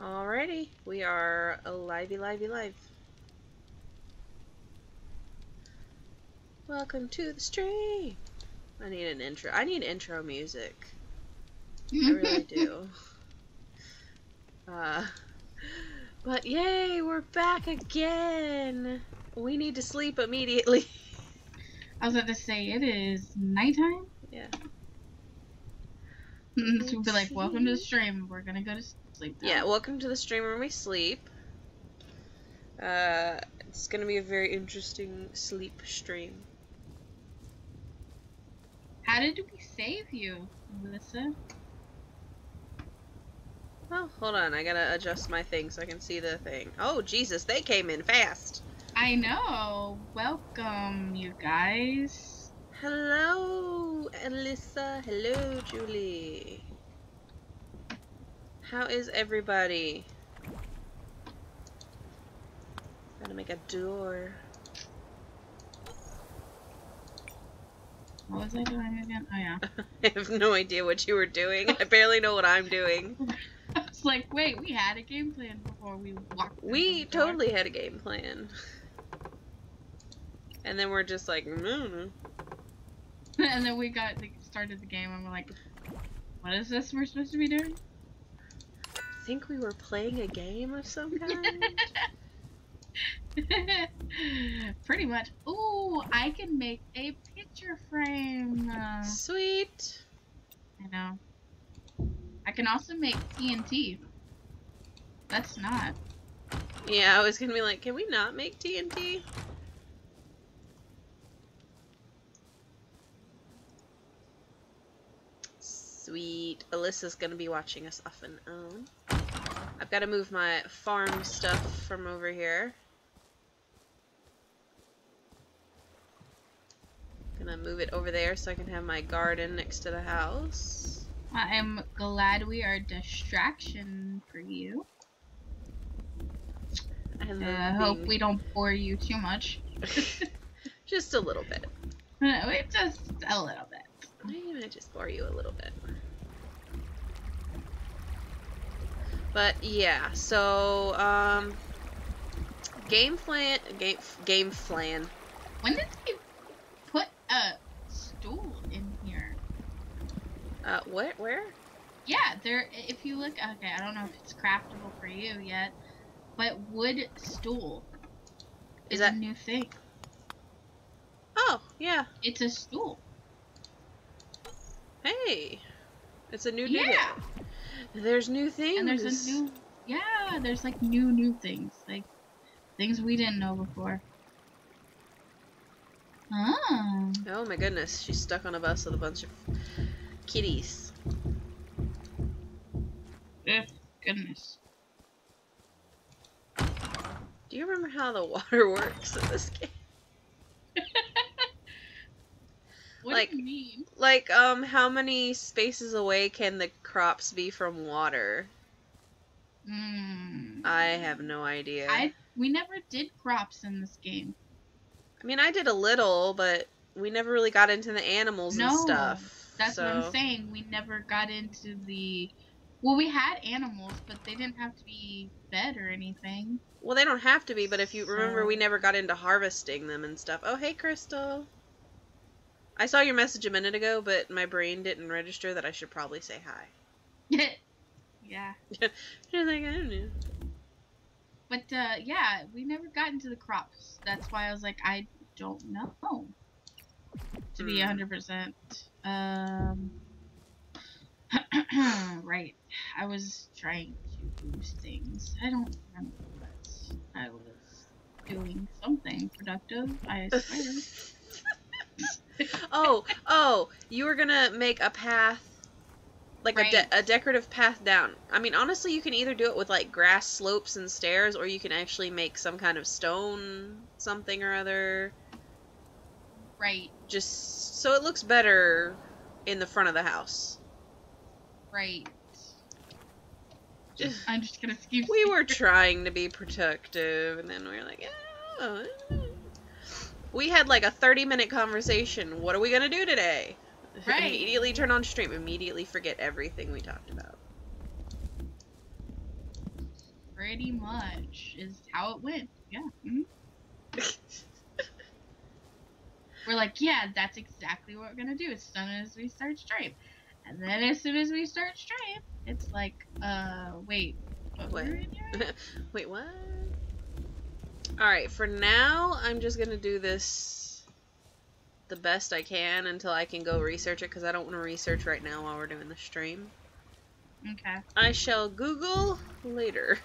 Alrighty, we are live. Welcome to the stream. I need an intro. I need intro music. I really do. But yay, we're back again. We need to sleep immediately. I was about to say, it is nighttime. Yeah. So we'll be like, welcome to the stream. We're gonna go to sleep now. Yeah, welcome to the stream where we sleep. It's gonna be a very interesting sleep stream. How did we save you, Melissa? Oh, hold on. I gotta adjust my thing so I can see the thing. Oh, Jesus, they came in fast. I know. Welcome, you guys. Hello, Alyssa. Hello, Julie. How is everybody? Gotta make a door. What was I doing again? Oh, yeah. I have no idea what you were doing. I barely know what I'm doing. I was like, wait, we had a game plan before we walked in We the door. totally had a game plan. And then we're just like, And then we started the game and we're like, what is this we're supposed to be doing? I think we were playing a game of some kind. Pretty much. Ooh, I can make a picture frame. Sweet. I know. I can also make TNT. That's not. Yeah, I was gonna be like, can we not make TNT? Sweet. Alyssa's gonna be watching us off and on. I've got to move my farm stuff from over here. Gonna move it over there so I can have my garden next to the house. I am glad we are a distraction for you. I hope we don't bore you too much. Just a little bit. Just a little bit. I might just bore you a little bit. But yeah, so game plan. When did they put a stool in here? Where? Yeah, there. If you look, okay, I don't know if it's craftable for you yet, but wood stool is that a new thing. Oh, yeah. It's a stool. Hey, it's a new Yeah. There's new things. And there's a new, yeah, there's like new things, like things we didn't know before. Oh. Oh my goodness, she's stuck on a bus with a bunch of kitties. Ugh, goodness. Do you remember how the water works in this game? What do you mean? Like, how many spaces away can the crops be from water? I have no idea. We never did crops in this game. I mean, I did a little, but we never really got into the animals and stuff. That's what I'm saying. We never got into the... Well, we had animals, but they didn't have to be fed or anything. Well, they don't have to be, but if you remember, we never got into harvesting them and stuff. Oh, hey, Crystal. I saw your message a minute ago, but my brain didn't register that I should probably say hi. Yeah. She's like, I don't know. But, yeah, we never got into the crops. That's why I was like, I don't know. To be 100%. Right. I was trying to boost things. I don't remember what I was doing. Something productive, I swear. Oh, you were gonna make a path, like a decorative path down. I mean, honestly, you can either do it with, like, grass slopes and stairs, or you can actually make some kind of stone something or other. Right. Just so it looks better in the front of the house. Right. I'm just gonna skip. We were trying to be protective, and then we were like, oh. We had like a 30-minute conversation. What are we gonna do today? Right. Immediately turn on stream. Immediately forget everything we talked about. pretty much is how it went. Yeah. Mm-hmm. We're like, yeah, that's exactly what we're gonna do as soon as we start stream. And then as soon as we start stream, it's like, wait, what were we doing? Wait, what? Alright, for now, I'm just gonna do this the best I can until I can go research it, because I don't want to research right now while we're doing the stream. Okay. I shall Google later.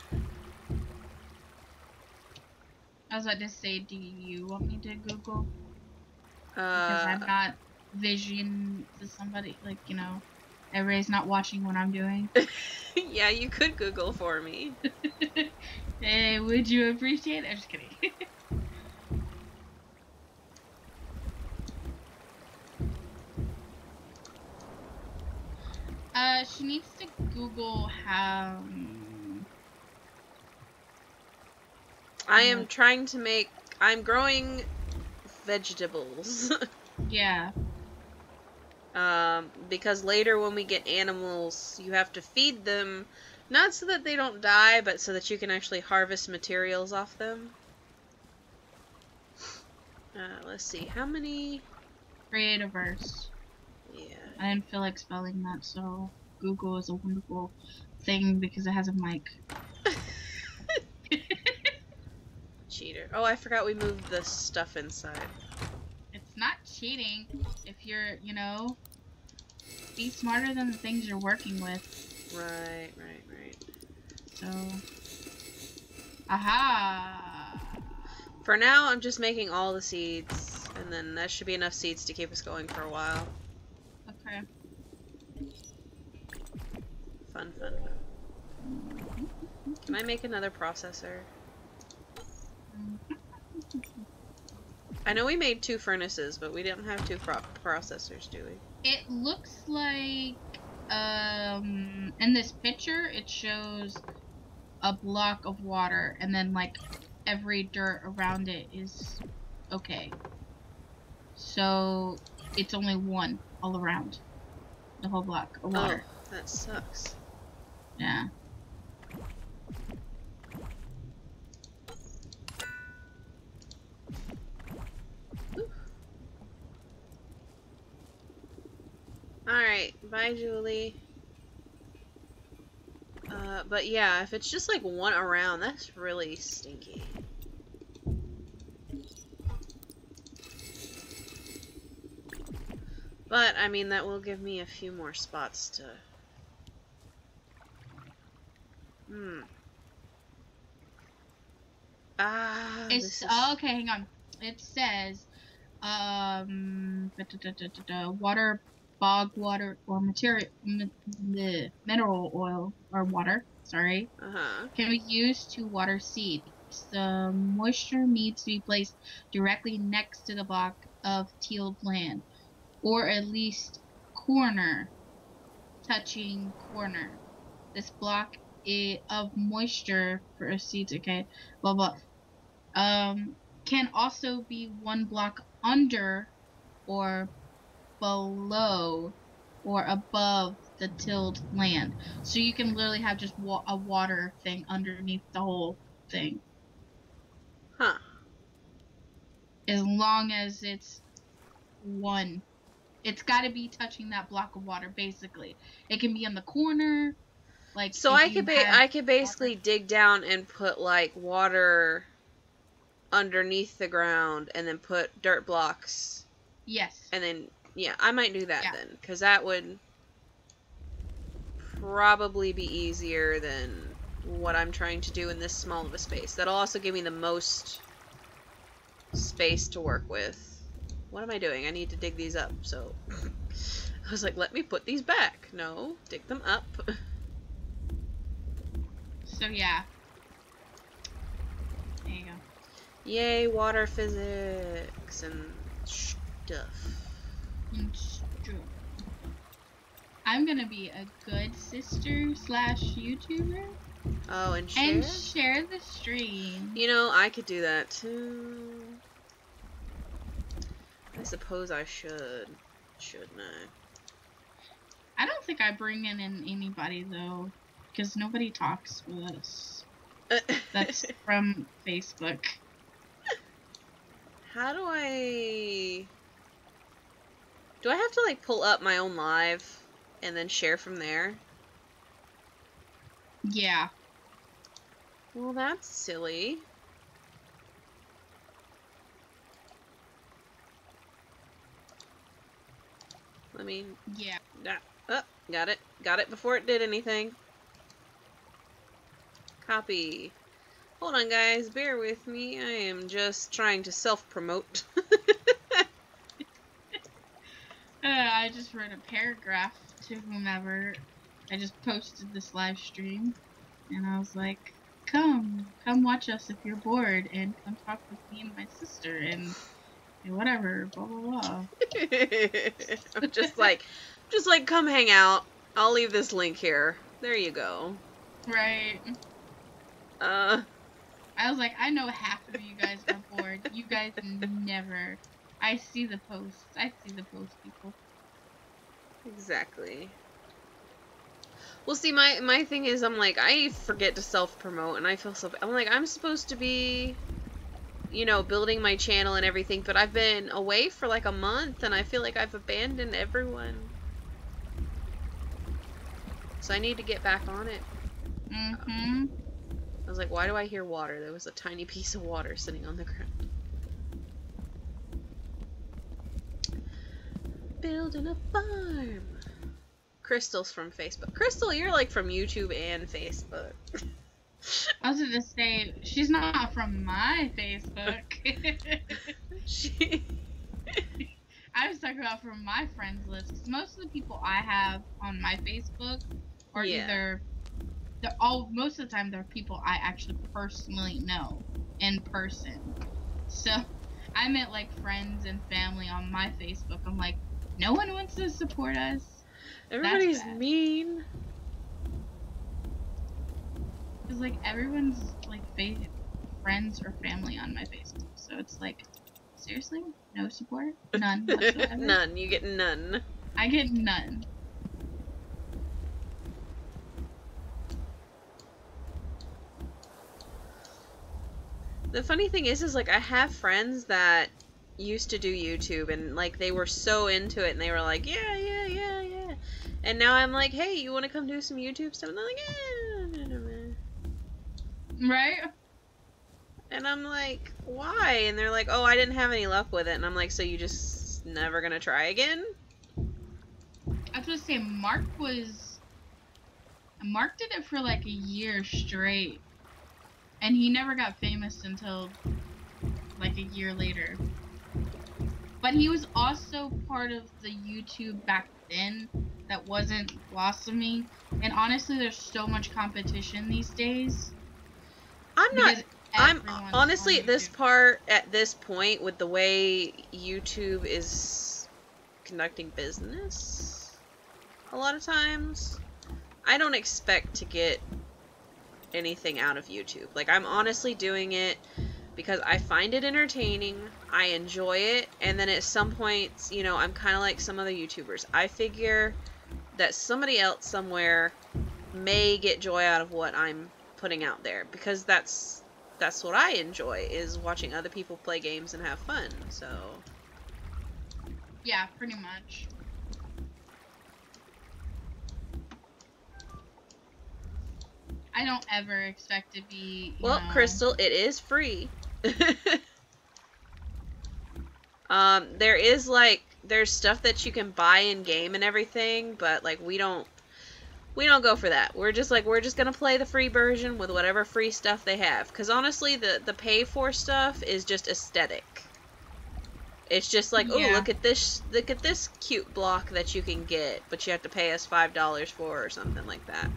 I was about to say, do you want me to Google? Because I'm not vision to somebody, like, you know, everybody's not watching what I'm doing. Yeah, you could Google for me. Hey, would you appreciate it? I'm just kidding. She needs to Google how... I am trying to make... I'm growing vegetables. Yeah. Because later when we get animals, you have to feed them, not so that they don't die, but so that you can actually harvest materials off them. Let's see, how many... KryptAngel. Yeah. I didn't feel like spelling that, so Google is a wonderful thing because it has a mic. Cheater. Oh, I forgot we moved the stuff inside. It's not cheating if you're, you know, be smarter than the things you're working with. Right. So, aha! For now, I'm just making all the seeds, and then that should be enough seeds to keep us going for a while. Okay. Fun. Can I make another processor? I know we made 2 furnaces, but we didn't have 2 processors, do we? It looks like, in this picture, it shows a block of water, and then, like, every dirt around it is okay. So, it's only 1 all around the whole block of water. Oh, that sucks. Yeah. Alright, bye, Julie. But yeah, if it's just like 1 around, that's really stinky. But, I mean, that will give me a few more spots to... It's, okay, hang on. It says, water, bog water, or mineral oil, or water, sorry, can be used to water seeds. The moisture needs to be placed directly next to the block of tilled land, or at least touching corner. This block of moisture for seeds, okay, blah blah. Can also be 1 block under or below or above the tilled land. So you can literally have just a water thing underneath the whole thing. Huh. As long as it's 1. It's got to be touching that block of water, basically. It can be in the corner. Like, so I could basically dig down and put, like, water underneath the ground and then put dirt blocks. Yes. And then, yeah, I might do that then, because that would probably be easier than what I'm trying to do in this small of a space. That'll also give me the most space to work with. What am I doing? I need to dig these up, so... I was like, let me put these back. No, dig them up. So, yeah. There you go. Yay, water physics and stuff. I'm gonna be a good sister / YouTuber. Oh, and share? And share the stream. You know, I could do that too. I suppose I should. Shouldn't I? I don't think I bring in anybody though, because nobody talks with us. That's from Facebook. How do I... Do I have to, like, pull up my own live and then share from there? Yeah. Well, that's silly. Let me... Yeah. Oh, got it. Got it before it did anything. Copy. Hold on, guys. Bear with me. I am just trying to self-promote. I just wrote a paragraph to whomever. I just posted this live stream, and I was like, come watch us if you're bored, and come talk with me and my sister, and whatever, blah, blah, blah. I'm just like, come hang out. I'll leave this link here. There you go. Right. I was like, I know half of you guys are bored. You guys never. I see the posts. People. Exactly. Well, see, my thing is, I'm like, I forget to self-promote, and I feel so... I'm like, I'm supposed to be, you know, building my channel and everything, but I've been away for like a month, and I feel like I've abandoned everyone. So I need to get back on it. Mm-hmm. I was like, why do I hear water? There was a tiny piece of water sitting on the ground. Building a farm. Crystal's from Facebook. Crystal, you're like from YouTube and Facebook. I was gonna say, she's not from my Facebook. I was talking about from my friends list, because most of the people I have on my Facebook are either... most of the time they're people I actually personally know in person. So I meant like friends and family on my Facebook. I'm like, no one wants to support us. Everybody's mean. It's like everyone's like friends or family on my Facebook. So it's like, seriously? No support? None whatsoever? None. You get none. I get none. The funny thing is like, I have friends that used to do YouTube, and, like, they were so into it, and they were like, yeah. And now I'm like, hey, you want to come do some YouTube stuff? And they're like, no. Right? And I'm like, why? And they're like, oh, I didn't have any luck with it. And I'm like, so you just never gonna try again? I was gonna say, Mark did it for like a year straight. And he never got famous until like a year later. But he was also part of the YouTube back then that wasn't blossoming. And honestly, there's so much competition these days. I'm honestly at this point, with the way YouTube is conducting business, a lot of times, I don't expect to get anything out of YouTube. Like, I'm honestly doing it because I find it entertaining, I enjoy it, and then at some points, you know, I'm kind of like some other YouTubers. I figure that somebody else somewhere may get joy out of what I'm putting out there, because that's what I enjoy, is watching other people play games and have fun. So yeah, pretty much. I don't ever expect to be, you know... Crystal, it is free. There is, like, there's stuff that you can buy in game and everything, but, like, we don't go for that. We're just gonna play the free version with whatever free stuff they have. Because honestly, the pay for stuff is just aesthetic. It's just like, oh, look at this cute block that you can get, but you have to pay us $5 for, or something like that.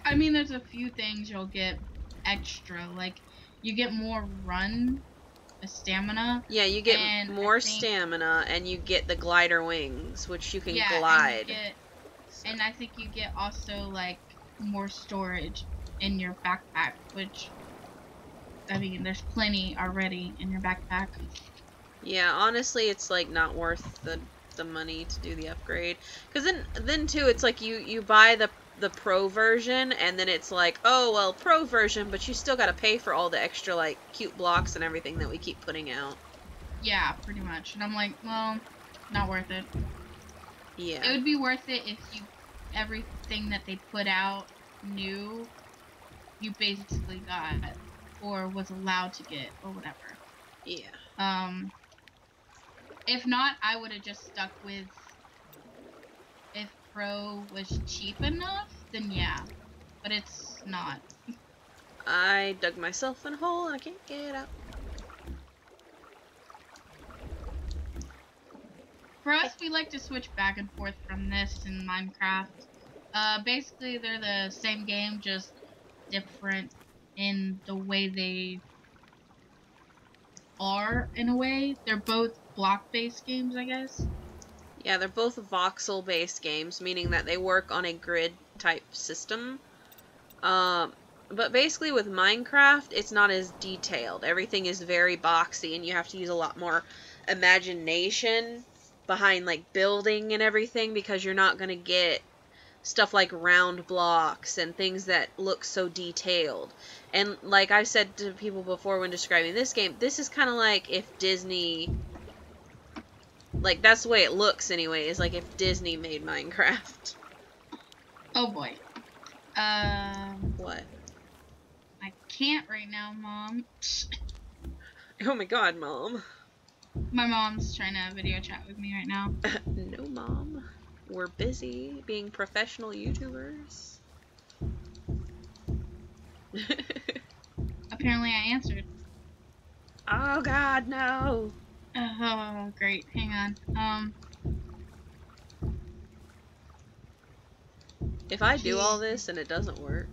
I mean, there's a few things you'll get extra. Like, you get more stamina. Yeah, you get more stamina, and you get the glider wings, which you can glide. And I think you get also, like, more storage in your backpack, which, I mean, there's plenty already in your backpack. Yeah, honestly, it's, like, not worth the money to do the upgrade. Because then too, it's like you buy the pro version, and then it's like, oh, well, pro version, but you still gotta pay for all the extra, like, cute blocks and everything that we keep putting out. Yeah, pretty much. And I'm like, well, not worth it. Yeah. It would be worth it if everything that they put out new, you basically got, or was allowed to get, or whatever. Yeah. If not, I would have just stuck with, if pro was cheap enough, then yeah. But it's not. I dug myself in a hole and I can't get out. For us, we like to switch back and forth from this and Minecraft. Basically, they're the same game, just different in the way they are, in a way. They're both block-based games, I guess. Yeah, they're both voxel-based games, meaning that they work on a grid-type system. But basically with Minecraft, it's not as detailed. Everything is very boxy, and you have to use a lot more imagination behind, like, building and everything, because you're not going to get stuff like round blocks and things that look so detailed. And like I said to people before when describing this game, this is kind of like if Disney... Like, that's the way it looks anyway, is like if Disney made Minecraft. Oh boy. What? I can't right now, Mom. Oh my god, Mom. My mom's trying to video chat with me right now. No, Mom. We're busy being professional YouTubers. Apparently I answered. Oh god, no. Oh, great. Hang on. If I do all this and it doesn't work.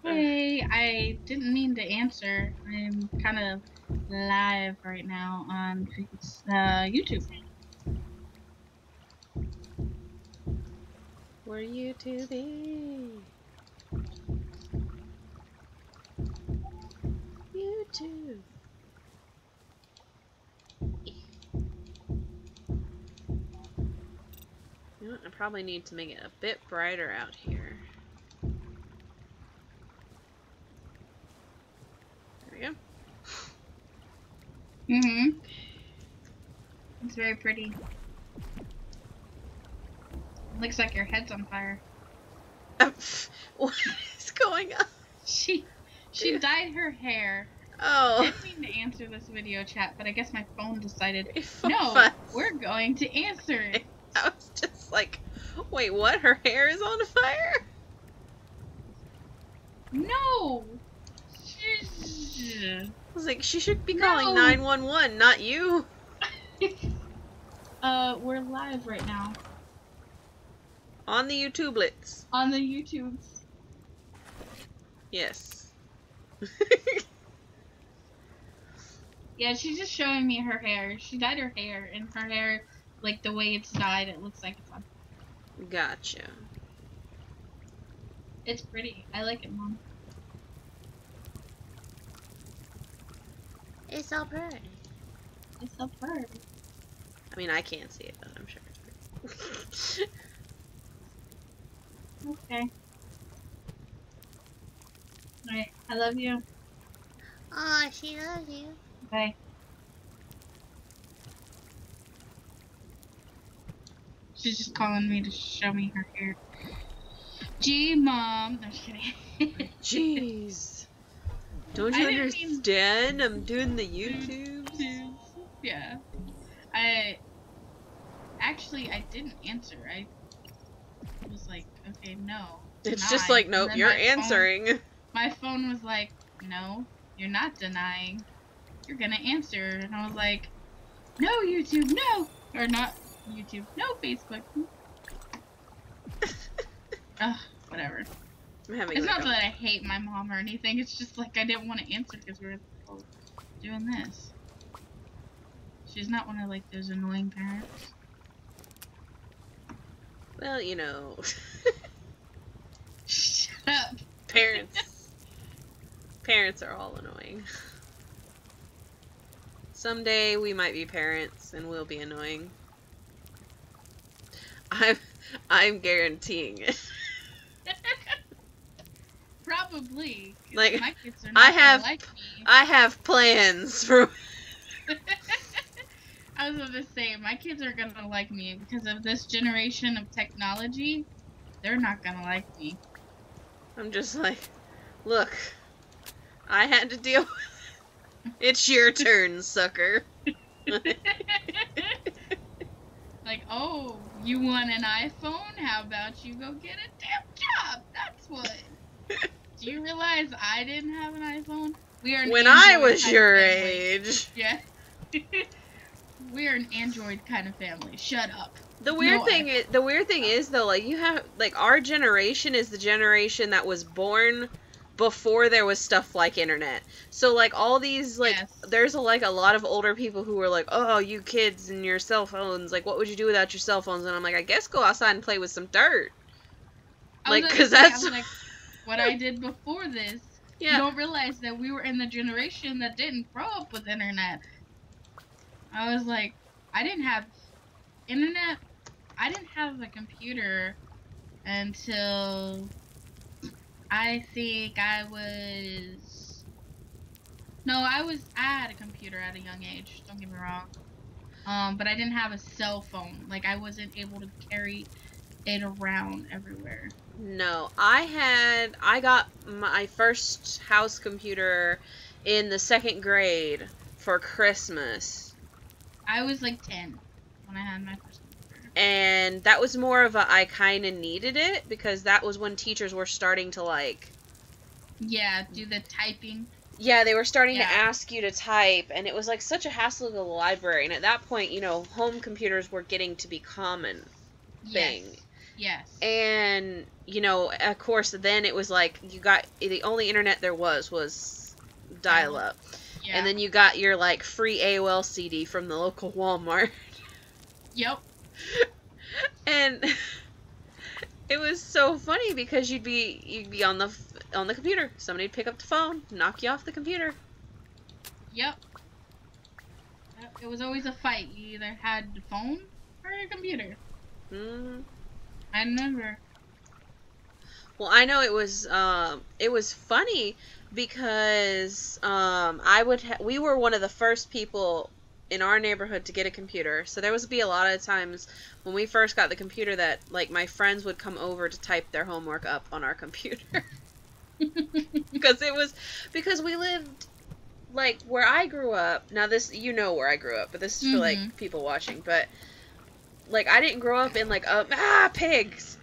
Hey, I didn't mean to answer. I'm kind of live right now on YouTube. We're YouTubing. YouTube. You know what? I probably need to make it a bit brighter out here. There we go. Mm-hmm. It's very pretty. Looks like your head's on fire. What is going on? She dyed her hair. Oh. I didn't mean to answer this video chat, but I guess my phone decided, we're going to answer it. I was just like, wait, what? Her hair is on fire? No! I was like, she should be calling 911, not you. We're live right now. On the YouTubelets. On the YouTubes. Yes. Yeah, she's just showing me her hair. She dyed her hair, and her hair, like the way it's dyed, it looks like it's on. Gotcha. It's pretty. I like it, Mom. It's so pretty. It's so pretty. I mean, I can't see it, but I'm sure it's pretty. Okay. Alright, I love you. Aw, she loves you. Bye. She's just calling me to show me her hair. Gee, Mom. No, just kidding. Jeez. Don't you understand? I'm doing the YouTube. Yeah. I didn't answer. I was like, okay, no. It's just like, nope, you're answering. My phone was like, no, you're not denying. You're gonna answer. And I was like, no, YouTube, no! Or not YouTube, no, Facebook. Ugh, whatever. It's not that I hate my mom or anything, it's just like I didn't want to answer because we were doing this. She's not one of like those annoying parents. Well, you know. Shut up. Parents are all annoying. Someday we might be parents and we'll be annoying. I'm guaranteeing it. Probably. Like, my kids are not gonna like me. I have plans for. I was gonna say, my kids are gonna like me because of this generation of technology. They're not gonna like me. I'm just like, look, I had to deal with it. It's your turn, sucker. Like, oh, you want an iPhone? How about you go get a damn job? That's what. Do you realize I didn't have an iPhone? We are when I was your age. Yeah. We're an Android kind of family. Shut up. The weird thing is though, like, you have, like, our generation is the generation that was born before there was stuff like internet. So, like, all these, like, yes. There's, like, a lot of older people who were like, oh, you kids and your cell phones, like, what would you do without your cell phones? And I'm like, I guess go outside and play with some dirt. Like, because that's... like, what I did before this. Yeah. You don't realize that we were in the generation that didn't grow up with internet. I was like, I didn't have internet. I didn't have a computer until I think I had a computer at a young age, don't get me wrong. But I didn't have a cell phone. Like, I wasn't able to carry it around everywhere. No, I got my first house computer in the 2nd grade for Christmas. I was like 10 when I had my first computer. And that was more of a, I kind of needed it, because that was when teachers were starting to, like... Yeah, do the typing. Yeah, they were starting to ask you to type, and it was, like, such a hassle to go to the library. And at that point, you know, home computers were getting to be common thing. Yes. And, you know, of course, then it was, like, the only internet there was dial-up. Yeah. And then you got your, like, free AOL CD from the local Walmart. Yep. And it was so funny because you'd be on the computer. Somebody'd pick up the phone, knock you off the computer. Yep. It was always a fight. You either had the phone or your computer. Mm-hmm. I remember. Well, I know it was funny because we were one of the first people in our neighborhood to get a computer. So there would be a lot of times when we first got the computer that, like, my friends would come over to type their homework up on our computer. because we lived, like, where I grew up. Now this, you know where I grew up, but this is for, like, people watching. But, like, I didn't grow up in, like, pigs.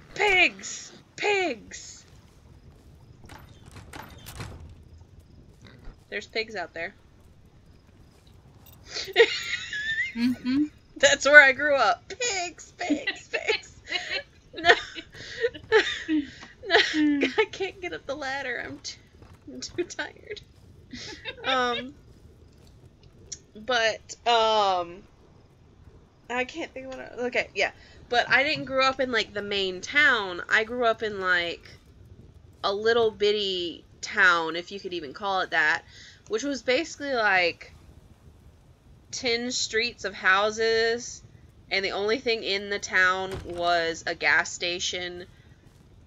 There's pigs out there. Mm-hmm. That's where I grew up. Pigs. No, I can't get up the ladder. I'm too tired. But I can't think of what. Okay, yeah. But I didn't grow up in, like, the main town. I grew up in, like, a little bitty town, if you could even call it that, which was basically, like, 10 streets of houses, and the only thing in the town was a gas station,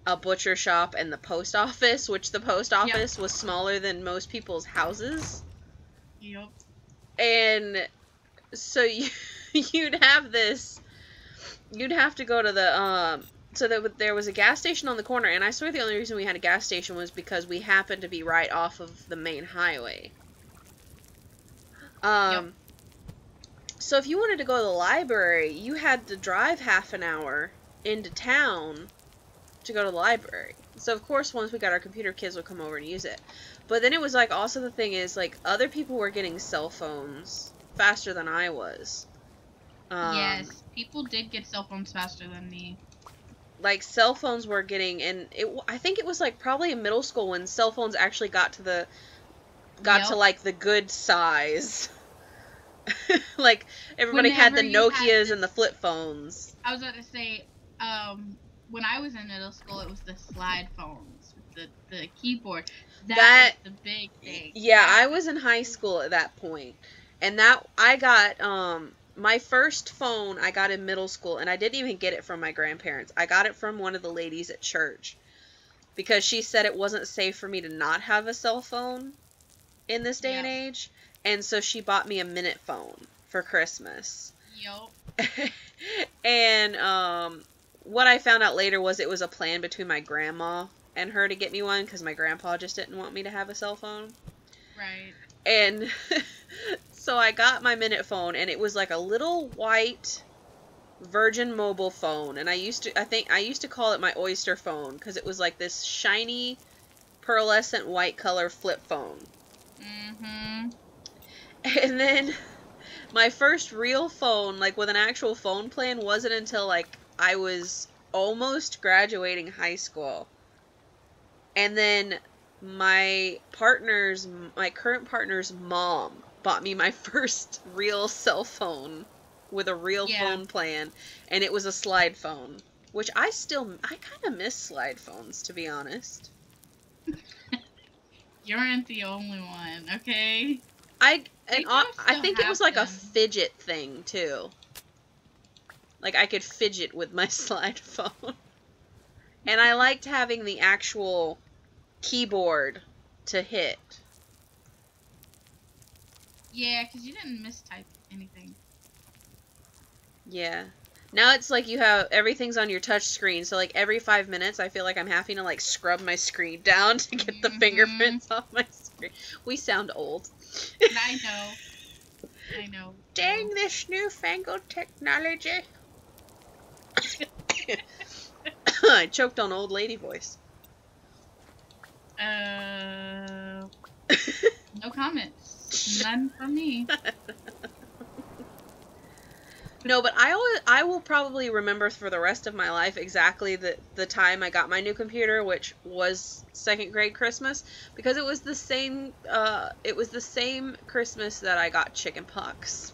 a butcher shop, and the post office, which the post office was smaller than most people's houses. Yep. And so you'd have to go to the, so there was a gas station on the corner, and I swear the only reason we had a gas station was because we happened to be right off of the main highway. Yep. So if you wanted to go to the library, you had to drive half an hour into town to go to the library. So of course, once we got our computer, kids would come over and use it. But then it was, like, also the thing is, like, other people were getting cell phones faster than I was. Yes, people did get cell phones faster than me. Like, cell phones were getting, and I think it was, like, probably in middle school when cell phones actually got to like, the good size. Like, everybody had the Nokias and the flip phones. I was about to say, when I was in middle school, it was the slide phones with the keyboard. That was the big thing. Yeah, I was in high school at that point. And that, I got, my first phone I got in middle school, and I didn't even get it from my grandparents. I got it from one of the ladies at church because she said it wasn't safe for me to not have a cell phone in this day and age. And so she bought me a minute phone for Christmas. Yup. And what I found out later was it was a plan between my grandma and her to get me one because my grandpa just didn't want me to have a cell phone. Right. And so I got my minute phone, and it was like a little white Virgin mobile phone, and I used to call it my oyster phone because it was like this shiny pearlescent white color flip phone. Mm-hmm. And then my first real phone, like with an actual phone plan, wasn't until like I was almost graduating high school. And then my current partner's mom bought me my first real cell phone with a real phone plan, and it was a slide phone, which I kind of miss slide phones, to be honest. You aren't the only one, okay? I think it was like a fidget thing too. Like I could fidget with my slide phone. And I liked having the actual keyboard to hit. Yeah, because you didn't mistype anything. Yeah. Now it's like you have everything's on your touch screen, so like every 5 minutes I feel like I'm having to like scrub my screen down to get the fingerprints off my screen. We sound old. I know. Dang this newfangled technology. I choked on old lady voice. No comments. None from me. No, but I will probably remember for the rest of my life exactly the time I got my new computer, which was 2nd grade Christmas, because it was the same Christmas that I got chicken pox.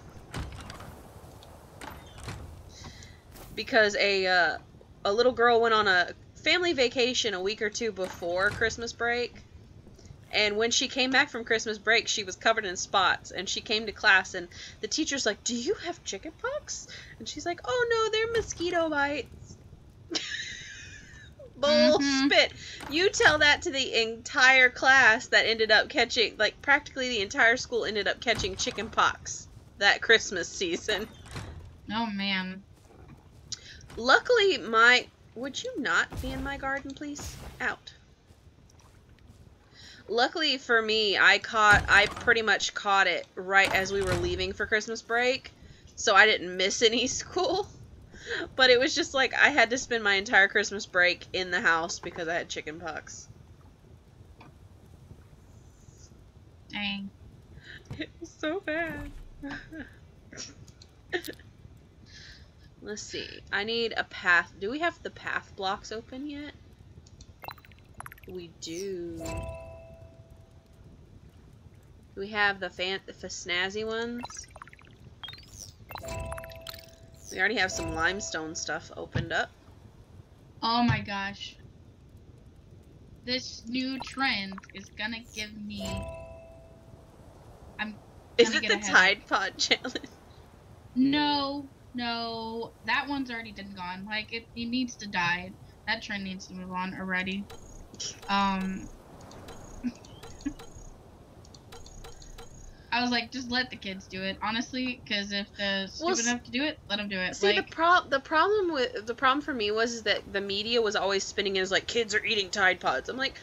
Because a little girl went on a family vacation a week or two before Christmas break. And when she came back from Christmas break, she was covered in spots. And she came to class, and the teacher's like, "Do you have chicken pox?" And she's like, "Oh, no, they're mosquito bites." Bullspit. You tell that to the entire class that ended up catching, like, practically the entire school ended up catching chicken pox that Christmas season. Oh, man. Luckily, would you not be in my garden, please? Out. Luckily for me, I pretty much caught it right as we were leaving for Christmas break, so I didn't miss any school. But it was just like I had to spend my entire Christmas break in the house because I had chicken pox. Dang. It was so bad. Let's see. I need a path. Do we have the path blocks open yet? We do. Do we have the snazzy ones? We already have some limestone stuff opened up. Oh my gosh. This new trend is gonna give me... Is it the Tide Pod challenge? No. That one's already been gone. Like, it needs to die. That trend needs to move on already. I was like, just let the kids do it, honestly, because if they're stupid enough to do it, let them do it. See, like, the problem for me was that the media was always spinning it as like kids are eating Tide Pods. I'm like,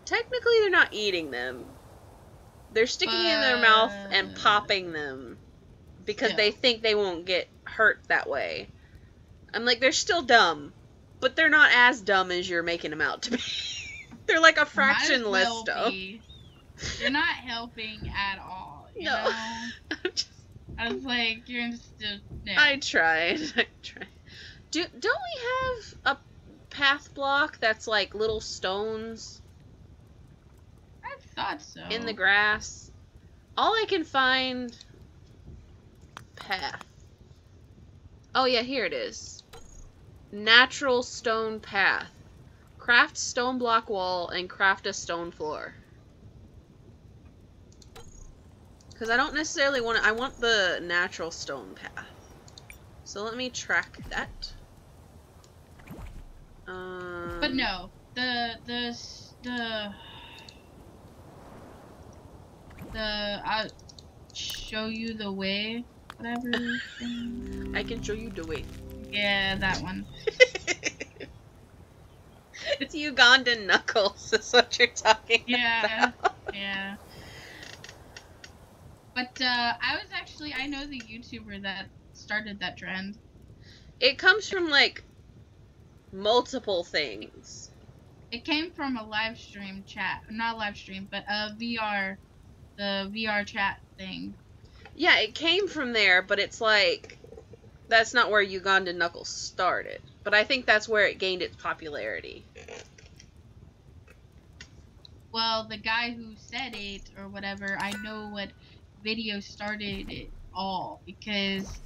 technically they're not eating them. They're sticking in their mouth and popping them because they think they won't get hurt that way. I'm like, they're still dumb, but they're not as dumb as you're making them out to be. They're like a fraction less dumb. You're not helping at all. You know? I was like, you're just... No. I tried. Don't we have a path block that's like little stones? I thought so. In the grass. All I can find... Path. Oh yeah, here it is. Natural stone path. Craft stone block wall and craft a stone floor. Because I don't necessarily want to... I want the natural stone path. So let me track that. But no, I'll show you the way, whatever thing. I can show you the way. Yeah, that one. It's Ugandan knuckles, is what you're talking about. Yeah. But I know the YouTuber that started that trend. It comes from like multiple things. It came from a live stream chat, not live stream, but the VR chat thing. Yeah, it came from there, but it's like that's not where Ugandan knuckles started. But I think that's where it gained its popularity. Well, the guy who said it or whatever, I know what video started it all, because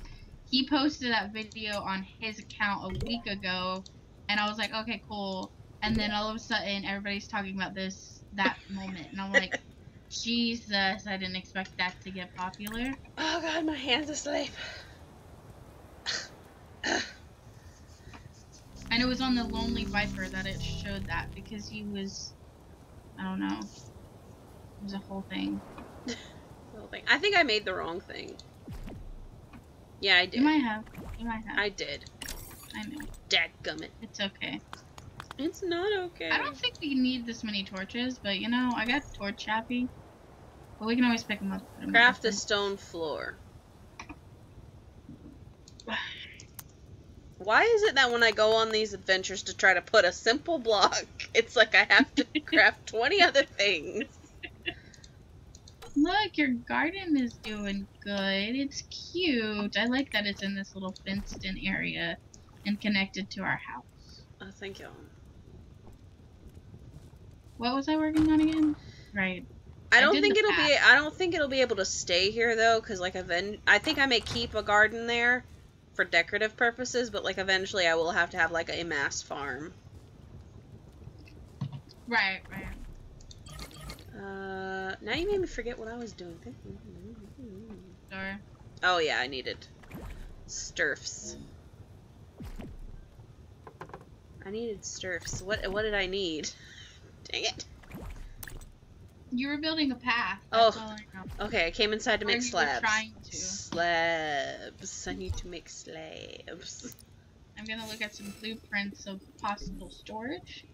he posted that video on his account a week ago, and I was like, okay, cool. And then all of a sudden, everybody's talking about that moment, and I'm like, Jesus, I didn't expect that to get popular. Oh God, my hand's asleep. And it was on the Lonely Viper that it showed that, because he was, I don't know, it was a whole thing. I think I made the wrong thing. Yeah, I did. You might have. I did. I know. Dadgummit. It's okay. It's not okay. I don't think we need this many torches, but you know, I got torch happy. But we can always pick them up. Craft a stone floor. Why is it that when I go on these adventures to try to put a simple block, it's like I have to craft 20 other things? Look, your garden is doing good. It's cute. I like that it's in this little fenced-in area and connected to our house. Oh, thank you. What was I working on again? Right. I don't think it'll be able to stay here though, because like I think I may keep a garden there for decorative purposes, but like eventually I will have to have like a mass farm. Right. Now you made me forget what I was doing. Sure. Oh yeah, I needed sturfs. I needed sturfs. What did I need? Dang it. You were building a path. That's all I know. Okay, I came inside to make slabs. Trying to. Slabs. I need to make slabs. I'm gonna look at some blueprints of possible storage.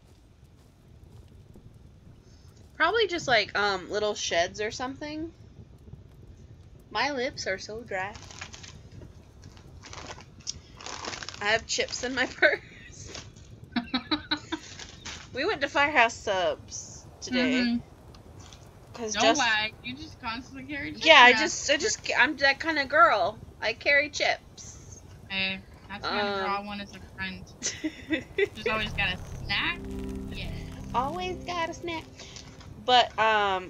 Probably just like little sheds or something. My lips are so dry. I have chips in my purse. We went to Firehouse Subs today. Don't lie. You just constantly carry chips. Yeah, I'm that kind of girl. I carry chips. Hey, that's the kind of girl I want as a friend. Just always got a snack. Yeah. Always got a snack. But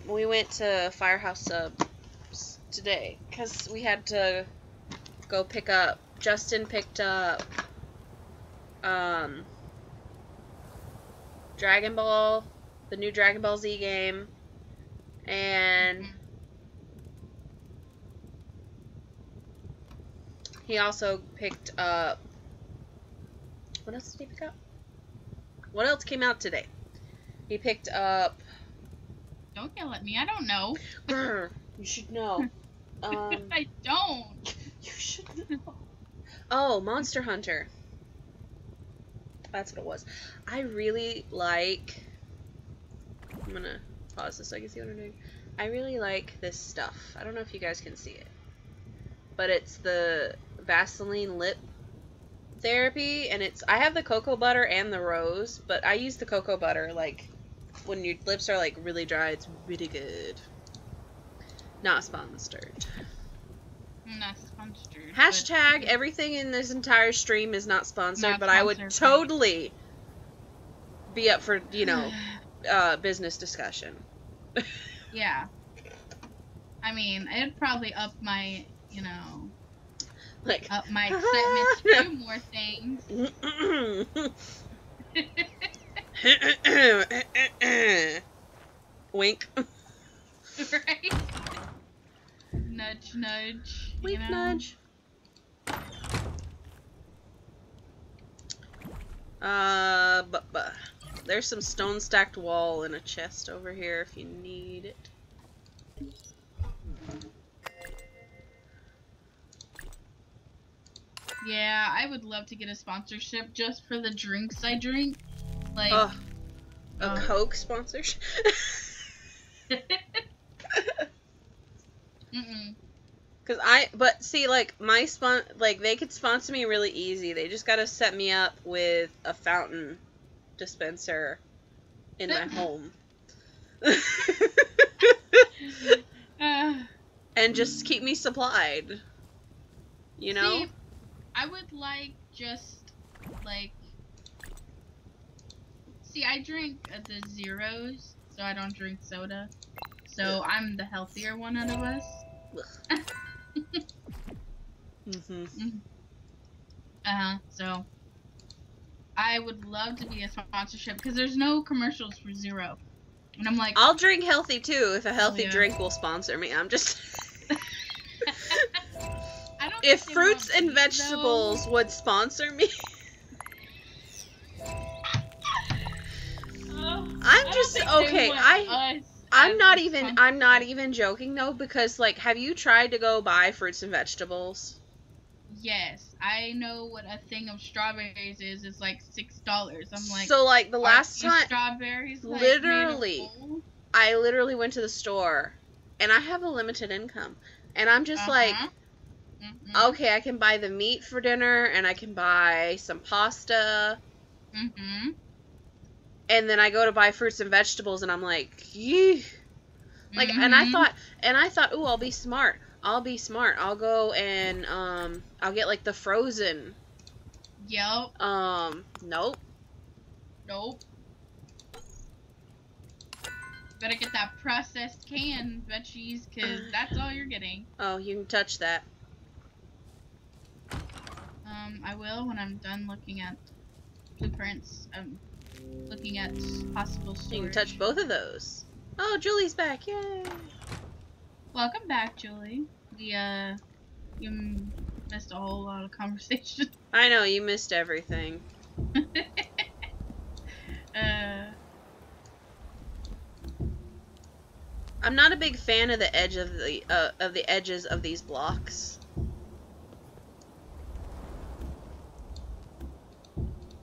we went to Firehouse Subs today because we had to go pick up. Justin picked up Dragon Ball, the new Dragon Ball Z game, and he also picked up. What else did he pick up? What else came out today? He picked up. Don't yell at me. I don't know. You should know. I don't. You should know. Oh, Monster Hunter. That's what it was. I really like. I'm gonna pause this so I can see what I'm doing. I really like this stuff. I don't know if you guys can see it, but it's the Vaseline lip therapy, and I have the cocoa butter and the rose, but I use the cocoa butter like when your lips are like really dry. It's really good. Not sponsored. Not sponsored. Hashtag everything in this entire stream is not sponsored, but I would totally be up for, business discussion. Yeah. I mean, it'd probably up my, up my excitement to do more things. Wink. Right? Nudge, nudge. Wink, nudge. But there's some stone stacked wall in a chest over here if you need it. Yeah, I would love to get a sponsorship just for the drinks I drink. Like, a Coke sponsorship? But see, like, they could sponsor me really easy. They just gotta set me up with a fountain dispenser in my home. And just keep me supplied. You know? See, I would like just, like... See, I drink the zeros, so I don't drink soda. So I'm the healthier one out of us. So I would love to be a sponsorship because there's no commercials for zero. And I'm like, I'll drink healthy too if a healthy drink will sponsor me. I'm just... I don't if fruits and vegetables would sponsor me... I'm just okay. I'm not even joking though, because like, have you tried to go buy fruits and vegetables? Yes, I know what a thing of strawberries is. It's like $6. I'm like, so like the last time, strawberries, like, literally, I literally went to the store, and I have a limited income, and I'm just like, okay, I can buy the meat for dinner, and I can buy some pasta. And then I go to buy fruits and vegetables, and I'm like, yee. Like, and I thought, ooh, I'll be smart. I'll go and, I'll get, like, the frozen. Yep. Nope. Better get that processed canned veggies, because that's all you're getting. Oh, you can touch that. I will when I'm done looking at blueprints. Looking at possible storage. You can touch both of those. Oh, Julie's back! Yay! Welcome back, Julie. You missed a whole lot of conversation. I know, you missed everything. I'm not a big fan of the edges of these blocks.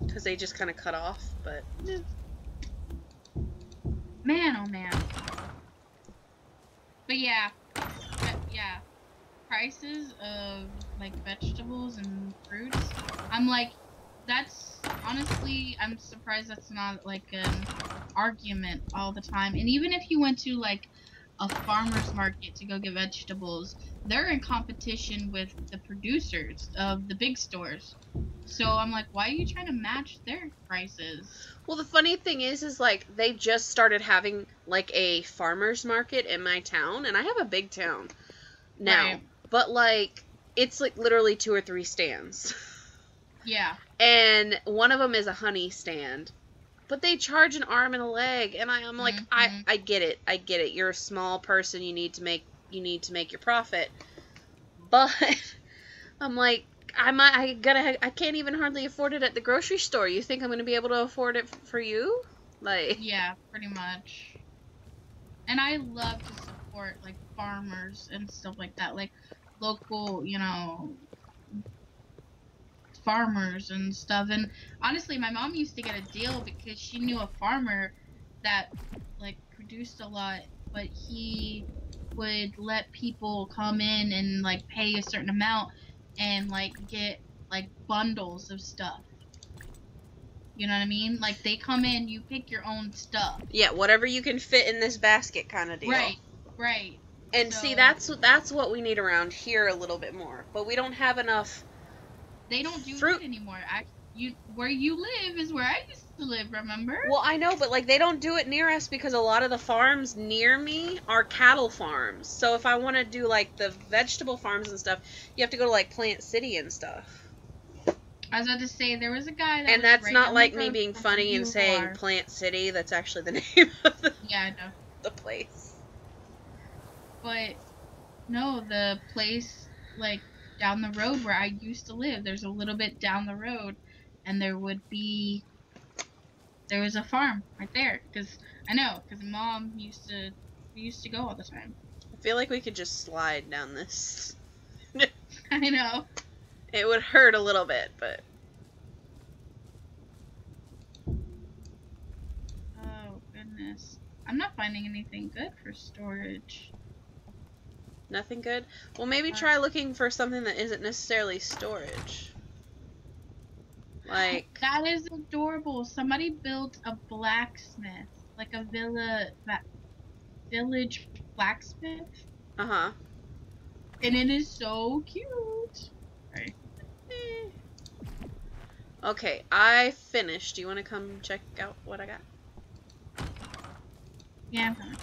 Because they just kind of cut off, but... Man, oh man. But yeah. Prices of, like, vegetables and fruits, I'm like, that's, honestly, I'm surprised that's not, like, an argument all the time. And even if you went to, like, a farmer's market to go get vegetables, they're in competition with the producers of the big stores. So I'm like, why are you trying to match their prices? Well, the funny thing is like, they just started having, like, a farmer's market in my town, and I have a big town now. Right. But, like, it's, like, literally 2 or 3 stands. Yeah. And one of them is a honey stand. But they charge an arm and a leg, and I'm like, I get it. You're a small person, you need to make your profit. But I'm like, I can't even hardly afford it at the grocery store. You think I'm gonna be able to afford it for you? Like, yeah, pretty much. And I love to support, like, farmers and stuff like that, like local, you know, farmers and stuff. And honestly, my mom used to get a deal because she knew a farmer that, like, produced a lot, but he would let people come in and, like, pay a certain amount and, like, get, like, bundles of stuff. You know what I mean? Like, they come in, you pick your own stuff. Yeah, whatever you can fit in this basket kind of deal. Right. And so, see, that's what we need around here a little bit more. But we don't have enough. They don't do fruit anymore. Where you live is where I used to live, remember? Well, I know, but, like, they don't do it near us because a lot of the farms near me are cattle farms. So if I want to do, like, the vegetable farms and stuff, you have to go to, like, Plant City and stuff. I was about to say, there was a guy that... And that's not like me being funny and saying Plant City. That's actually the name of the place. But, no, the place, like, down the road where I used to live, there's a little bit down the road, and there would be, there was a farm right there. Because Mom we used to go all the time. I feel like we could just slide down this. I know. It would hurt a little bit, but... Oh, goodness. I'm not finding anything good for storage. Nothing good? Well, maybe try looking for something that isn't necessarily storage. Like... That is adorable. Somebody built a blacksmith. Like a village blacksmith. Uh-huh. And it is so cute. Sorry. Okay, I finished. Do you want to come check out what I got? Yeah, I'm coming.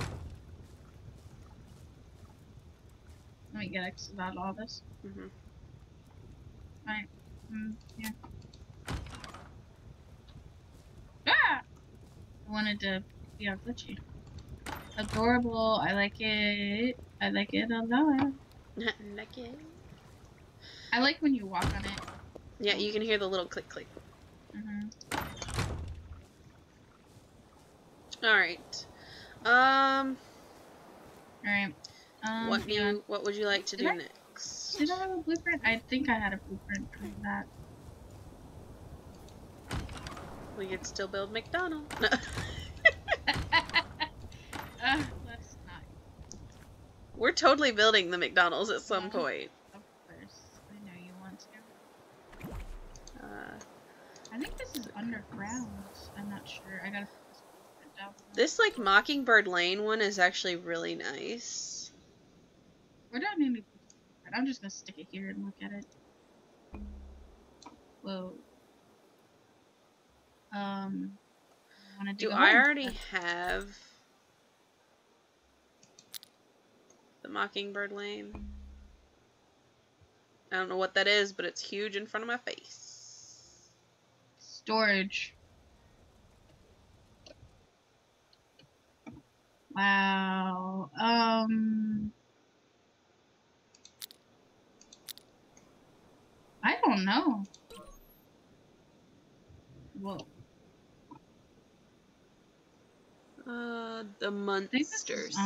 Let me get exit out of all this. Mm-hmm. Alright. Yeah. Ah! I wanted to be all glitchy. Adorable. I like it. I like it a lot. Like it. I like when you walk on it. Yeah, you can hear the little click click. Alright. Alright. What would you like to do next? Did I have a blueprint? I think I had a blueprint for that. We could still build McDonald's. No. Let's not. We're totally building the McDonald's at some point. Of course. I know you want to. I think this is underground. I'm not sure. I gotta put this blueprint down. This, like, Mockingbird Lane one is actually really nice. We're not gonna do blueprint. I'm just gonna stick it here and look at it. Whoa. Do I already have the Mockingbird Lane? I don't know what that is, but it's huge in front of my face. Storage. Wow. I don't know. Whoa. The Munsters. Is,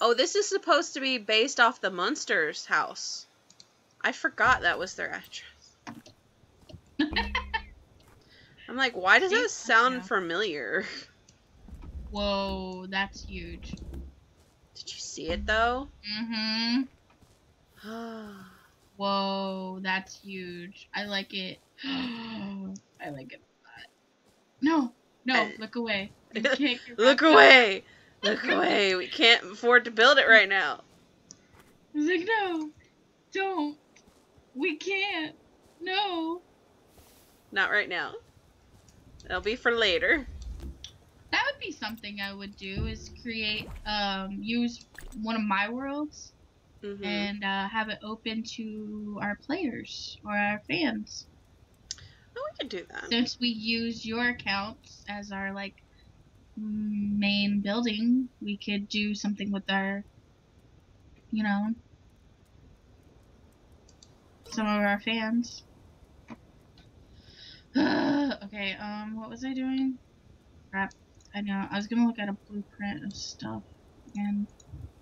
Oh, this is supposed to be based off the Munsters house. I forgot that was their address. I'm like, why does that sound familiar? Whoa, that's huge. Did you see it though? Mm-hmm. Whoa, that's huge. I like it. I like it a lot. No, look away. You can't look away! Look away! We can't afford to build it right now. I was like, no, don't. We can't. No. Not right now. That'll be for later. That would be something I would do, is create, use one of my worlds and have it open to our players or our fans. Oh, we could do that. Since we use your accounts as our, like, main building, we could do something with our, you know, some of our fans. Okay, what was I doing? Crap. I know. I was gonna look at a blueprint of stuff again.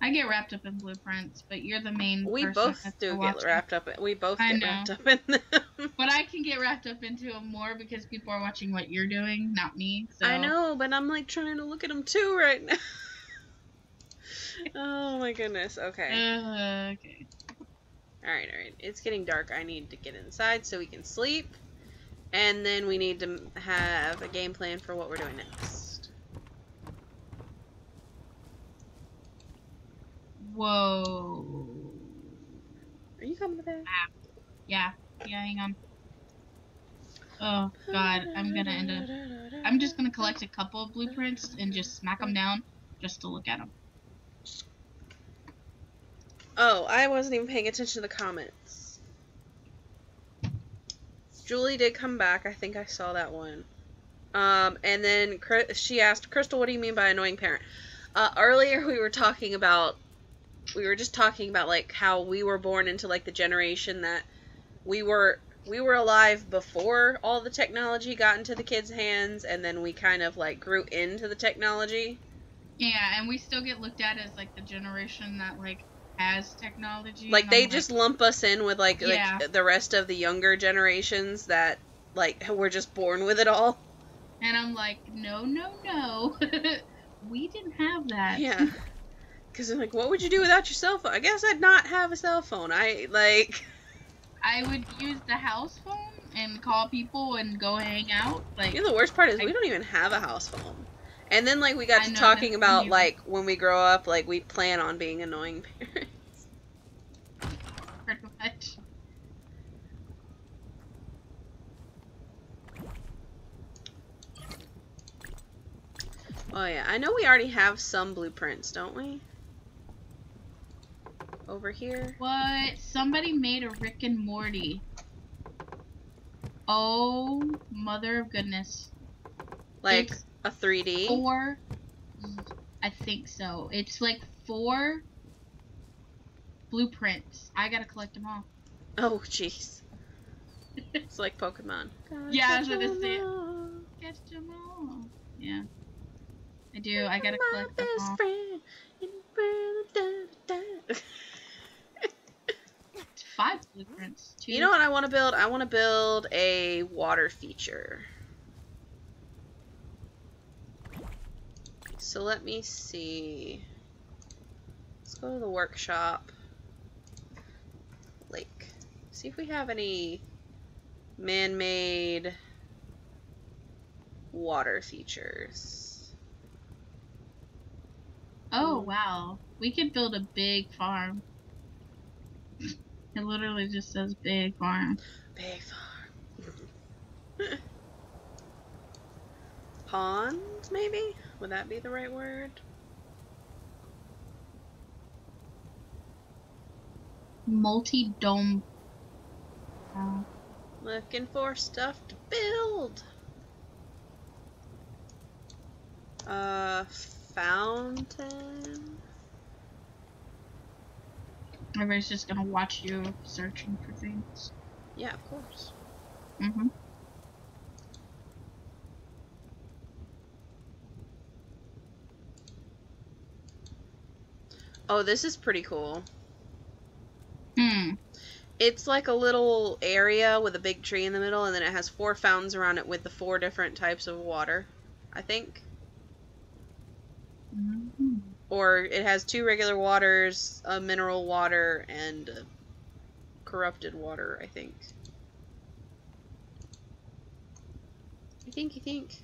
I get wrapped up in blueprints, but you're the main person. We both do get wrapped up. We both get wrapped up in them. But I can get wrapped up into them more because people are watching what you're doing, not me. So. I know, but I'm like trying to look at them too right now. Oh my goodness. Okay. Okay. Alright. It's getting dark. I need to get inside so we can sleep. And then we need to have a game plan for what we're doing next. Whoa. Are you coming to bed? Yeah, hang on. Oh, God, I'm gonna end up... I'm just gonna collect a couple of blueprints and just smack them down just to look at them. Oh, I wasn't even paying attention to the comments. Julie did come back. I think I saw that one. And then she asked, Crystal, what do you mean by annoying parent? Earlier we were just talking about, like, how we were born into, like, the generation that we were we were alive before all the technology got into the kids' hands, and then we kind of like grew into the technology. Yeah, and we still get looked at as like the generation that like has technology. Like they just lump us in with like the rest of the younger generations that like were just born with it all. And I'm like, no, no, no. We didn't have that. Yeah. Because they're like, what would you do without your cell phone? I guess I'd not have a cell phone. I would use the house phone and call people and go hang out. Like, you know, the worst part is we don't even have a house phone. And then, like, we got to talking about, like, when we grow up, like, we plan on being annoying parents. Pretty much. Oh, yeah. I know we already have some blueprints, don't we? Over here. What? Somebody made a Rick and Morty. Oh, mother of goodness. Like, it's a 3D? 4. I think so. It's like 4 blueprints. I gotta collect them all. Oh, jeez. It's like Pokemon. Yeah, I was gonna say it. Catch them all. Yeah. I do. I gotta collect them all. Friend. 5 blueprints. 2. You know what I want to build? I want to build a water feature. So let me see. Let's go to the workshop. Lake. See if we have any man-made water features. Oh, wow. We could build a big farm. It literally just says big farm. Big farm. Pond, maybe? Would that be the right word? Multi-dome. Looking for stuff to build. Fountain. Everybody's just gonna watch you searching for things. Yeah, of course. Mm-hmm. Oh, this is pretty cool. Hmm. It's like a little area with a big tree in the middle, and then it has 4 fountains around it with the 4 different types of water, I think. Mm-hmm. Or it has 2 regular waters, a mineral water, and a corrupted water, I think. You think?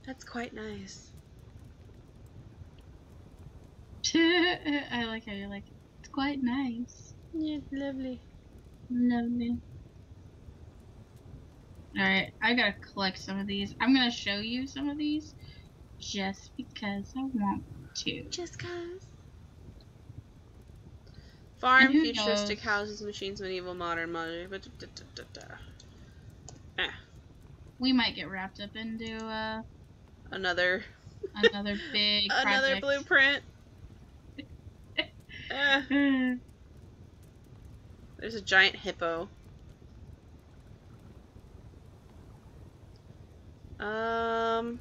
That's quite nice. I like how you're like, it's quite nice. Yeah, lovely. Lovely. Alright, I gotta collect some of these. I'm gonna show you some of these just because I want to. Just cause. Farm, futuristic houses, machines, medieval, modern, We might get wrapped up into another big another project. blueprint. There's a giant hippo. Alright,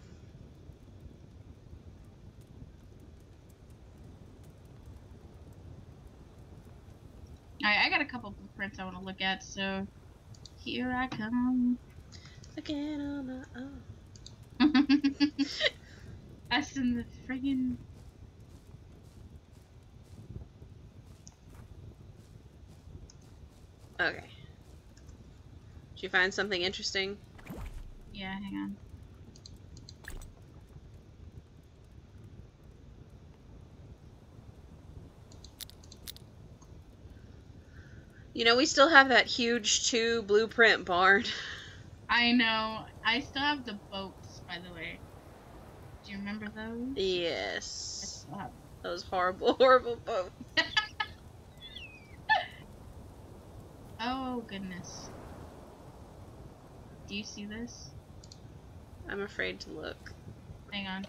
I got a couple blueprints I want to look at, so here I come. Again on my own. Us in the friggin'. Okay. Did you find something interesting? Yeah, hang on. You know, we still have that huge 2 blueprint barn. I know. I still have the boats, by the way. Do you remember those? Yes. Those horrible, horrible boats. Oh, goodness. Do you see this? I'm afraid to look. Hang on.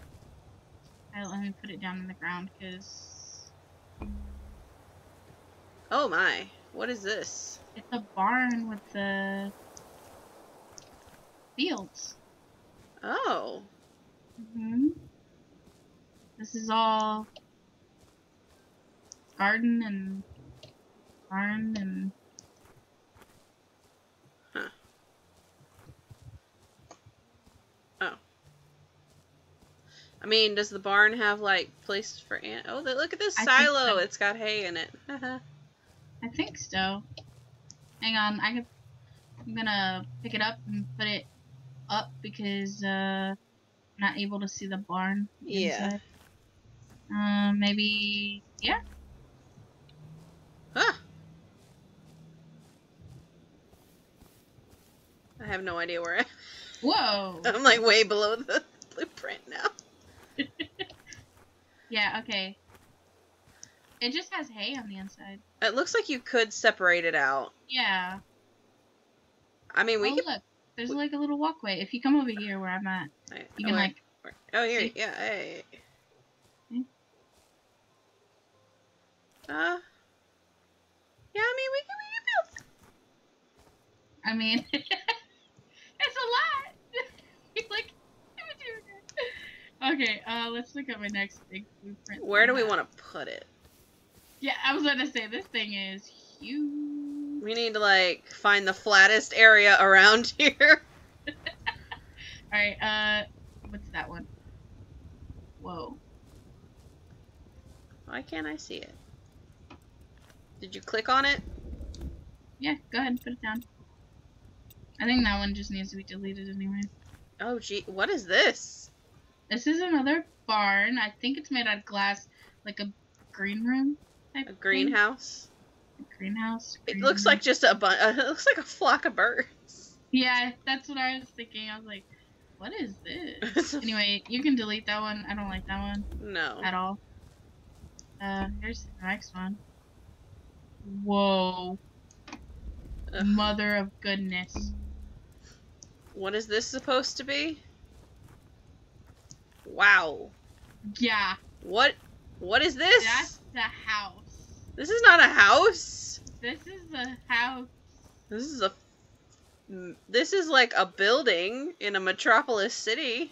Let me put it down on the ground, because... Oh my. What is this? It's a barn with the fields. Oh. This is all garden and barn and... Huh. Oh. I mean, does the barn have, like, places for ant? Oh, look at this silo. It's got hay in it. I think so. Hang on, I'm gonna pick it up and put it up because I'm not able to see the barn inside. Maybe, yeah. Huh. I have no idea where Whoa! I'm like way below the blueprint now. Yeah, okay. It just has hay on the inside. It looks like you could separate it out. Yeah. I mean, we could... look. There's like a little walkway. If you come over here where I'm at, you can like... Oh, here. See? Yeah, hey. Okay. Yeah, I mean, we can build. I mean, it's a lot. You're like, okay, let's look at my next big blueprint. Where do we want to put it? Yeah, I was gonna say, this thing is huge. We need to, like, find the flattest area around here. Alright, what's that one? Whoa. Why can't I see it? Did you click on it? Yeah, go ahead and put it down. I think that one just needs to be deleted anyway. Oh, gee, what is this? This is another barn. I think it's made out of glass, like a green room type A greenhouse? A greenhouse. It looks like just it looks like a flock of birds. Yeah, that's what I was thinking. I was like, what is this? Anyway, you can delete that one. I don't like that one. No. At all. Here's the next one. Whoa. Ugh. Mother of goodness. What is this supposed to be? Wow. Yeah. What is this? That's the house. This is not a house. This is the house. This is like a building in a metropolis city.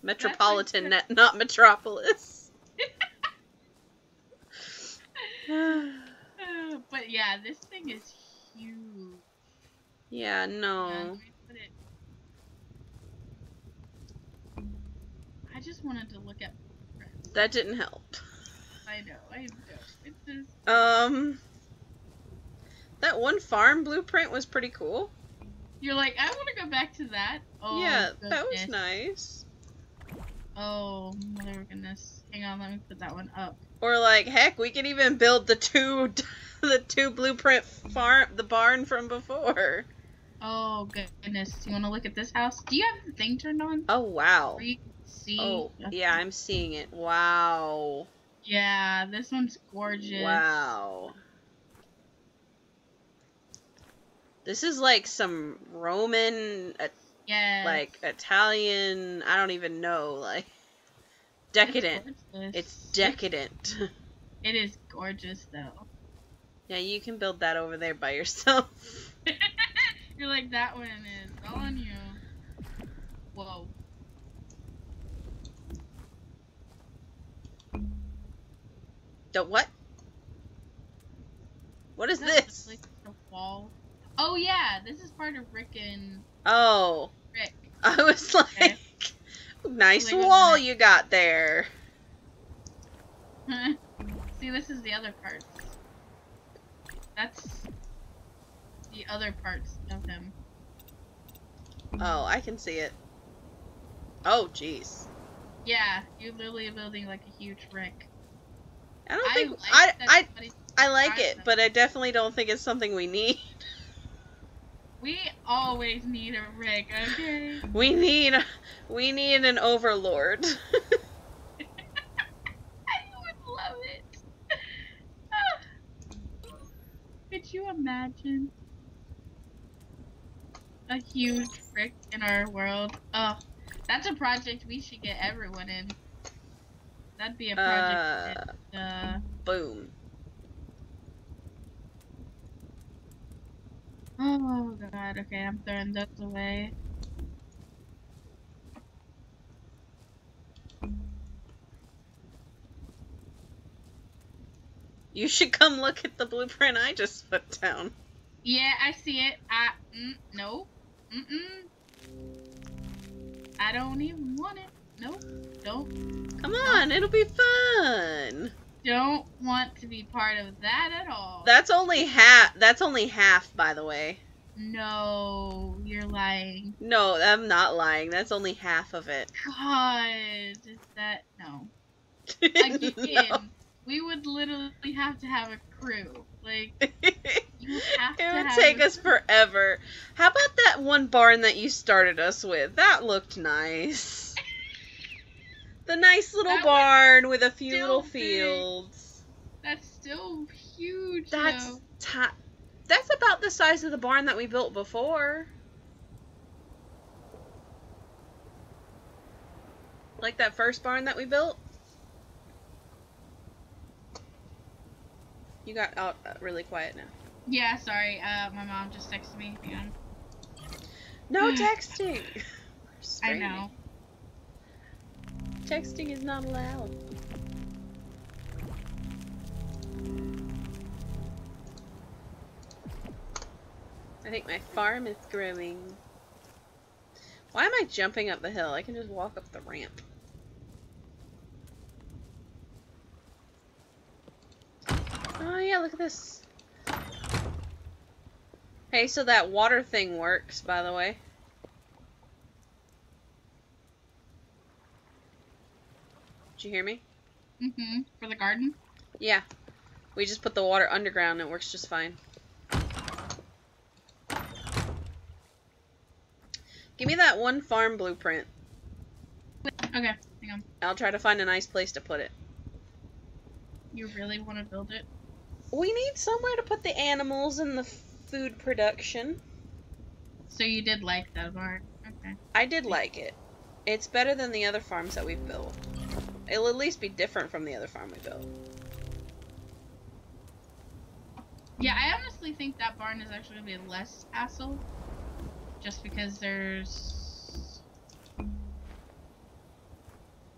Metropolitan, not metropolis. But yeah, this thing is huge. Yeah, no. Yeah, let me put it... I just wanted to look at... That didn't help. I know. It's just... That one farm blueprint was pretty cool. You're like, I want to go back to that. Oh, yeah, goodness. that was nice. Oh, mother of goodness. Hang on, let me put that one up. Or like, heck, we can even build the two blueprint the barn from before. Oh, goodness. Do you want to look at this house? Do you have the thing turned on? Oh, wow. Where you can see? Oh, yeah, I'm seeing it. Wow. Yeah, this one's gorgeous. Wow. This is like some Roman, like Italian, I don't even know, like, decadent. It's decadent. It is gorgeous, though. Yeah, you can build that over there by yourself. You're like, that one is all on you. Whoa. The what? What is this? Like a wall. Oh yeah, this is part of Rick and Oh. Rick. I was like, nice wall you got there. See, this is the other parts. That's the other parts of him. Oh, I can see it. Oh, jeez. Yeah, you're literally building like a huge Rick. I don't think I like it, but I definitely don't think it's something we need. We always need a Rick, okay? We need an overlord. I would love it. Could you imagine a huge Rick in our world? Oh, that's a project we should get everyone in. That'd be a project. Boom. Oh god, okay, I'm throwing those away. You should come look at the blueprint I just put down. Yeah, I see it. No. I don't even want it. Nope. Don't. Come on, it'll be fun. Don't want to be part of that at all. That's only half, by the way. No, you're lying. No, I'm not lying. That's only half of it. God, is that no? Again, No. we would literally have to have a crew. Like, you have to It would have take us forever. How about that one barn that you started us with? That looked nice. The nice little barn with a few little fields. That's still huge. That's about the size of the barn that we built before. Like that first barn that we built. You got out really quiet now. Yeah, sorry. My mom just texted me. Hang on. No texting. I know. Texting is not allowed. I think my farm is growing. Why am I jumping up the hill? I can just walk up the ramp. Oh yeah, look at this. Hey, so that water thing works, by the way. Did you hear me? Mm-hmm. For the garden? Yeah. We just put the water underground and it works just fine. Give me that one farm blueprint. Okay, hang on. I'll try to find a nice place to put it. You really want to build it? We need somewhere to put the animals and the food production. So you did like that barn? Okay. I did like it. It's better than the other farms that we've built. It'll at least be different from the other farm we built. Yeah, I honestly think that barn is actually going to be less hassle. Just because there's...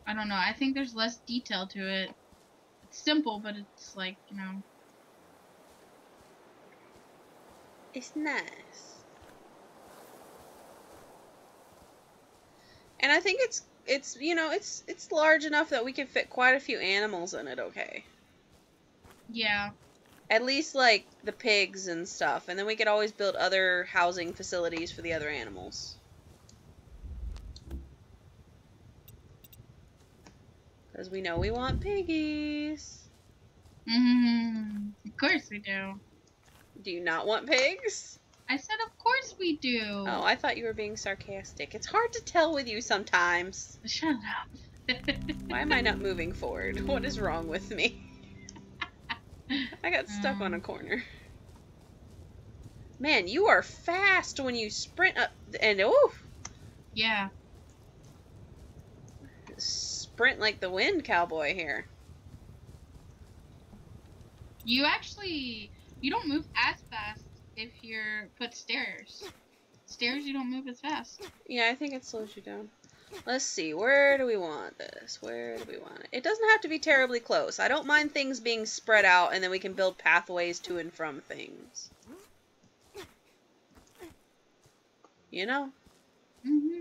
I don't know, I think there's less detail to it. It's simple, but it's like, you know... It's nice. And I think it's you know, it's large enough that we can fit quite a few animals in it, okay? Yeah. At least, like, the pigs and stuff. And then we could always build other housing facilities for the other animals. Because we know we want piggies. Mm-hmm. Of course we do. Do you not want pigs? I said of course we do. Oh, I thought you were being sarcastic. It's hard to tell with you sometimes. Shut up. Why am I not moving forward? What is wrong with me? I got stuck on a corner. Man, you are fast when you sprint up and oof. Yeah. Sprint like the wind, cowboy here. You don't move as fast if you're put stairs. Stairs, you don't move as fast. Yeah, I think it slows you down. Let's see, where do we want this? Where do we want it? It doesn't have to be terribly close. I don't mind things being spread out, and then we can build pathways to and from things. You know? Mm-hmm.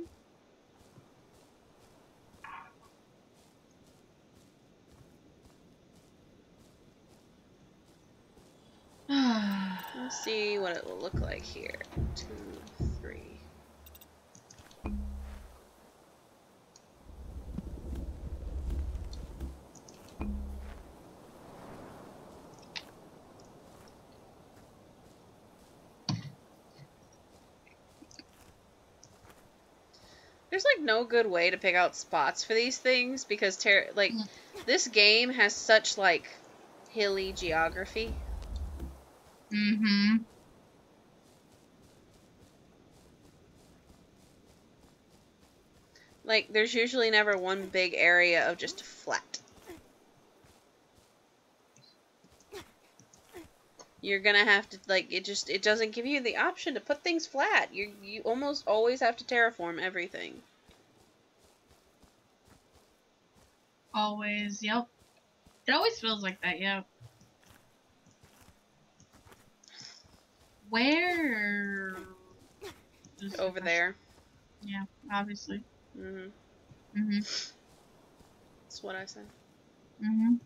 Let's see what it will look like here. 2, 3. There's like no good way to pick out spots for these things because this game has such like hilly geography. Mm-hmm. Like there's usually never one big area of just flat. you're gonna have to, like, it doesn't give you the option to put things flat. You almost always have to terraform everything. Always, yep. It always feels like that, yep. Where? Over there. Yeah, obviously. Mhm. Mhm. That's what I said. Mhm.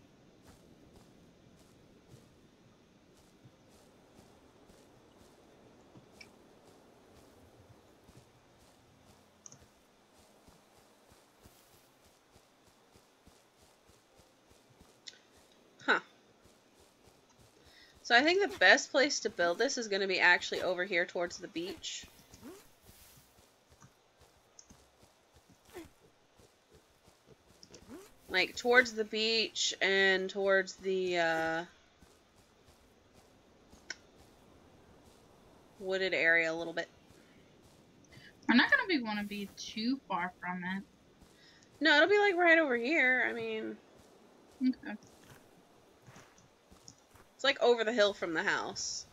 Huh. So I think the best place to build this is going to be actually over here towards the beach. Like, towards the beach and towards the, wooded area a little bit. We're not gonna want to be too far from it. No, it'll be, like, right over here. I mean... Okay. It's, like, over the hill from the house.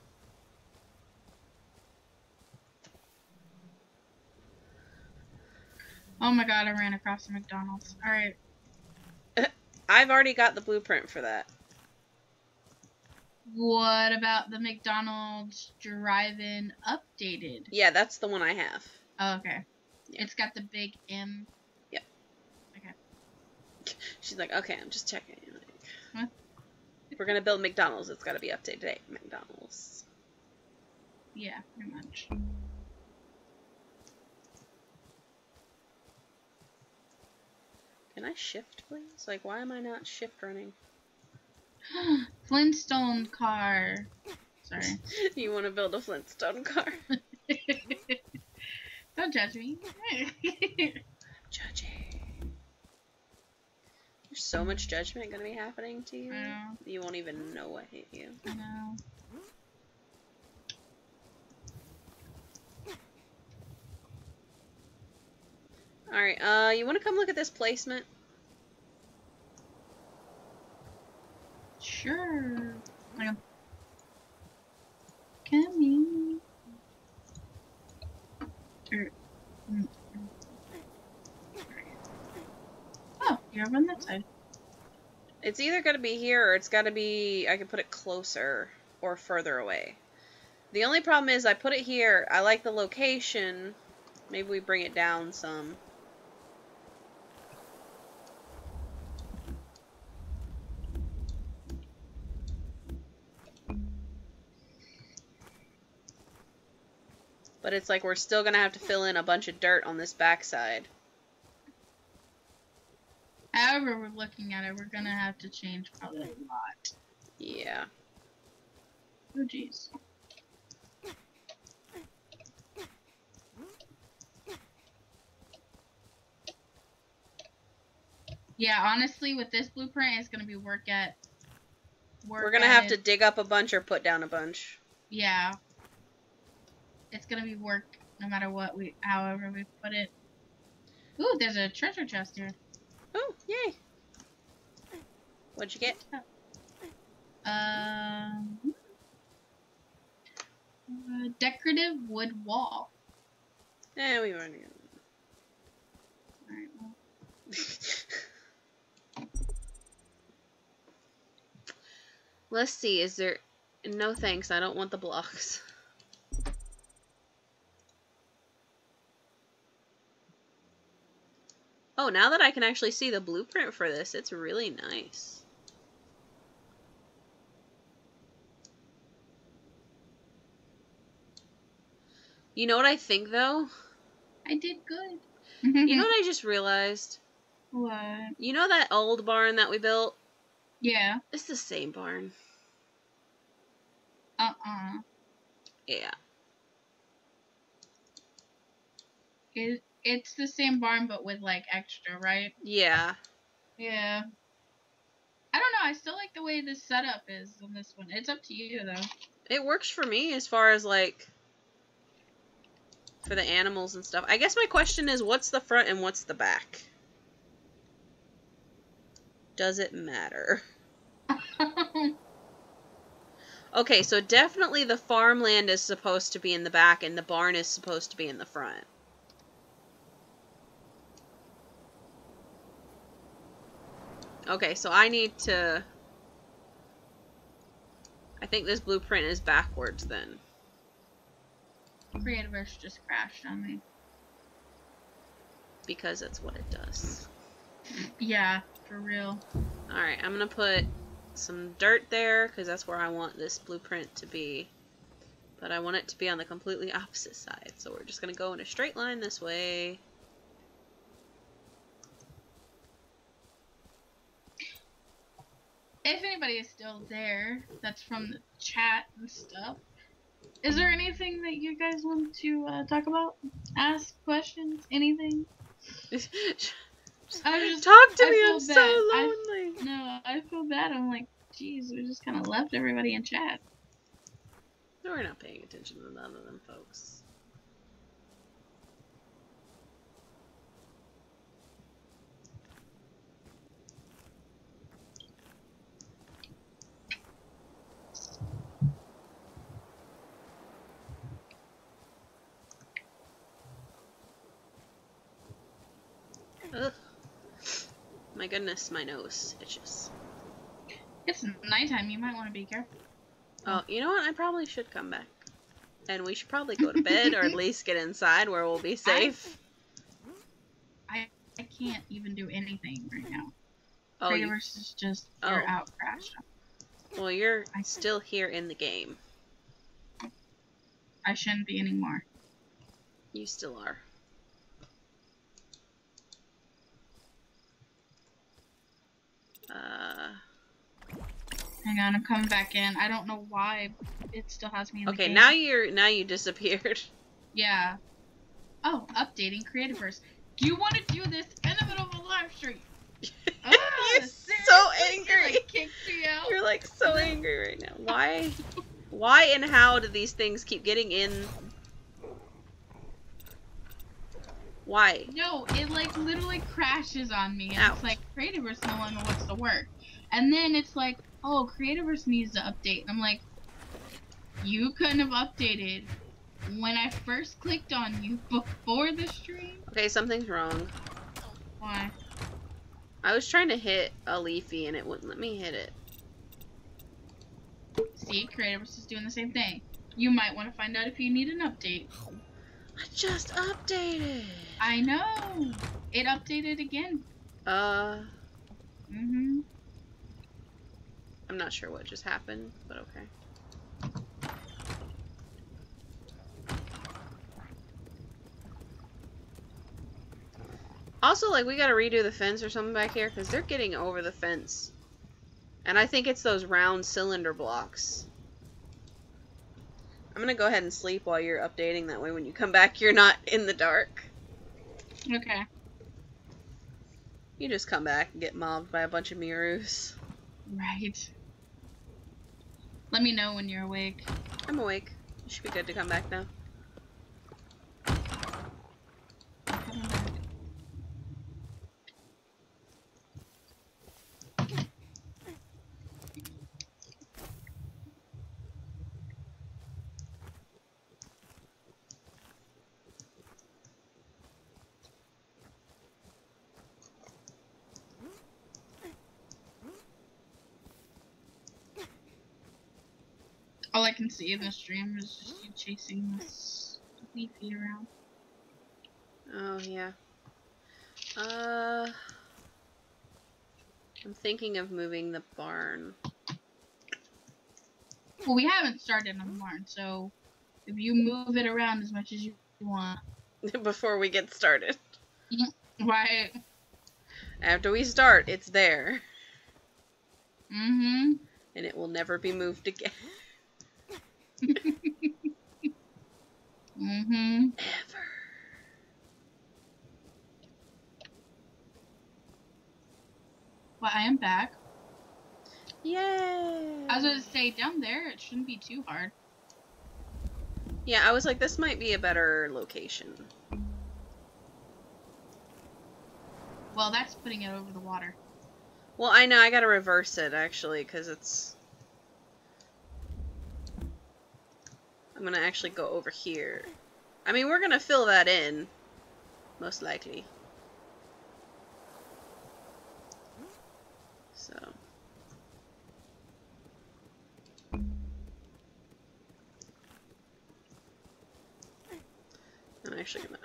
Oh my god, I ran across the McDonald's. Alright. I've already got the blueprint for that. What about the McDonald's drive-in updated? Yeah, that's the one I have. Oh, okay. Yeah. It's got the big M. Yep. Okay. She's like, okay, I'm just checking. What? If we're gonna build McDonald's, it's gotta be updated today. McDonald's. Yeah, pretty much. Can I shift, please? Like, why am I not shift running? Flintstone car. Sorry. You want to build a Flintstone car? Don't judge me. Judging. There's so much judgment gonna be happening to you. You won't even know I hate you. I know. Alright, you want to come look at this placement? Sure. Coming. Oh, you're on that side. It's either going to be here or it's got to be... I can put it closer or further away. The only problem is I put it here. I like the location. Maybe we bring it down some. But it's like we're still going to have to fill in a bunch of dirt on this backside. However we're looking at it, we're going to have to change probably a lot. Yeah. Oh, jeez. Yeah, honestly, with this blueprint, it's going to be work we're going to have to dig up a bunch or put down a bunch. Yeah. It's going to be work no matter what however we put it. Ooh, there's a treasure chest here. Oh, yay. What'd you get? Decorative wood wall. Eh, we already got it. Alright, well. Let's see, is there... No thanks, I don't want the blocks. Oh, now that I can actually see the blueprint for this, it's really nice. You know what I think, though? I did good. You know what I just realized? What? You know that old barn that we built? Yeah. It's the same barn. Uh-uh. Yeah. It's the same barn, but with, like, extra, right? Yeah. Yeah. I don't know. I still like the way this setup is on this one. It's up to you, though. It works for me as far as, like, for the animals and stuff. I guess my question is, what's the front and what's the back? Does it matter? Okay, so definitely the farmland is supposed to be in the back and the barn is supposed to be in the front. Okay, so I need to... I think this blueprint is backwards then. Creativerse just crashed on me. Because that's what it does. Yeah, for real. Alright, I'm gonna put some dirt there, because that's where I want this blueprint to be. But I want it to be on the completely opposite side, so we're just gonna go in a straight line this way. If anybody is still there, that's from the chat and stuff, is there anything that you guys want to talk about? Ask questions? Anything? Talk to me, I'm so lonely. I feel bad. I'm like, geez, we just kind of left everybody in chat. No, we're not paying attention to none of them folks. Ugh. My goodness, my nose itches. It's nighttime. You might want to be careful. Oh, you know what? I probably should come back. And we should probably go to bed, or at least get inside where we'll be safe. I can't even do anything right now. Oh, Creativerse is just, you're out, crashed. Well, you're still here in the game. I shouldn't be anymore. You still are. Hang on, I'm coming back in. I don't know why it still has me in the game. Okay, now you disappeared. Yeah. Oh, updating Creativerse. Do you want to do this in the middle of a live stream? You're so angry. Like, kicked me out. You're like so angry right now. Why and how do these things keep getting in? Why? No, it like literally crashes on me. And Ouch. it's like Creativerse no longer wants to work. And then it's like, oh, Creativerse needs to update. And I'm like, you couldn't have updated when I first clicked on you before the stream? Okay, something's wrong. Why? I was trying to hit a leafy and it wouldn't let me hit it. See, Creativerse is doing the same thing. You might want to find out if you need an update. I just updated. I know. It updated again. I'm not sure what just happened, but okay. Also, like, we gotta redo the fence or something back here, because they're getting over the fence. And I think it's those round cylinder blocks. I'm gonna go ahead and sleep while you're updating, that way when you come back, you're not in the dark. Okay. You just come back and get mobbed by a bunch of Mirus. Right. Let me know when you're awake. I'm awake. You should be good to come back now. I'm coming back. All I can see in the stream is just you chasing this leafy around. Oh, yeah. I'm thinking of moving the barn. Well, we haven't started on the barn, so if you move it around as much as you want. Before we get started. Right. After we start, it's there. Mm-hmm. And it will never be moved again. Mm-hmm. Ever. Well, I am back. Yay! I was gonna say, down there, it shouldn't be too hard. Yeah, I was like, this might be a better location. Well, that's putting it over the water. Well, I know, I gotta reverse it, actually, because it's... I'm gonna actually go over here. I mean, we're gonna fill that in, most likely. So. I'm actually gonna.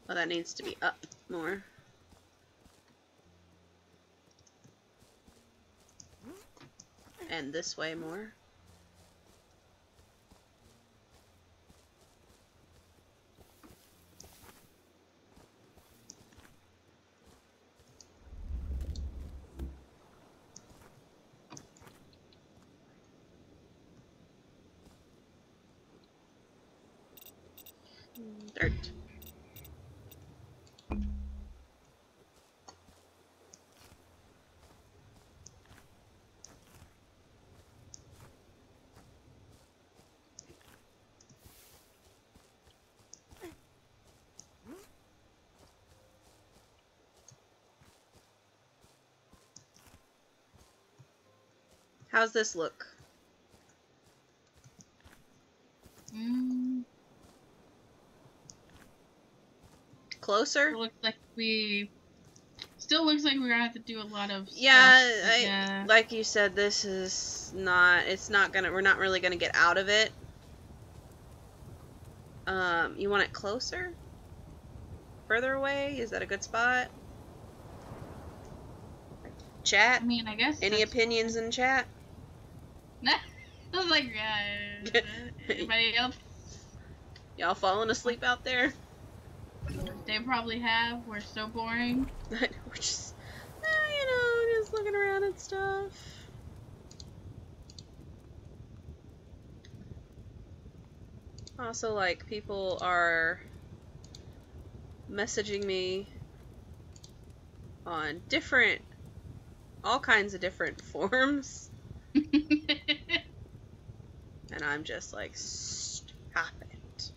Oh, that needs to be up more. And this way more. Dirt. How's this look? Closer? Still looks like we're gonna have to do a lot of yeah, stuff. Yeah. Like you said, this is not, we're not really gonna get out of it. You want it closer? Further away? Is that a good spot? Chat? I mean, I guess. Any opinions in chat? I was like, yeah. Anybody else? Y'all falling asleep out there? They probably have. We're so boring. We're just, you know, just looking around and stuff. Also, like, people are messaging me on all kinds of different forms. And I'm just like, stop it.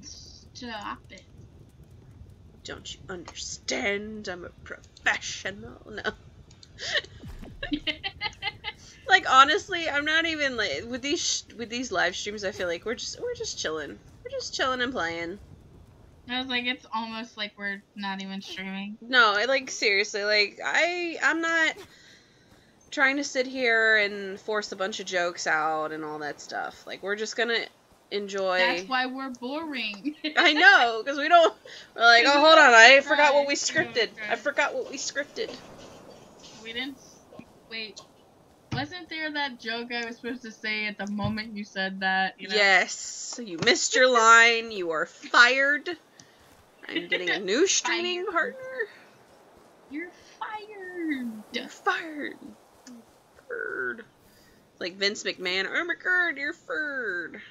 Stop it. Don't you understand? I'm a professional. No. Like, honestly, I'm not even like with these live streams. I feel like we're just chilling. We're just chilling and playing. I was like, it's almost like we're not even streaming. No, like seriously, like I'm not trying to sit here and force a bunch of jokes out and all that stuff. Like, we're just gonna enjoy. That's why we're boring. I know, because we're like, oh, hold on, I forgot what we scripted. I forgot what we scripted. We didn't. Wait. Wasn't there that joke I was supposed to say at the moment you said that? You know? Yes. You missed your line. You are fired. I'm getting a new streaming partner. You're fired. You're fired. Bird. Like Vince McMahon. Oh my god, you're fired.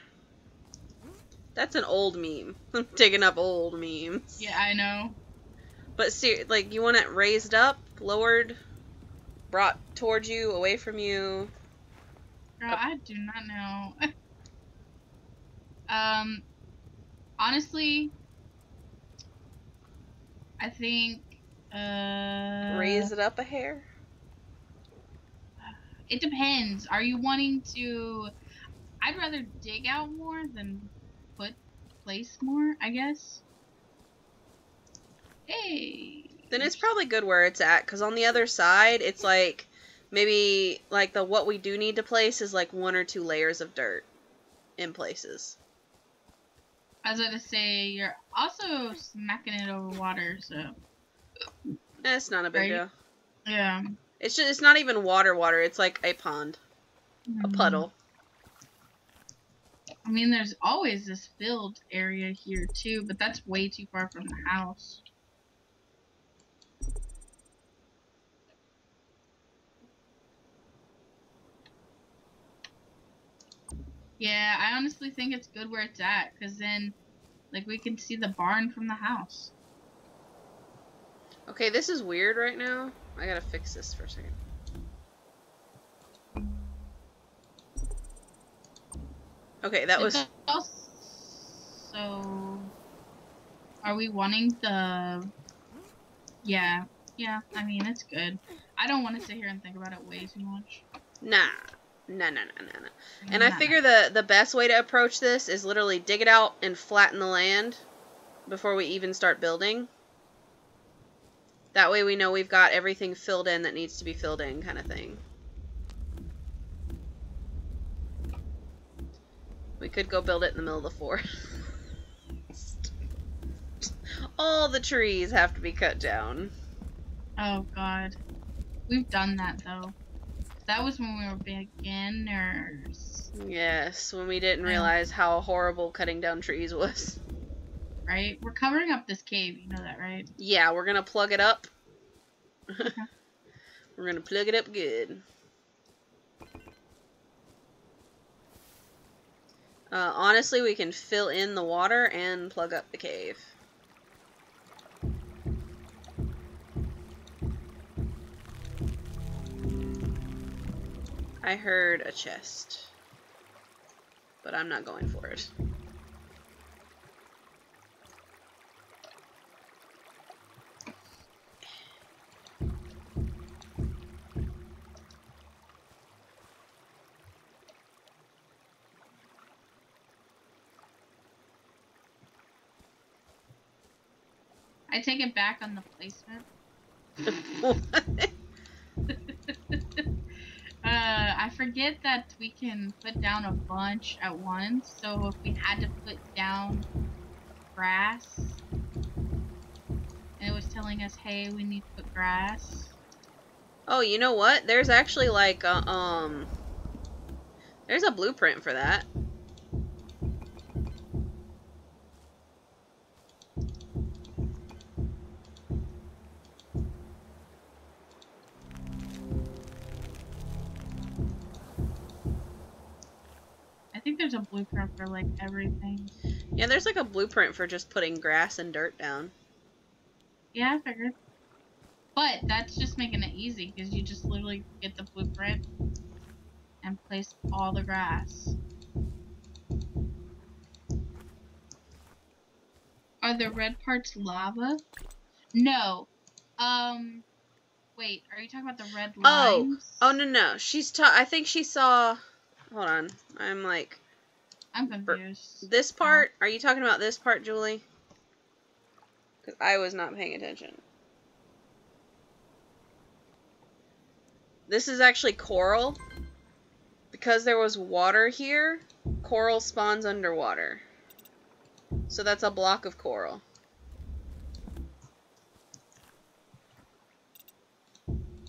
That's an old meme. I'm taking up old memes. Yeah, I know. But see, like, you want it raised up, lowered, brought towards you, away from you? Girl, I do not know. Honestly, I think, raise it up a hair? It depends. Are you wanting to... I'd rather dig out more than place more, I guess. Hey. Then it's probably good where it's at, because on the other side, it's like, maybe, like, what we do need to place is, like, 1 or 2 layers of dirt in places. I was going to say, you're also smacking it over water, so... It's not a big deal. Yeah. It's not even water, it's like a pond. A puddle. I mean, there's always this filled area here, too, but that's way too far from the house. Yeah, I honestly think it's good where it's at, because then, like, we can see the barn from the house. Okay, this is weird right now. I gotta fix this for a second. Okay, that was... So, are we wanting the Yeah. Yeah, I mean, it's good. I don't want to sit here and think about it way too much. Nah. And I figure the best way to approach this is literally dig it out and flatten the land before we even start building. That way we know we've got everything filled in that needs to be filled in, kind of thing. We could go build it in the middle of the forest. All the trees have to be cut down. Oh, God. We've done that, though. That was when we were beginners. Yes, when we didn't realize how horrible cutting down trees was. Right? We're covering up this cave, you know that, right? Yeah, we're gonna plug it up. We're gonna plug it up good. Honestly, we can fill in the water and plug up the cave. I heard a chest, but I'm not going for it. I take it back on the placement. I forget that we can put down a bunch at once, so if we had to put down grass, and it was telling us, hey, we need to put grass. Oh, you know what? There's actually like there's a blueprint for that. I think there's a blueprint for like everything. Yeah, there's like a blueprint for just putting grass and dirt down. Yeah, I figured. But that's just making it easy, because you just literally get the blueprint and place all the grass. Are the red parts lava? No. Wait, are you talking about the red lines? Oh no. I think she saw. Hold on. I'm confused. This part? Are you talking about this part, Julie? Because I was not paying attention. This is actually coral. Because there was water here, coral spawns underwater. So that's a block of coral.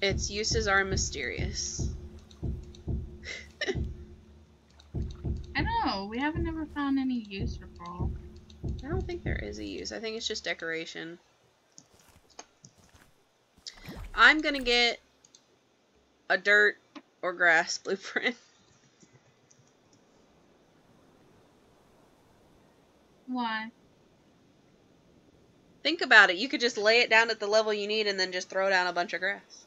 Its uses are mysterious. I know, we haven't ever found any use for coral. I don't think there is a use. I think it's just decoration. I'm gonna get a dirt or grass blueprint. Why? Think about it. You could just lay it down at the level you need and then just throw down a bunch of grass.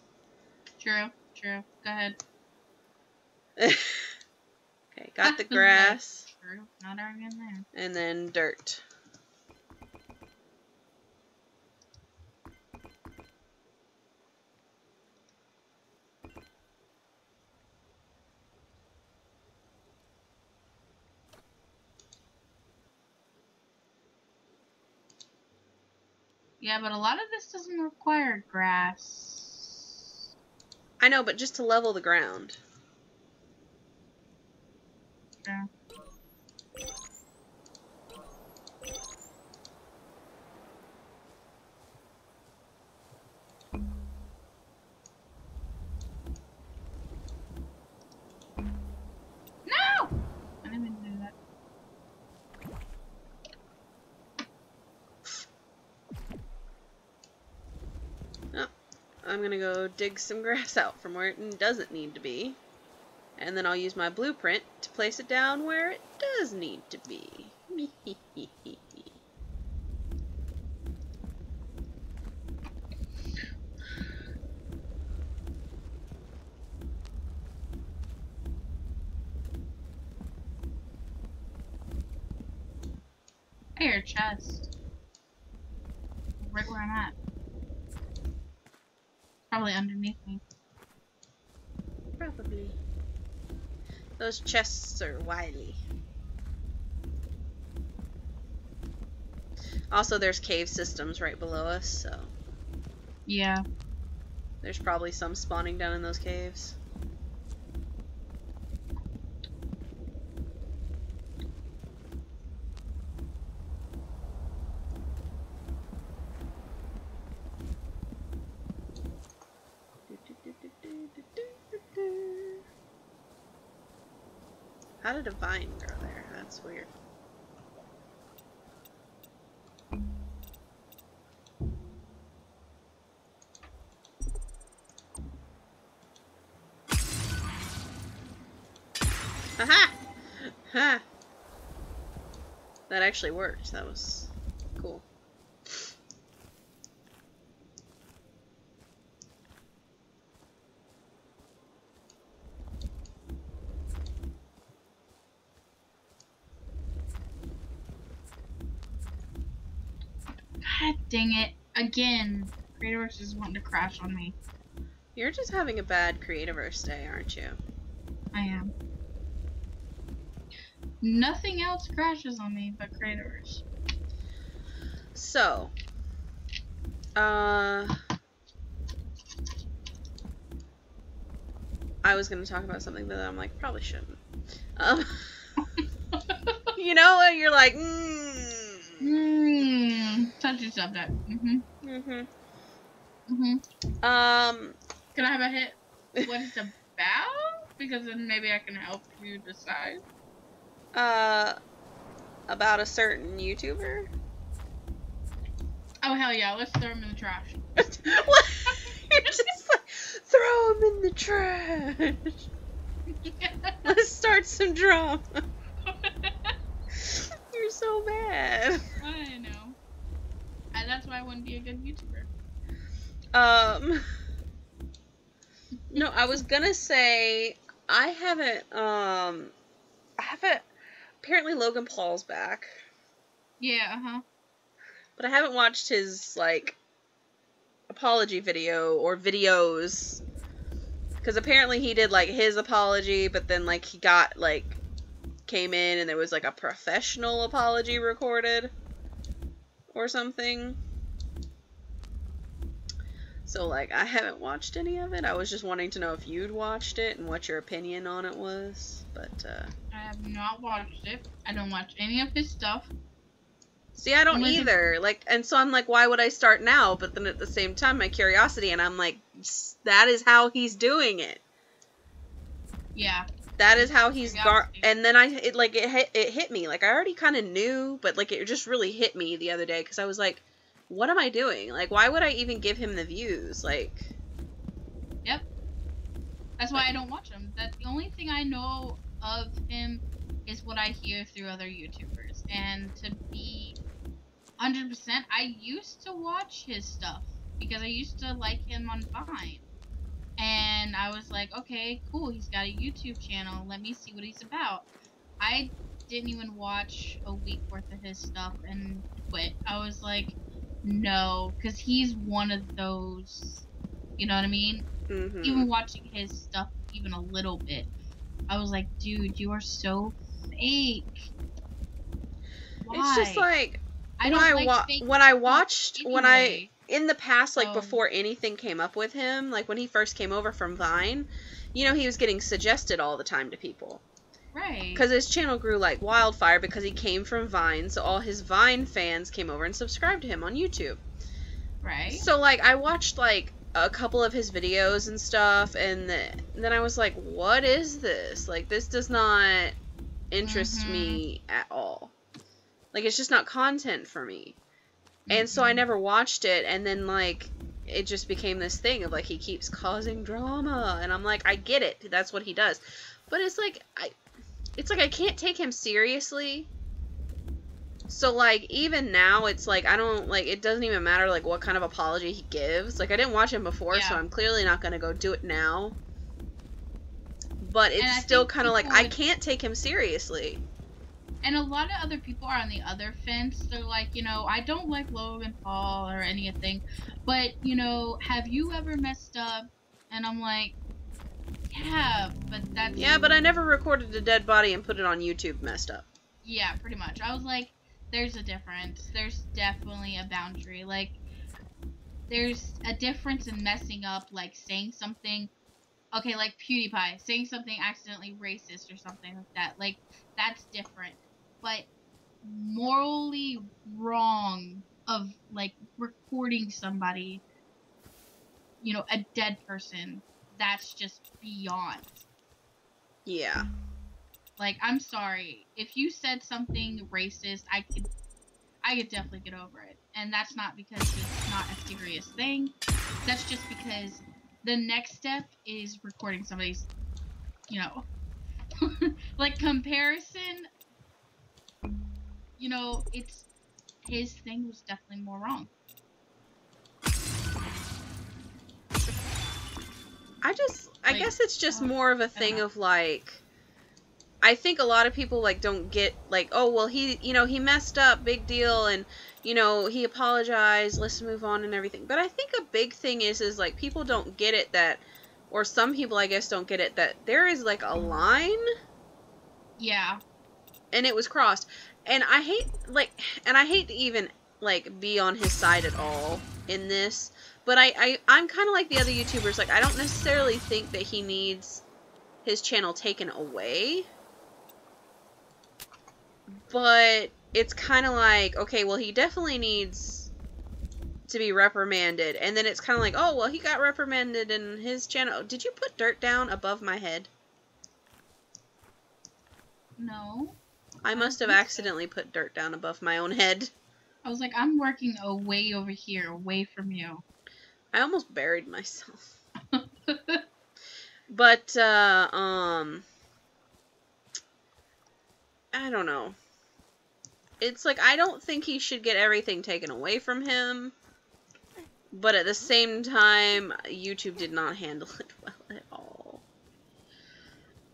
True. Go ahead. Okay, got the grass. True. Not arguing there. And then dirt. Yeah, but a lot of this doesn't require grass. I know, but just to level the ground. True. No! I didn't mean to do that. I'm gonna go dig some grass out from where it doesn't need to be. And then I'll use my blueprint to place it down where it does need to be. I hear a chest. Right where I'm at. Probably underneath me. Probably. Those chests are wily. Also, there's cave systems right below us, so... Yeah. There's probably some spawning down in those caves. How did a vine grow there? That's weird. Aha! Ha! That actually worked. That was cool. God dang it. Again. KryptAngel is wanting to crash on me. You're just having a bad Creativerse day, aren't you? I am. Nothing else crashes on me but KryptAngel. So, I was gonna talk about something, but I'm like, probably shouldn't. You know, you're like, touchy subject. Can I have a hit? What it's about? Because then maybe I can help you decide. About a certain YouTuber? Oh, hell yeah. Let's throw him in the trash. What? You're just like, throw him in the trash. Let's start some drama. You're so bad. I know. And that's why I wouldn't be a good YouTuber. No, I was gonna say, I haven't, apparently Logan Paul's back. Yeah, But I haven't watched his, like, apology video, or videos. Because apparently he did, like, his apology, but then, like, he got, like, came in and there was, like, a professional apology recorded. Or something. So, like, I haven't watched any of it. I was just wanting to know if you'd watched it and what your opinion on it was. But, I have not watched it. I don't watch any of his stuff. See, I don't either. Like, and so I'm like, why would I start now? But then at the same time, my curiosity, and I'm like, that is how he's doing it. Yeah. That is how he's and then it hit me. Like, I already kind of knew, but, like, it just really hit me the other day, because I was like, what am I doing? Like, why would I even give him the views? Like... Yep. That's why I don't watch him. That's the only thing I know of him is what I hear through other YouTubers. And to be 100%, I used to watch his stuff because I used to like him on Vine. And I was like, okay, cool, he's got a YouTube channel. Let me see what he's about. I didn't even watch a week worth of his stuff and quit. I was like, no, because he's one of those, you know what I mean? Mm-hmm. Even watching his stuff even a little bit, I was like, dude, you are so fake. Why? It's just like, I don't when I watched, anyway. in the past, like, before anything came up with him, like, when he first came over from Vine, you know, he was getting suggested all the time to people. Right. Because his channel grew like wildfire because he came from Vine, so all his Vine fans came over and subscribed to him on YouTube. Right. So, like, I watched, like, a couple of his videos and stuff, and then I was like, what is this? Like, this does not interest me at all. Like, it's just not content for me. And so I never watched it, and then, like, it just became this thing of, like, he keeps causing drama, and I'm like, I get it, that's what he does. But it's like, I can't take him seriously. So, like, even now, it's like, I don't, like, it doesn't even matter, like, what kind of apology he gives. Like, I didn't watch him before, so I'm clearly not gonna go do it now. But it's still kind of like, I can't take him seriously. And a lot of other people are on the other fence. They're like, you know, I don't like Logan Paul or anything, but, you know, have you ever messed up? And I'm like, yeah, but that's... Yeah, but I never recorded a dead body and put it on YouTube messed up. Yeah, pretty much. I was like, there's a difference. There's definitely a boundary. Like, there's a difference in messing up, like, saying something... Okay, like PewDiePie, saying something accidentally racist or something like that. Like, that's different. But morally wrong of, like, recording somebody, you know, a dead person, that's just beyond. Yeah. Like, I'm sorry. If you said something racist, I could definitely get over it. And that's not because it's not a serious thing. That's just because the next step is recording somebody's, you know, like, comparison. You know, it's, his thing was definitely more wrong. I guess it's just more of a thing of, like, I think a lot of people, like, don't get, like, oh, well, he, you know, he messed up, big deal, and, you know, he apologized, let's move on and everything. But I think a big thing is, like, people don't get it that, or some people, I guess, don't get it that there is, like, a line. Yeah. And it was crossed. And I hate to even, like, be on his side at all in this. But I'm kind of like the other YouTubers. Like, I don't necessarily think that he needs his channel taken away. But it's kind of like, okay, well, he definitely needs to be reprimanded. And then it's kind of like, oh, well, he got reprimanded in his channel. Did you put dirt down above my head? No. I must have accidentally put dirt down above my own head. I was like, I'm working away over here, away from you. I almost buried myself. But, I don't know. It's like, I don't think he should get everything taken away from him. But at the same time, YouTube did not handle it well at all.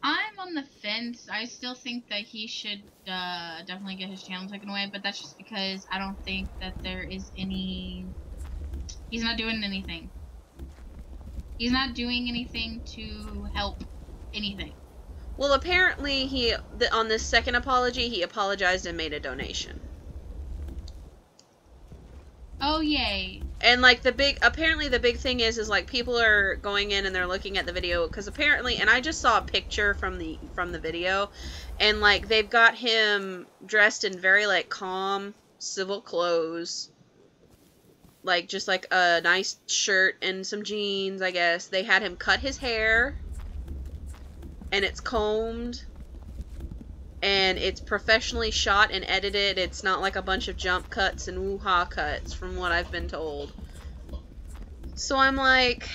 I'm on the fence. I still think that he should definitely get his channel taken away, but that's just because I don't think that there is any... He's not doing anything. He's not doing anything to help anything. Well, apparently on this second apology, he apologized and made a donation. Oh, yay. And, like, apparently the big thing is, like, people are going in and they're looking at the video, because apparently, and I just saw a picture from the video, and, like, they've got him dressed in very, like, calm, civil clothes, like, just, like, a nice shirt and some jeans, I guess. They had him cut his hair, and it's combed, and it's professionally shot and edited. It's not like a bunch of jump cuts and woo-ha cuts, from what I've been told. So I'm like...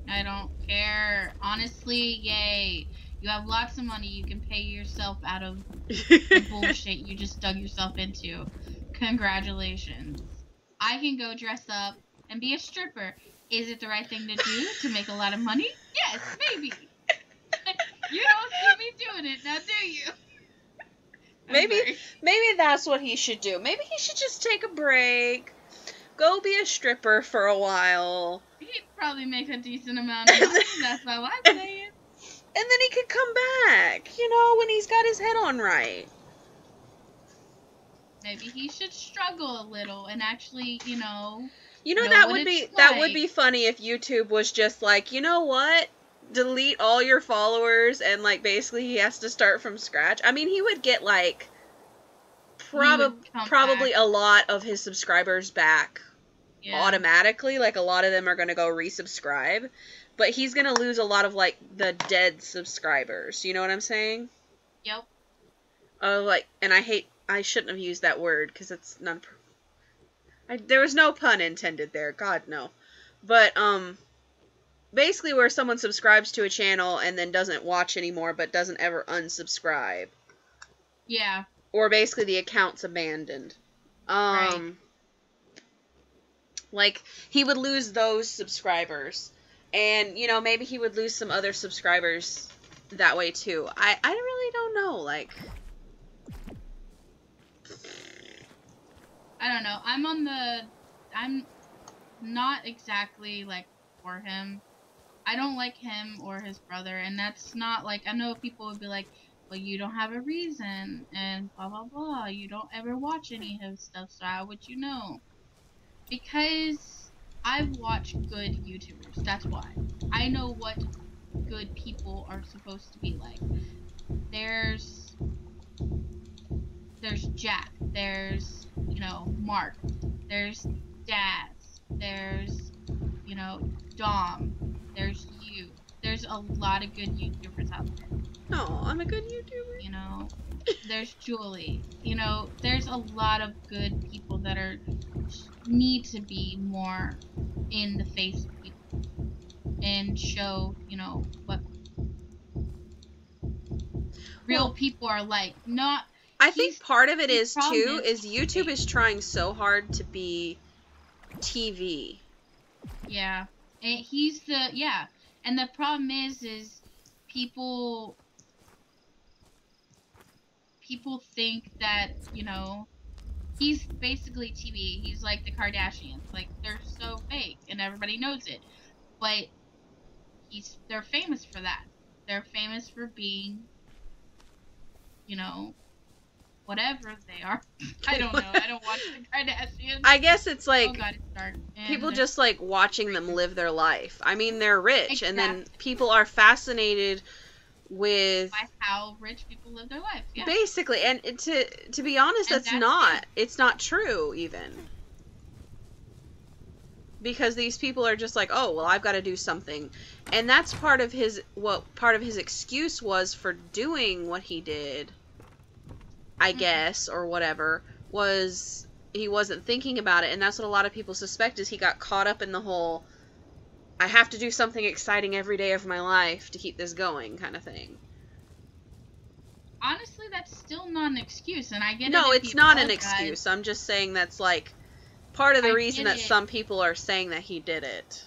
I don't care. Honestly, yay. You have lots of money. You can pay yourself out of the bullshit you just dug yourself into. Congratulations. I can go dress up and be a stripper. Is it the right thing to do to make a lot of money? Yes, maybe. You don't see me doing it, now do you? Maybe that's what he should do. Maybe he should just take a break, go be a stripper for a while. He'd probably make a decent amount of money, that's all I'm saying. And then he could come back, you know, when he's got his head on right. Maybe he should struggle a little and actually, you know... You know, that would be funny if YouTube was just like, you know what? Delete all your followers, and, like, basically he has to start from scratch. I mean, he would get, like, probably a lot of his subscribers back automatically. Like, a lot of them are going to go resubscribe. But he's going to lose a lot of, like, the dead subscribers. You know what I'm saying? Yep. Like, and I shouldn't have used that word, because it's there was no pun intended there. God, no. But, basically where someone subscribes to a channel and then doesn't watch anymore, but doesn't ever unsubscribe. Yeah. Or basically the account's abandoned. Right. Like, he would lose those subscribers. And, you know, maybe he would lose some other subscribers that way, too. I really don't know, like... I don't know. I'm not exactly like for him. I don't like him or his brother, and that's not like, I know people would be like, well, you don't have a reason and blah blah blah. You don't ever watch any of his stuff, so how would you know? Because I've watched good YouTubers. That's why. I know what good people are supposed to be like. There's Jack, there's, Mark, there's Daz, there's, Dom, there's you. There's a lot of good YouTubers out there. Oh, I'm a good YouTuber. There's Julie. There's a lot of good people that need to be more in the face of people and show, what real people are like. Not. I think part of it is too, is YouTube fake. is trying so hard to be TV. Yeah. And and the problem is people think that, he's basically TV. He's like the Kardashians. Like, they're so fake and everybody knows it. But they're famous for that. They're famous for being, whatever they are. I don't know. I don't watch the Kardashians. I guess it's like, oh God, it's dark. People just like watching them live their life. I mean, they're rich, exactly. And then people are fascinated with by how rich people live their life. Yeah. Basically, and to be honest, that's not. It's not true even. Because these people are just like, oh, well, I've got to do something. And that's part of his excuse was for doing what he did, I guess, or whatever, was he wasn't thinking about it. And that's what a lot of people suspect, is he got caught up in the whole, I have to do something exciting every day of my life to keep this going kind of thing. Honestly, that's still not an excuse, and I get it. No, it's not an excuse. I'm just saying that's like part of the reason that some people are saying that he did it.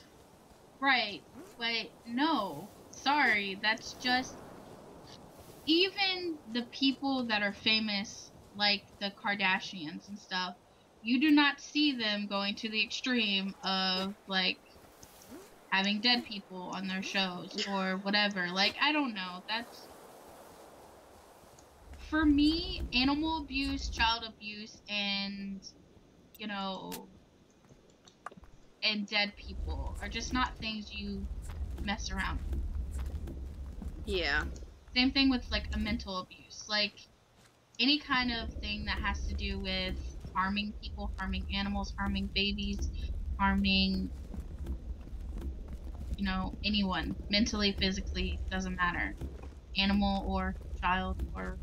Right, but no. Sorry, that's just... Even the people that are famous, like the Kardashians and stuff, you do not see them going to the extreme of, like, having dead people on their shows or whatever. Like, I don't know. That's... For me, animal abuse, child abuse, and, and dead people are just not things you mess around with. Yeah. Same thing with, like, a mental abuse. Like, any kind of thing that has to do with harming people, harming animals, harming babies, harming, anyone. Mentally, physically, doesn't matter. Animal or child or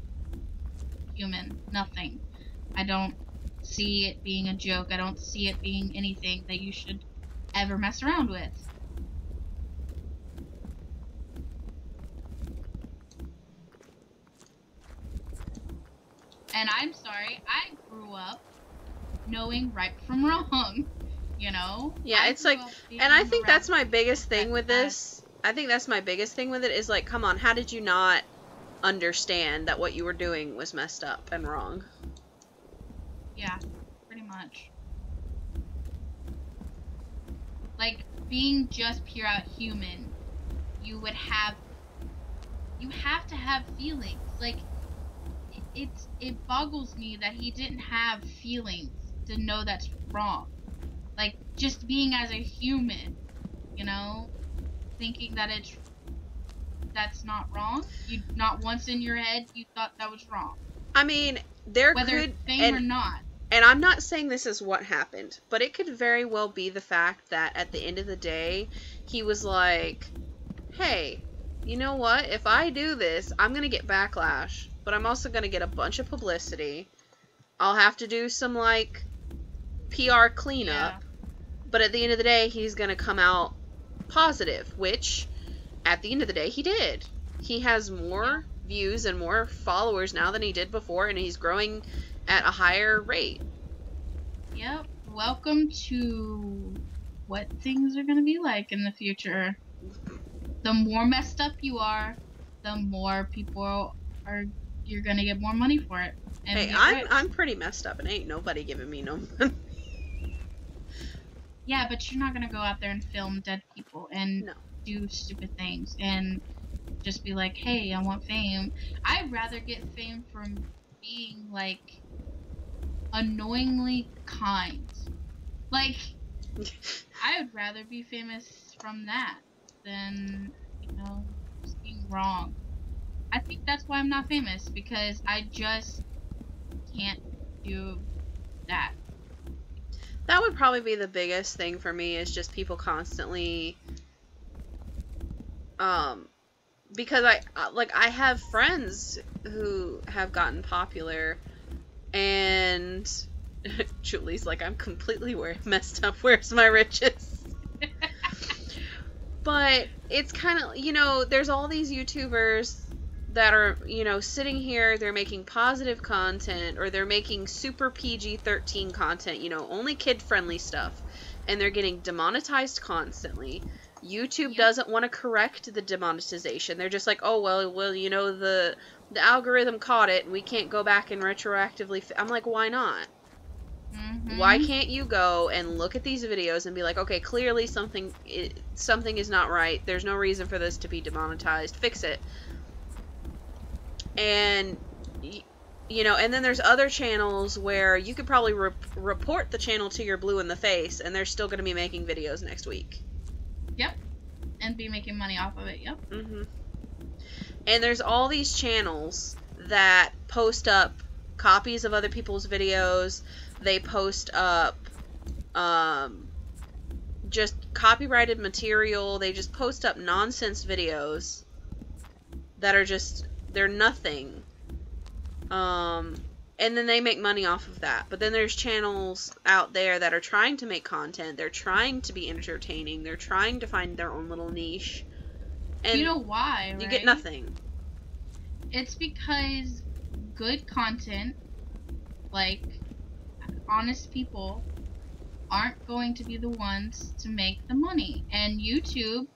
human. Nothing. I don't see it being a joke. I don't see it being anything that you should ever mess around with. And I'm sorry, I grew up knowing right from wrong, Yeah, it's like, and I think that's my biggest thing with this. I think that's my biggest thing with it is like, come on, how did you not understand that what you were doing was messed up and wrong? Yeah, pretty much. Like, being just pure out human, you have to have feelings. Like, it boggles me that he didn't have feelings to know that's wrong. Like, just being as a human, thinking that that's not wrong. You not once in your head you thought that was wrong. I mean, whether it's fame or not. And I'm not saying this is what happened, but it could very well be the fact that at the end of the day, he was like, hey, you know what? If I do this, I'm going to get backlash, but I'm also going to get a bunch of publicity. I'll have to do some, like, PR cleanup. Yeah. But at the end of the day, he's going to come out positive, which, at the end of the day, he did. He has more views and more followers now than he did before, and he's growing at a higher rate. Yep. Welcome to what things are going to be like in the future. The more messed up you are, the more people are you're gonna get more money for it. And hey, I'm pretty messed up, and ain't nobody giving me no money. Yeah, but you're not gonna go out there and film dead people and do stupid things and just be like, hey, I want fame. I'd rather get fame from being, like, annoyingly kind. Like, I would rather be famous from that than, you know, just being wrong. I think that's why I'm not famous, because I just can't do that. That would probably be the biggest thing for me, is just people constantly, because I have friends who have gotten popular, and Julie's like, I'm completely messed up, where's my riches? But it's kind of, you know, there's all these YouTubers that are, you know, sitting here, they're making positive content, or they're making super PG-13 content, you know, only kid-friendly stuff, and they're getting demonetized constantly. YouTube doesn't want to correct the demonetization. They're just like, oh, well, you know, the algorithm caught it, and we can't go back and retroactively I'm like, why not? Why can't you go and look at these videos and be like, okay, clearly something is not right. There's no reason for this to be demonetized. Fix it. And, you know, and then there's other channels where you could probably report the channel to your blue in the face, and they're still going to be making videos next week. Yep. And be making money off of it. Yep. And there's all these channels that post up copies of other people's videos. They post up just copyrighted material. They just post up nonsense videos that are just, they're nothing. And then they make money off of that. But then there's channels out there that are trying to make content. They're trying to be entertaining. They're trying to find their own little niche. And you know why, right? You get nothing. It's because good content, like honest people, aren't going to be the ones to make the money. And YouTube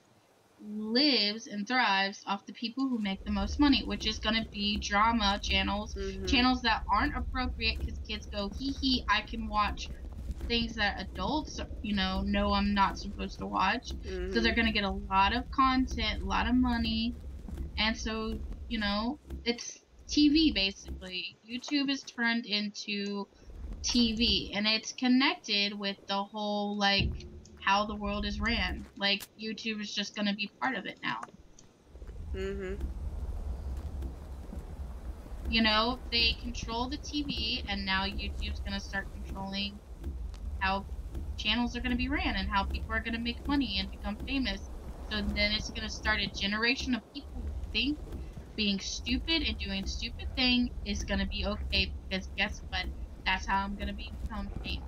lives and thrives off the people who make the most money, which is going to be drama channels, channels that aren't appropriate because kids go, hee, I can watch things that adults, you know I'm not supposed to watch. So they're going to get a lot of content, a lot of money, and so, you know, it's TV basically. YouTube is turned into TV, and it's connected with the whole, like, how the world is ran. Like, YouTube is just going to be part of it now. You know, they control the TV, and now YouTube's going to start controlling how channels are going to be ran and how people are going to make money and become famous. So then it's going to start a generation of people who think being stupid and doing stupid thing is going to be okay, because guess what? That's how I'm going to become famous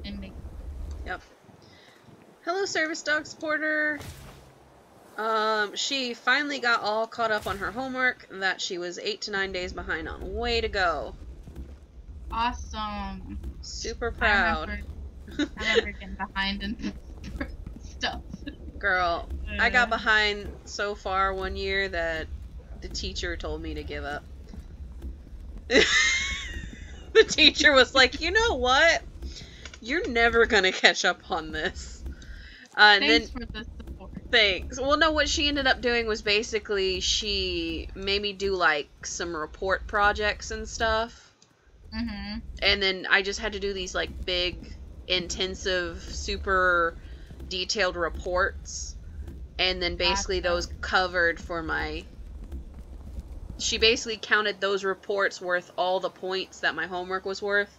and make money. Yep. Hello, Service Dog Supporter. She finally got all caught up on her homework that she was 8 to 9 days behind on. Way to go. Awesome. Super proud. I remember getting behind and stuff. Girl, I got behind so far one year that the teacher told me to give up. The teacher was like, you know what? You're never gonna catch up on this. Thanks for the support. Thanks. Well, no, what she ended up doing was basically she made me do, like, some report projects and stuff. And then I just had to do these, like, big, intensive, super detailed reports. And then basically those covered for my... She basically counted those reports worth all the points that my homework was worth.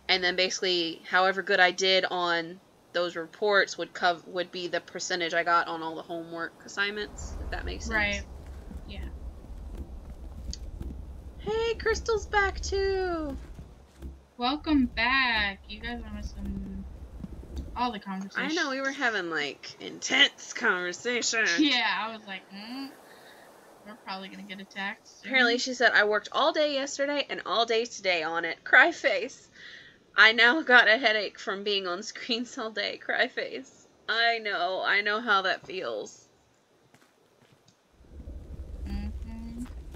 And then basically, however good I did on those reports would be the percentage I got on all the homework assignments, if that makes sense. Right. Yeah. Hey, Crystal's back too. Welcome back. You guys are missing all the conversations. I know, we were having, like, intense conversation. Yeah, I was like, we're probably gonna get attacked soon. Apparently, she said, I worked all day yesterday and all day today on it. Cry face. I now got a headache from being on screens all day. Cry face. I know how that feels.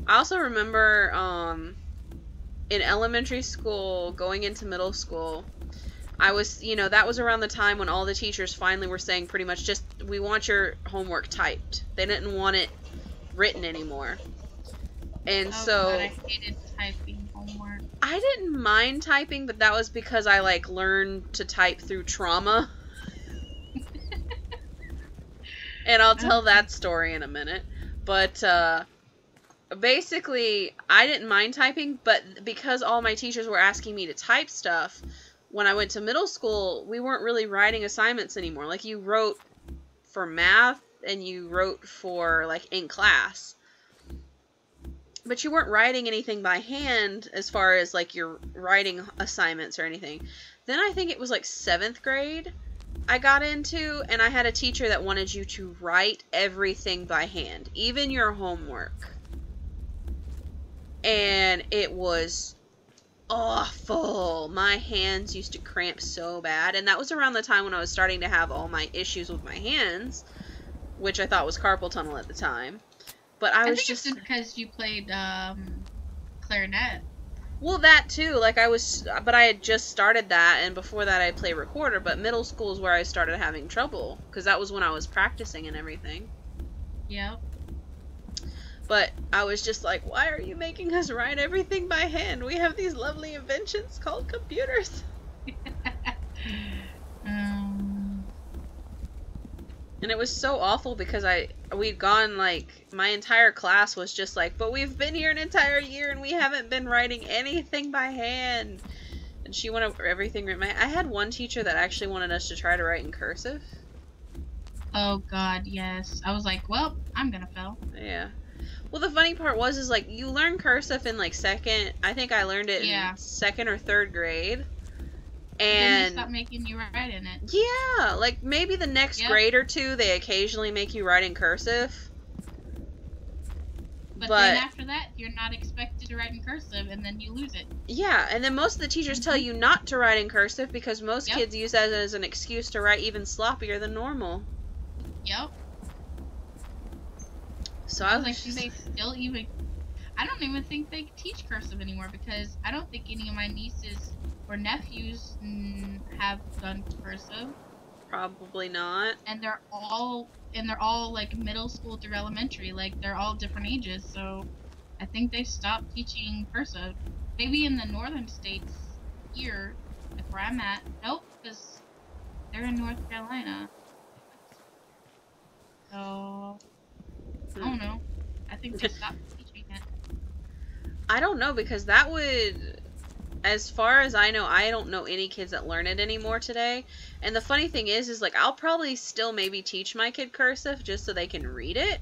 I also remember in elementary school, going into middle school, I was, that was around the time when all the teachers finally were saying pretty much just, we want your homework typed. They didn't want it written anymore. And so God, I hated typing homework. I didn't mind typing, but that was because I learned to type through trauma. And I'll tell that story in a minute. But basically, I didn't mind typing, but because all my teachers were asking me to type stuff, when I went to middle school, we weren't really writing assignments anymore. Like, you wrote for math and you wrote for, in class. But you weren't writing anything by hand as far as, your writing assignments or anything. Then I think it was, 7th grade I got into, and I had a teacher that wanted you to write everything by hand, even your homework. And it was awful. My hands used to cramp so bad, and that was around the time when I was starting to have all my issues with my hands, which I thought was carpal tunnel at the time. But I was think just... it's because you played clarinet. Well, that too. But I had just started that, and before that I played recorder, but middle school is where I started having trouble, because that was when I was practicing and everything. Yep. But I was just like, why are you making us write everything by hand? We have these lovely inventions called computers. And it was so awful because we'd gone, my entire class was just but we've been here an entire year and we haven't been writing anything by hand. And she wanted everything written by hand. I had one teacher that actually wanted us to try to write in cursive. Oh, God, yes. I was like, well, I'm gonna fail. Yeah. Well, the funny part was, you learn cursive in, second, I think I learned it in second or third grade. And then they stop making you write in it. Yeah, maybe the next grade or two, they occasionally make you write in cursive. But then after that, you're not expected to write in cursive, and then you lose it. Yeah, and then most of the teachers tell you not to write in cursive because most kids use that as an excuse to write even sloppier than normal. Yep. So I was like, do they still even... I don't even think they teach cursive anymore, because I don't think any of my nieces or nephews have done cursive. Probably not. And they're all middle school through elementary. They're all different ages, so I think they stopped teaching cursive. Maybe in the northern states here, where I'm at. Nope, because they're in North Carolina. So I don't know. I think they stopped teaching it. I don't know, because that would... As far as I know, I don't know any kids that learn it anymore today. And the funny thing is I'll probably still maybe teach my kid cursive just so they can read it.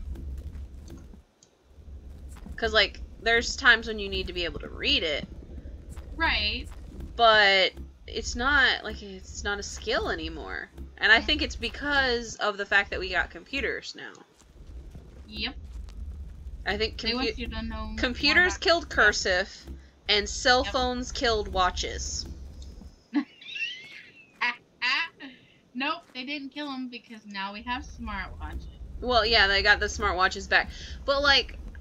Because, there's times when you need to be able to read it. Right. But it's not, it's not a skill anymore. And I think it's because of the fact that we got computers now. Yep. I think know computers killed cursive. And cell phones killed watches. Nope, they didn't kill them because now we have smartwatches. Well, yeah, they got the smartwatches back. But,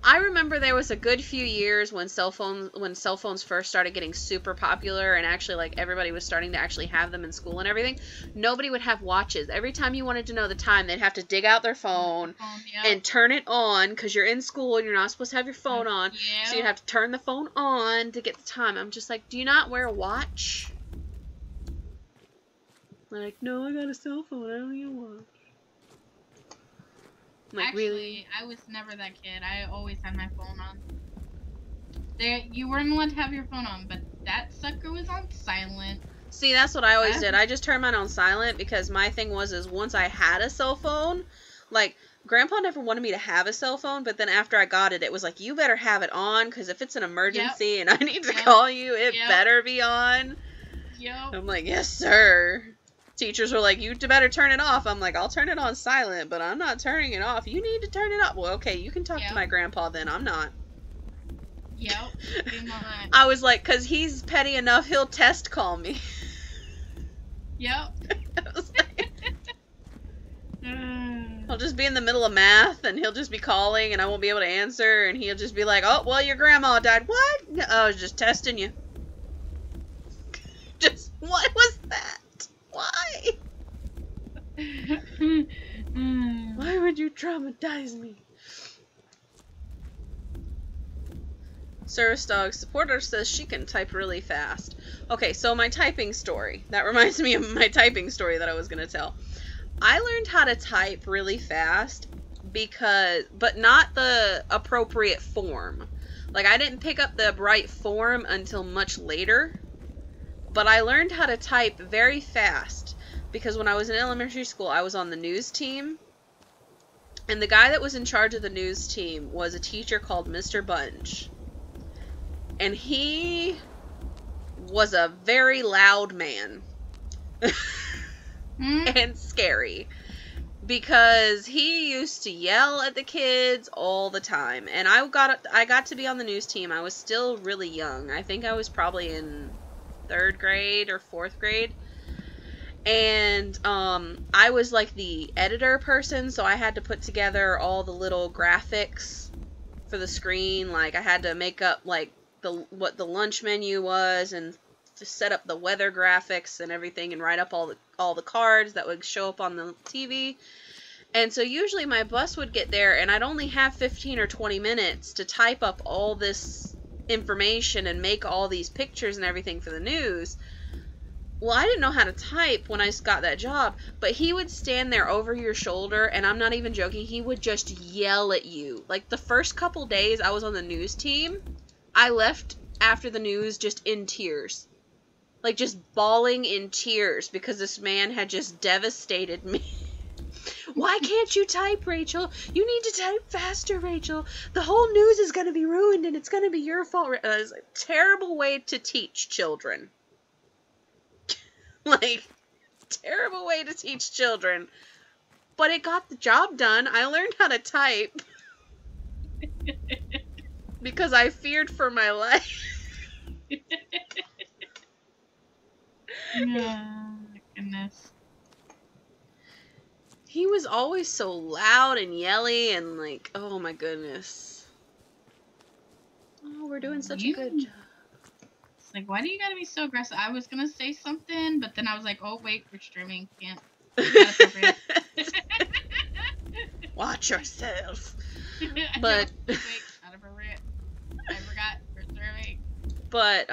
I remember there was a good few years when cell phones first started getting super popular and actually, everybody was starting to actually have them in school and everything. Nobody would have watches. Every time you wanted to know the time, they'd have to dig out their phone and turn it on because you're in school and you're not supposed to have your phone on. Yep. So you'd have to turn the phone on to get the time. I'm just do you not wear a watch? No, I got a cell phone. I don't need a watch. Actually, really? I was never that kid. I always had my phone on. You weren't allowed to have your phone on, but that sucker was on silent. See, that's what I always did. I just turned mine on silent because my thing was once I had a cell phone, Grandpa never wanted me to have a cell phone, but then after I got it, it was you better have it on because if it's an emergency and I need to call you, it better be on. Yep. I'm yes, sir. Teachers were you better turn it off. I'm I'll turn it on silent, but I'm not turning it off. You need to turn it off. Well, okay, you can talk to my grandpa then. I'm not. Yep. I was because he's petty enough, he'll test call me. Yep. I I'll just be in the middle of math, and he'll just be calling, and I won't be able to answer, and he'll just be like, oh, well, your grandma died. What? No, I was just testing you. Just, what was that? Why? Why would you traumatize me? Service Dog Supporter says she can type really fast. Okay, so my typing story. That reminds me of my typing story that I was going to tell. I learned how to type really fast but not the appropriate form. Like, I didn't pick up the right form until much later. But I learned how to type very fast because when I was in elementary school, I was on the news team. And the guy that was in charge of the news team was a teacher called Mr. Bunch. And he was a very loud man. And scary. Because he used to yell at the kids all the time. And I got to be on the news team. I was still really young. I think I was probably in 3rd grade or 4th grade. And I was like the editor person, so I had to put together all the little graphics for the screen. Like, I had to make up like what the lunch menu was, and to set up the weather graphics and everything, and write up all the cards that would show up on the TV. And so usually my bus would get there, and I'd only have 15 or 20 minutes to type up all this information and make all these pictures and everything for the news. Well, I didn't know how to type when I got that job, but he would stand there over your shoulder, and I'm not even joking, he would just yell at you. Like, the first couple days I was on the news team, I left after the news just in tears. Like, just bawling in tears because this man had just devastated me. Why can't you type, Rachel? You need to type faster, Rachel. The whole news is going to be ruined, and it's going to be your fault. It's a terrible way to teach children. Like, terrible way to teach children. But it got the job done. I learned how to type. Because I feared for my life. Oh, goodness. He was always so loud and yelly and like, oh my goodness. Oh, we're doing such a good job. It's like, why do you gotta be so aggressive? I was gonna say something, but then I was like, oh wait, we're streaming. Can't. Not appropriate. Watch yourself. But wait, not appropriate. I forgot we're streaming. But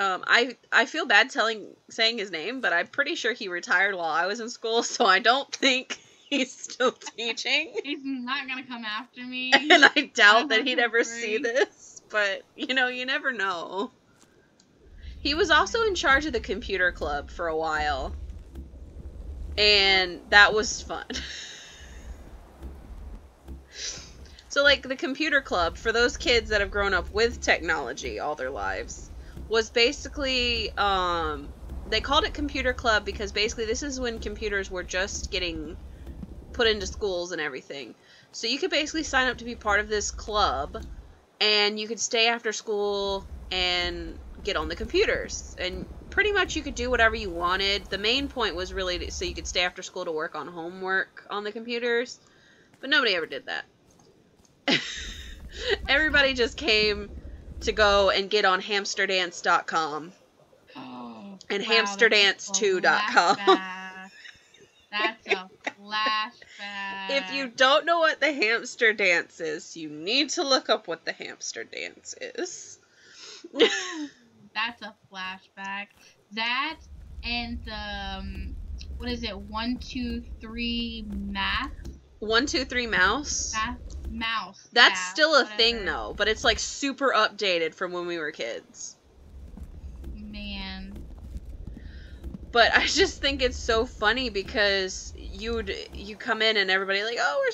I feel bad saying his name, but I'm pretty sure he retired while I was in school, so I don't think he's still teaching. He's not gonna come after me. And I doubt that he'd ever see this, but you know, you never know. He was also in charge of the computer club for a while, and that was fun. So, like, the computer club, for those kids that have grown up with technology all their lives, was basically, they called it computer club because basically this is when computers were just getting put into schools and everything. So you could basically sign up to be part of this club, and you could stay after school and get on the computers. And pretty much you could do whatever you wanted. The main point was really so you could stay after school to work on homework on the computers. But nobody ever did that. Everybody just came to go and get on hamsterdance.com. Oh, and wow, hamsterdance2.com. That's a flashback. If you don't know what the hamster dance is, you need to look up what the hamster dance is. That's a flashback. That and the, what is it, 1, 2, 3 math? 1, 2, 3 mouse? Mouse. That's yeah, still a whatever. thing, though, but it's like super updated from when we were kids. Man. But I just think it's so funny because you come in and everybody like, oh, we're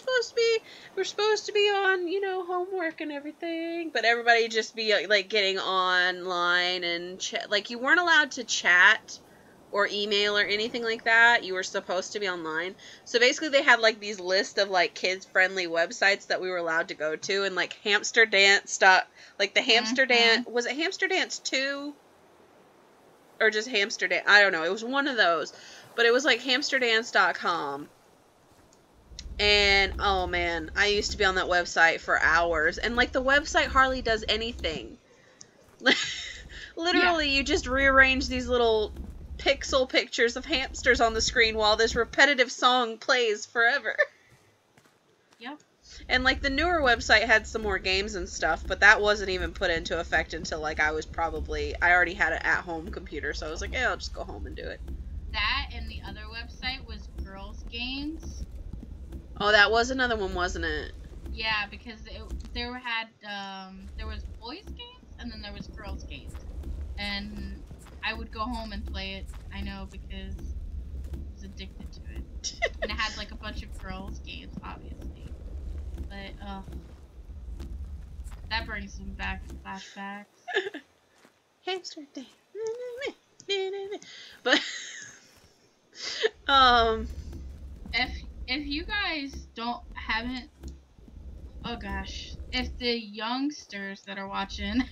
supposed to be on, you know, homework and everything, but everybody just be like getting online and like you weren't allowed to chat or email or anything like that. You were supposed to be online. So basically they had like these lists of like kids friendly websites that we were allowed to go to, and like Hamster Dance like the Hamster Dance, was it Hamster Dance 2? Or just Hamster Dance, I don't know, it was one of those. But it was like hamsterdance.com. And, oh man, I used to be on that website for hours. And, like, the website hardly does anything. Literally, you just rearrange these little pixel pictures of hamsters on the screen while this repetitive song plays forever. Yep. And, like, the newer website had some more games and stuff, but that wasn't even put into effect until, like, I already had an at-home computer, so I was like, yeah, I'll just go home and do it. That and the other website was Girls Games. Oh, that was another one, wasn't it? Yeah, because there was boys games and then there was girls games, and I would go home and play it. I know, because I was addicted to it, and it had like a bunch of girls games, obviously. But that brings them back flashbacks. Hamster day. But if you guys haven't, oh gosh, if the youngsters that are watching,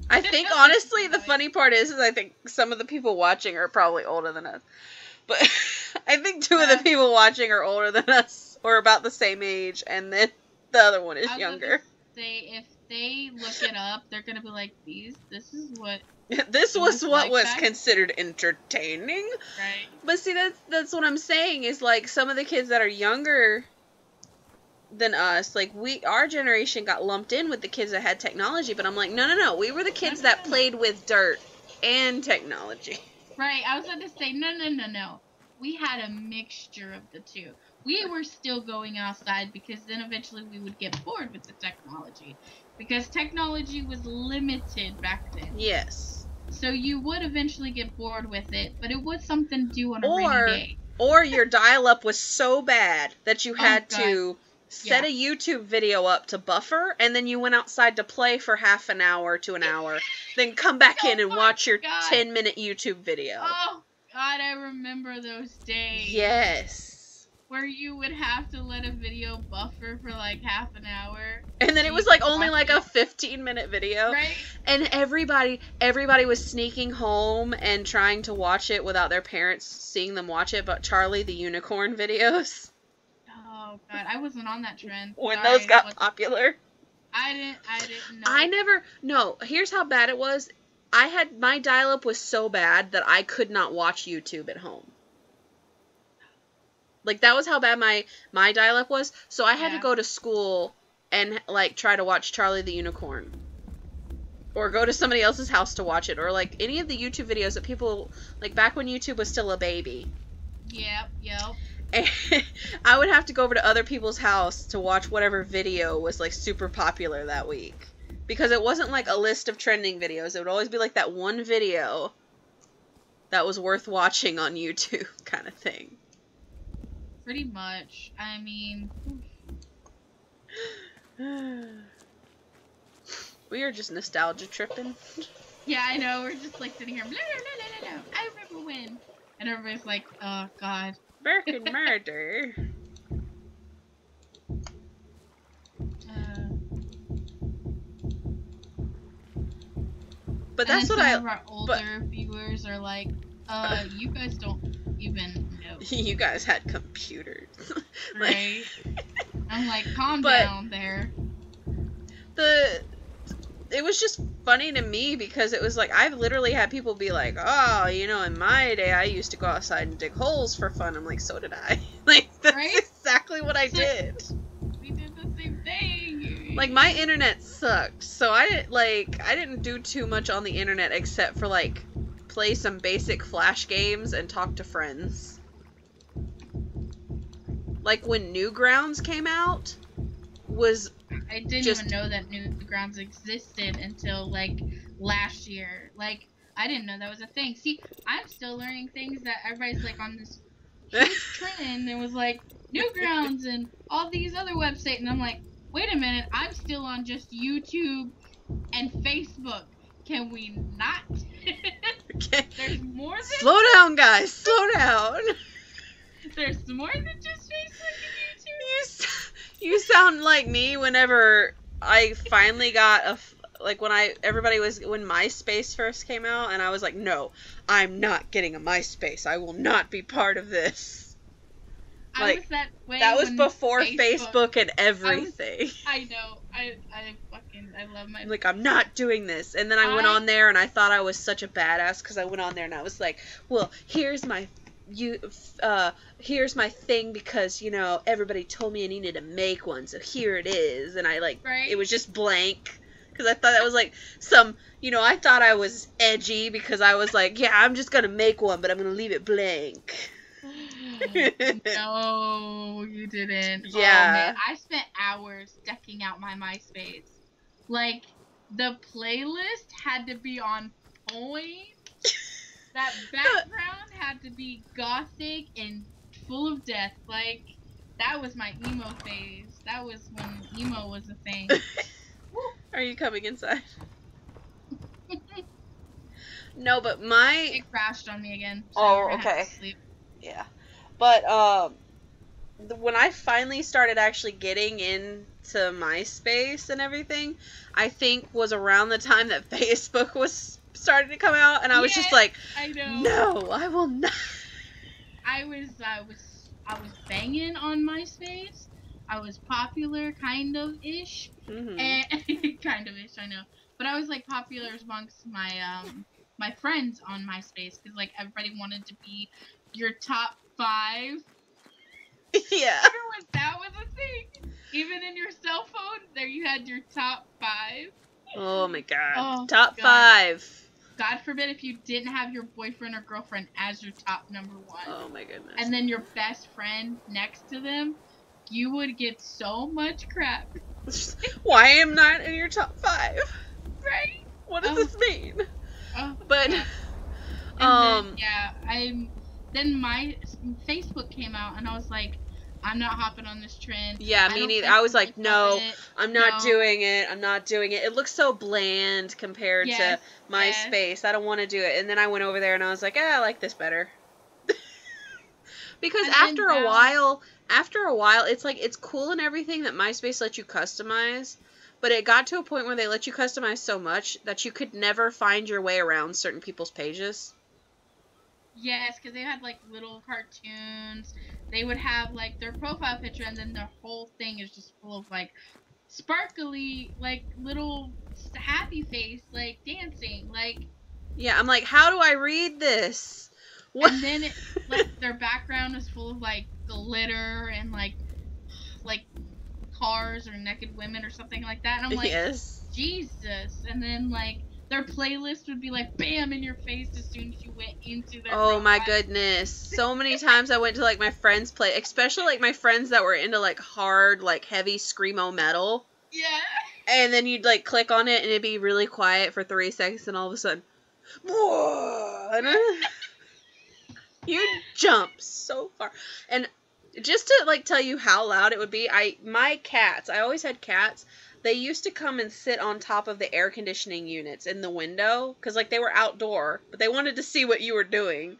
I think honestly the funny part is I think some of the people watching are probably older than us, but I think two of the people watching are older than us or about the same age, and then the other one is younger. If they look it up, they're gonna be like, this is what. This was what was considered entertaining. Right. But see, that's what I'm saying, is like some of the kids that are younger than us, like our generation got lumped in with the kids that had technology, but I'm like, no, we were the kids that played with dirt and technology. Right, I was going to say, no. We had a mixture of the two. We were still going outside because then eventually we would get bored with the technology. Because technology was limited back then. Yes. So you would eventually get bored with it, but it was something to do on a rainy day. Or your dial-up was so bad that you had to set a YouTube video up to buffer, and then you went outside to play for half an hour to an hour, then come back in and watch your 10-minute YouTube video. Oh, God, I remember those days. Yes. Where you would have to let a video buffer for like half an hour. And then it was like only like a 15-minute video. Right. And everybody was sneaking home and trying to watch it without their parents seeing them watch it, but Charlie the Unicorn videos. Oh, God, I wasn't on that trend. When those got popular. I didn't know. Here's how bad it was. My dial-up was so bad that I could not watch YouTube at home. Like, that was how bad my dial-up was. So I had to go to school and, like, try to watch Charlie the Unicorn. Or go to somebody else's house to watch it. Or, like, any of the YouTube videos that people, like, back when YouTube was still a baby. Yep. And I would have to go over to other people's house to watch whatever video was, like, super popular that week. Because it wasn't, like, a list of trending videos. It would always be, like, that one video that was worth watching on YouTube kind of thing. Pretty much. I mean... We are just nostalgia tripping. Yeah, I know. We're just, like, sitting here. Blah, blah, blah, blah, blah. I remember when. And everybody's like, oh, God. American murder. But that's what some of our older viewers are like, you guys don't even know. You guys had computers. Right? I'm like, calm down there. It was just funny to me because it was like, I've literally had people be like, oh, you know, in my day, I used to go outside and dig holes for fun. I'm like, so did I. Like, that's exactly what I did. We did the same thing. Like, my internet sucked, so I didn't do too much on the internet except for, like, play some basic Flash games and talk to friends. Like, when Newgrounds came out, I didn't even know that Newgrounds existed until, like, last year. Like, I didn't know that was a thing. See, I'm still learning things that everybody's, like, on this huge trend and was like, Newgrounds and all these other websites, and I'm like, wait a minute, I'm still on just YouTube and Facebook. Can we not? Okay. There's more than... Slow down, guys. Slow down. There's more than just Facebook and YouTube. You sound like me whenever I finally got when MySpace first came out, and I was like, no, I'm not getting a MySpace. I will not be part of this. I was that way. That was before Facebook and everything. I know. I love my. Like, I'm not doing this. And then I went on there and I thought I was such a badass because I went on there and I was like, well, here's my thing because, you know, everybody told me I needed to make one, so here it is. And I it was just blank because I thought that was like some, you know, I thought I was edgy because I was like, yeah, I'm just gonna make one, but I'm gonna leave it blank. No, you didn't. Yeah. Oh, man. I spent hours decking out my MySpace. Like, the playlist had to be on point. That background had to be gothic and full of death. Like, that was my emo phase. That was when emo was a thing. Are you coming inside? No, but it crashed on me again. So oh, okay. Yeah. But, when I finally started actually getting into MySpace and everything, I think was around the time that Facebook was starting to come out, and I was just like, I know. No, I will not. I was banging on MySpace. I was popular, kind of ish, and kind of ish. I know, but I was like popular amongst my my friends on MySpace because like everybody wanted to be your top 5. Yeah. That was a thing. Even in your cell phone, there you had your top 5. Oh my god. Oh, top 5. God forbid if you didn't have your boyfriend or girlfriend as your top number 1. Oh my goodness. And then your best friend next to them, you would get so much crap. Why am I not in your top 5? Right? What does this mean? But then my Facebook came out and I was like, I'm not hopping on this trend. Yeah, me neither. I was like, no, I'm not doing it. I'm not doing it. It looks so bland compared to MySpace. I don't want to do it. And then I went over there and I was like, I like this better. Because after a while, it's like, it's cool and everything that MySpace lets you customize, but it got to a point where they let you customize so much that you could never find your way around certain people's pages. Yes, because they had, like, little cartoons. They would have, like, their profile picture, and then their whole thing is just full of, like, sparkly, like, little happy face, like, dancing, like... Yeah, I'm like, how do I read this? What? And then, their background is full of, like, glitter and, like, cars or naked women or something like that. And I'm like, Jesus. And then, like... Their playlist would be like, bam, in your face as soon as you went into their Oh my goodness. So many times I went to, like, my friends' play, especially, like, my friends that were into, like, hard, like, heavy screamo metal. Yeah. And then you'd, like, click on it and it'd be really quiet for 3 seconds and all of a sudden, you'd jump so far. And just to, like, tell you how loud it would be, my cats, I always had cats. They used to come and sit on top of the air conditioning units in the window, because, like, they were outdoor, but they wanted to see what you were doing.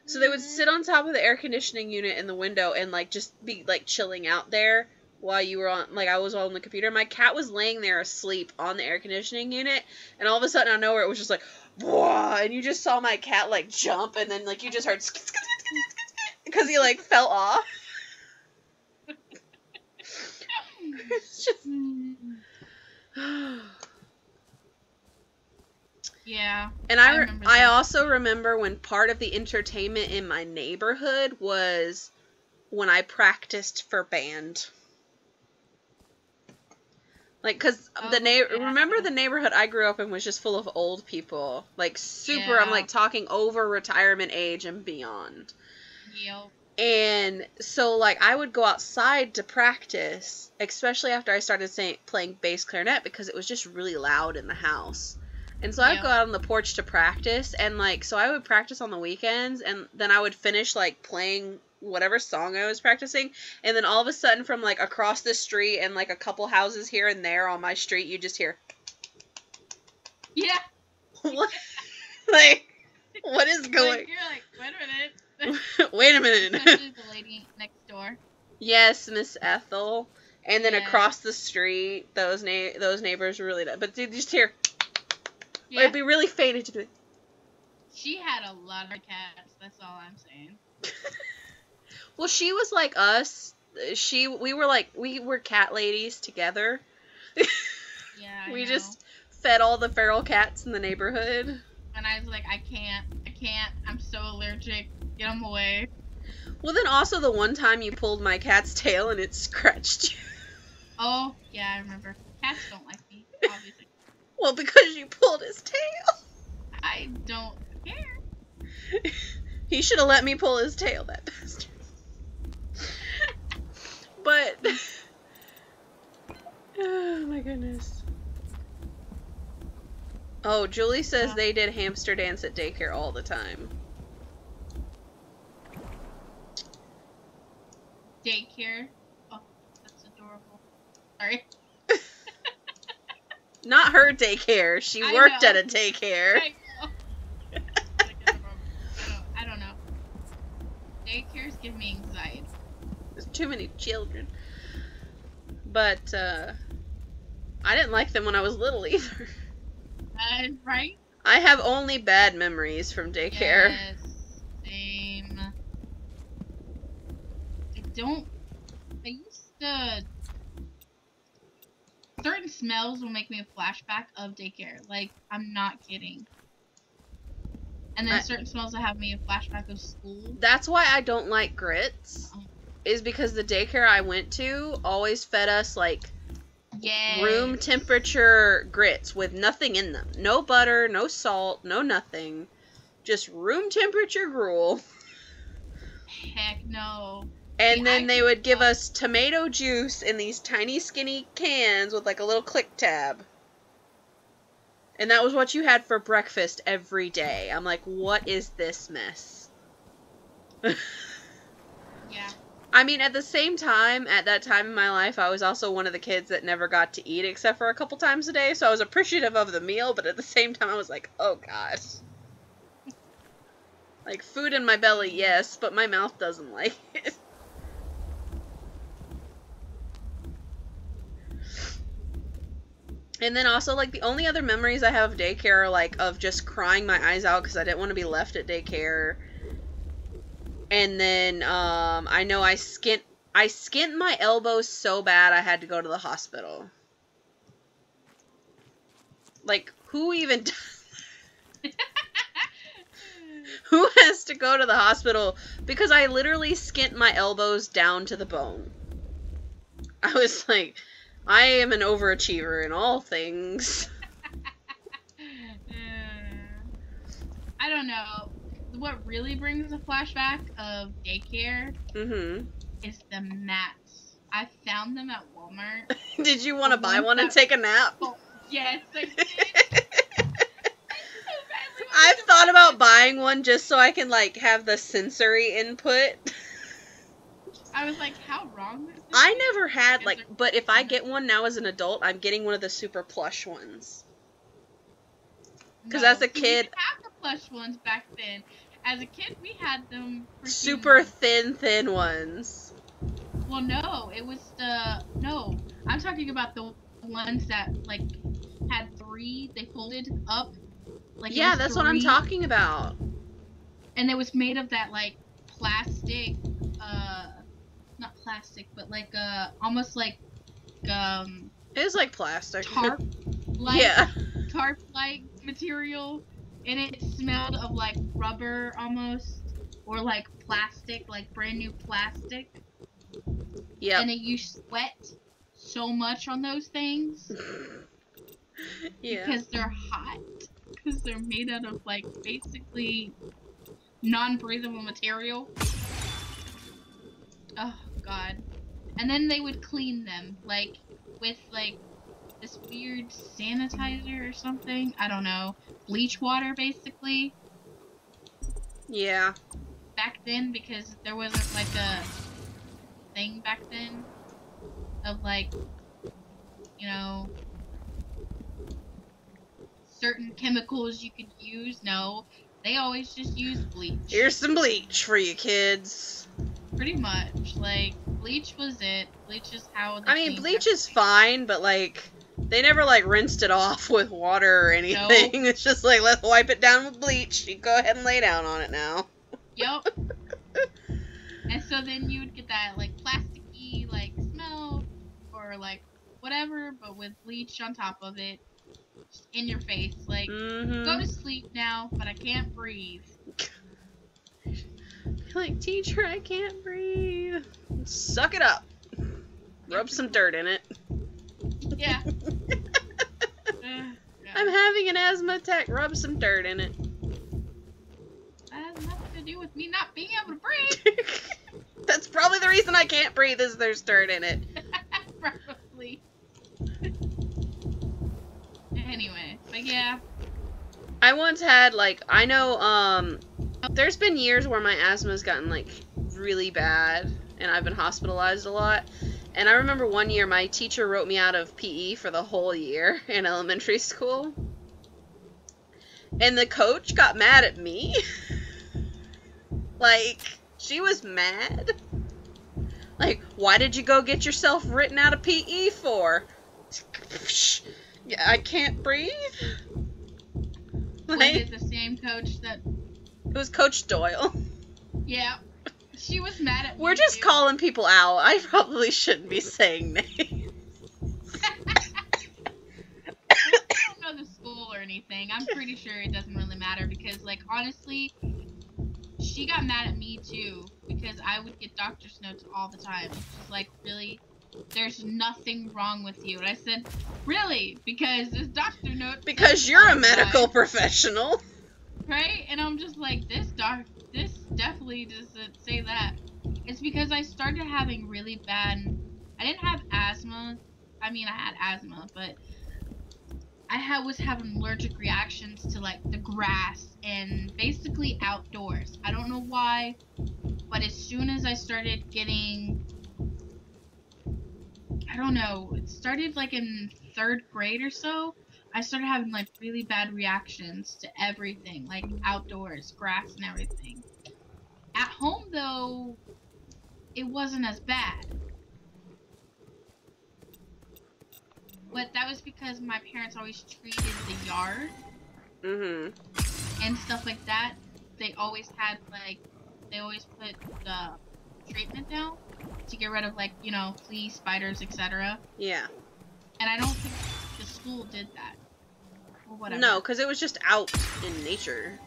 So they would sit on top of the air conditioning unit in the window and, like, just be, like, chilling out there while you were on, like, I was on the computer. My cat was laying there asleep on the air conditioning unit, and all of a sudden, out of nowhere, it was just like, whoa, and you just saw my cat, like, jump, and then, like, you just heard, because he, like, fell off. It's just... Yeah. And I also remember when part of the entertainment in my neighborhood was when I practiced for band. Like, because remember the neighborhood I grew up in was just full of old people. Like, super, I'm, like, talking over retirement age and beyond. Yep. And so, like, I would go outside to practice, especially after I started playing bass clarinet, because it was just really loud in the house. And so I would go out on the porch to practice, and, like, so I would practice on the weekends, and then I would finish, like, playing whatever song I was practicing, and then all of a sudden from, like, across the street and, like, a couple houses here and there on my street, you just hear... Yeah. What? Like, what is going... You're like, wait a minute. Wait a minute. Especially the lady next door. Yes, Miss Ethel. And then across the street, those neighbors were really... But you just hear... Yeah. It'd be really faint to be... She had a lot of cats, that's all I'm saying. Well, she was like us. We were cat ladies together. Yeah, We just fed all the feral cats in the neighborhood. And I was like, I can't. I'm so allergic. Get them away. Well, then also the one time you pulled my cat's tail and it scratched you. Oh, yeah, I remember. Cats don't like me, obviously. Well, because you pulled his tail. I don't care. He should have let me pull his tail, that bastard. But... oh, my goodness. Oh, Julie says they did hamster dance at daycare all the time. Daycare? Oh, that's adorable. Sorry. Not her daycare. She worked at a daycare. I know. I don't know. Daycares give me anxiety. There's too many children. But, I didn't like them when I was little either. Right? I have only bad memories from daycare. Yes, same. I used to... Certain smells will make me a flashback of daycare. Like, I'm not kidding. And then certain smells will have me a flashback of school. That's why I don't like grits. Is because the daycare I went to always fed us, like, room temperature grits with nothing in them. No butter, no salt, no nothing. Just room temperature gruel. Heck no. And then they would give us tomato juice in these tiny skinny cans with like a little click tab. And that was what you had for breakfast every day. I'm like, what is this mess? Yeah. I mean, at the same time, at that time in my life, I was also one of the kids that never got to eat except for a couple times a day, so I was appreciative of the meal, but at the same time, I was like, oh gosh. Like, food in my belly, yes, but my mouth doesn't like it. And then also, like, the only other memories I have of daycare are, like, of just crying my eyes out because I didn't want to be left at daycare. And then, I know I skint my elbows so bad I had to go to the hospital. Like, who even does who has to go to the hospital? Because I literally skint my elbows down to the bone. I was like, I am an overachiever in all things. I don't know. What really brings a flashback of daycare is the mats. I found them at Walmart. Did you want to buy one and take a nap? Oh, yes, I did. I've thought about buying one just so I can, like, have the sensory input. I was like, how wrong is this? I never had, like, but if I get one now as an adult, I'm getting one of the super plush ones. Because as a kid... We didn't have the plush ones back then. As a kid, we had them... Super thin ones. Well, no, it was the... No, I'm talking about the ones that, like, had three, they folded up. Like, yeah, that's what I'm talking about. And it was made of that, like, plastic, not plastic, but like, almost like, it is like plastic. Tarp-like, yeah. Tarp-like material, and it smelled of, like, rubber, almost, or, like, plastic, like, brand new plastic. Yeah. And you sweat so much on those things. Yeah. Because they're hot. Because they're made out of, like, basically non-breathable material. Oh, God. And then they would clean them, like, with, like, this weird sanitizer or something. I don't know. Bleach water, basically. Yeah. Back then, because there wasn't, like, a thing back then of, like, you know... certain chemicals you could use. No, they always just use bleach. Here's some bleach for you kids. Pretty much. Like, bleach was it. Bleach is how they... I mean, bleach is fine, but, like, they never, like, rinsed it off with water or anything. Nope. It's just like, let's wipe it down with bleach. You go ahead and lay down on it now. Yep. And so then you would get that, like, plasticky, like, smell, or, like, whatever, but with bleach on top of it, just in your face. Like, go to sleep now, but I can't breathe. Like, teacher, I can't breathe. Suck it up. Rub some dirt in it. Yeah. I'm having an asthma attack. Rub some dirt in it. That has nothing to do with me not being able to breathe. That's probably the reason I can't breathe, is there's dirt in it. Probably. Anyway, but yeah. I once had, like, I know, there's been years where my asthma's gotten, like, really bad, and I've been hospitalized a lot. And I remember one year my teacher wrote me out of PE for the whole year in elementary school. And the coach got mad at me. Like, she was mad. Like, why did you go get yourself written out of PE for? Yeah, I can't breathe. Like, is the same coach that... It was Coach Doyle. Yeah. She was mad at me. We're just calling people out. I probably shouldn't be saying names. I don't know the school or anything. I'm pretty sure it doesn't really matter because, like, honestly, she got mad at me too because I would get doctor's notes all the time. She's like, really? There's nothing wrong with you. And I said, really? Because this doctor note... Because you're a medical professional. Right? And I'm just like, this definitely doesn't say that. It's because I started having really bad... I didn't have asthma. I mean, I had asthma, but I was having allergic reactions to, like, the grass and basically outdoors. I don't know why, but as soon as I started getting... I don't know, it started, like, in 3rd grade or so. I started having, like, really bad reactions to everything, like, outdoors, grass and everything. At home, though, it wasn't as bad. But that was because my parents always treated the yard. And stuff like that. They always had, like, they always put the treatment down to get rid of, like, you know, fleas, spiders, etc. Yeah. And I don't think the school did that. Or whatever. No, because it was just out in nature.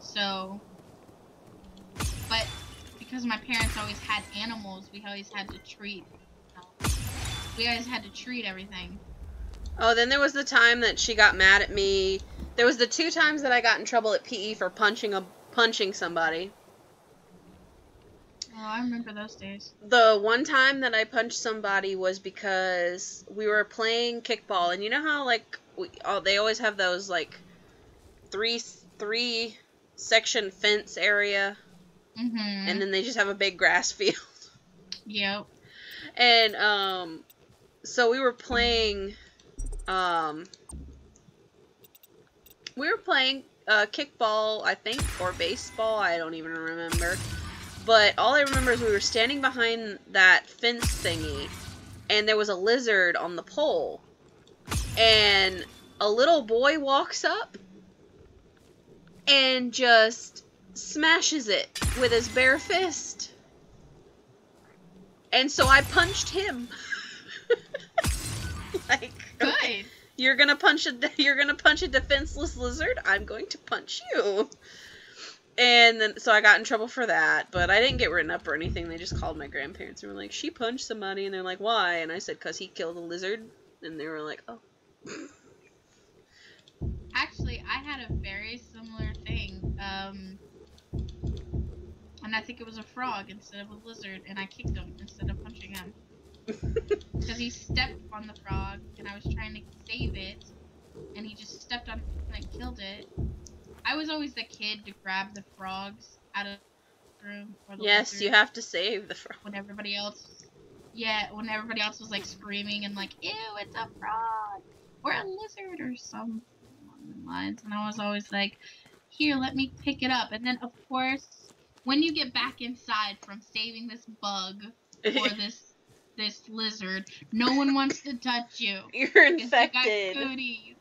So, but because my parents always had animals, we always had to treat everything. Oh, then there was the time that she got mad at me. There was the 2 times that I got in trouble at PE for punching somebody. Oh, I remember those days. The one time that I punched somebody was because we were playing kickball, and you know how, like, they always have those, like, three section fence area, and then they just have a big grass field. Yep. And, so we were playing, kickball, I think, or baseball, I don't even remember. But all I remember is we were standing behind that fence thingy, and there was a lizard on the pole. And a little boy walks up and just smashes it with his bare fist. And so I punched him. Like, good. Okay, you're gonna punch a defenseless lizard? I'm going to punch you. And then, so I got in trouble for that, but I didn't get written up or anything. They just called my grandparents and were like, she punched somebody, and they're like, why? And I said, 'cause he killed a lizard, and they were like, oh. Actually, I had a very similar thing, and I think it was a frog instead of a lizard, and I kicked him instead of punching him. Because he stepped on the frog, and I was trying to save it, and he just stepped on it and killed it. I was always the kid to grab the frogs out of the room. Or the yes, lizard, you have to save the frog. when everybody else was like screaming and like, ew, it's a frog or a lizard or something along the lines, and I was always like, here, let me pick it up. And then of course, when you get back inside from saving this bug or this lizard, no one wants to touch you. You're infected. You got cooties.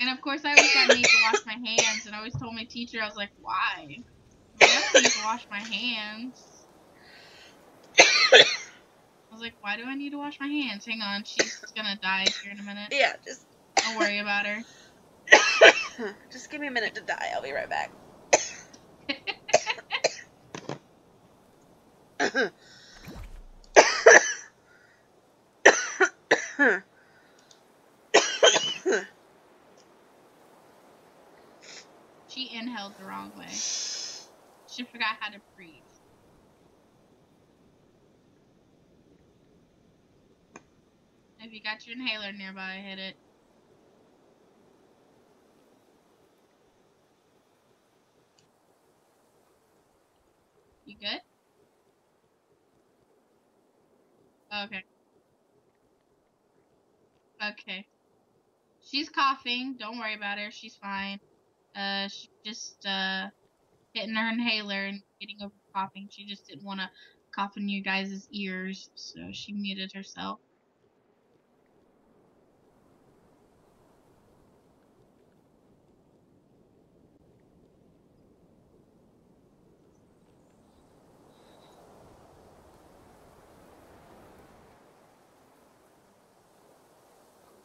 And of course, I always got made to wash my hands, and I always told my teacher, I was like, why? I don't need to wash my hands. I was like, why do I need to wash my hands? Hang on, she's gonna die here in a minute. Yeah, just... Don't worry about her. Just give me a minute to die. I'll be right back. She inhaled the wrong way. She forgot how to breathe. If you got your inhaler nearby, hit it. You good? Okay. Okay. She's coughing. Don't worry about her. She's fine. She's just, hitting her inhaler and getting over coughing. She just didn't want to cough in you guys' ears, so she muted herself.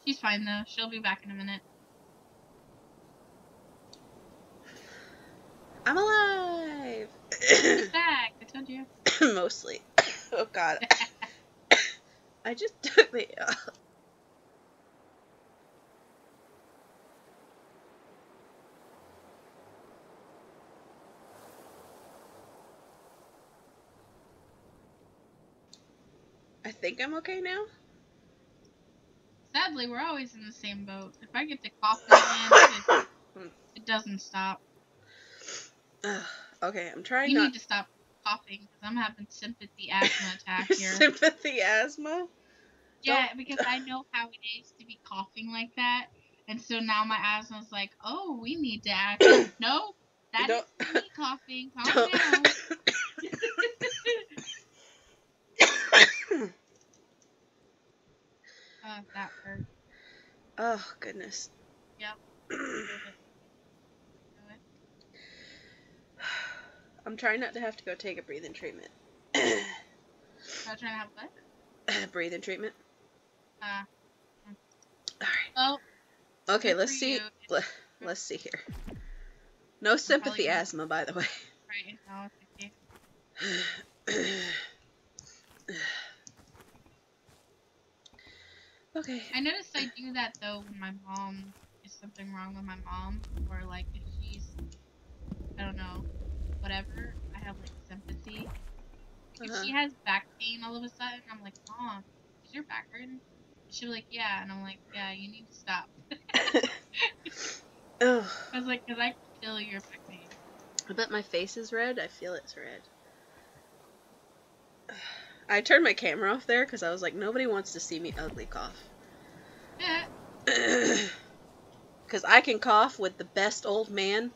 She's fine, though. She'll be back in a minute. I'm alive! She's back. I told you. Mostly. Oh, God. I just took the... I think I'm okay now. Sadly, we're always in the same boat. If I get to coughing again, it doesn't stop. Okay, I'm trying You not... need to stop coughing, because I'm having sympathy asthma attack here. Sympathy asthma? Yeah, because I know how it is to be coughing like that. And so now my asthma's like, oh, we need to act. No, that is me coughing. Calm down. Oh, that hurt. Oh, goodness. Yep. I'm trying not to have to go take a breathing treatment. I'm trying to have what? Breathing treatment. Alright. Well, okay, let's see. Let's see here. No sympathy asthma, by the way. Right, no, it's okay. Okay. I noticed I do that, though, when my mom... Is something wrong with my mom? Or, like, if she's... I don't know. Whatever. I have, like, sympathy. If she has back pain all of a sudden, I'm like, Mom, is your back hurting? She'll be like, yeah. And I'm like, yeah, you need to stop. Oh. I was like, because I can feel your back pain. I bet my face is red. I feel it's red. I turned my camera off there because I was like, nobody wants to see me ugly cough. Because I can cough with the best old man.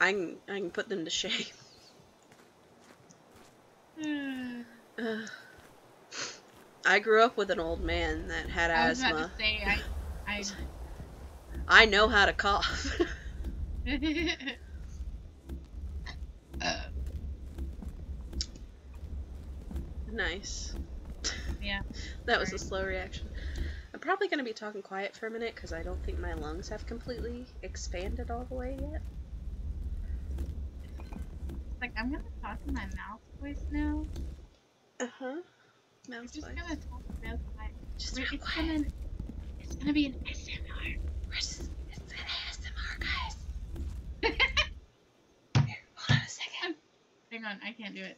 I can put them to shame. I grew up with an old man that had asthma. I was about to say, I know how to cough. Nice. Yeah. That was a slow reaction. I'm probably going to be talking quiet for a minute because I don't think my lungs have completely expanded all the way yet. Like, I'm going to talk in my mouth voice now. Uh-huh. Mouth voice. Just going to talk real quiet. Just real quiet. It's going to be an SMR. It's an ASMR, guys. Here, hold on a second. Hang on, I can't do it.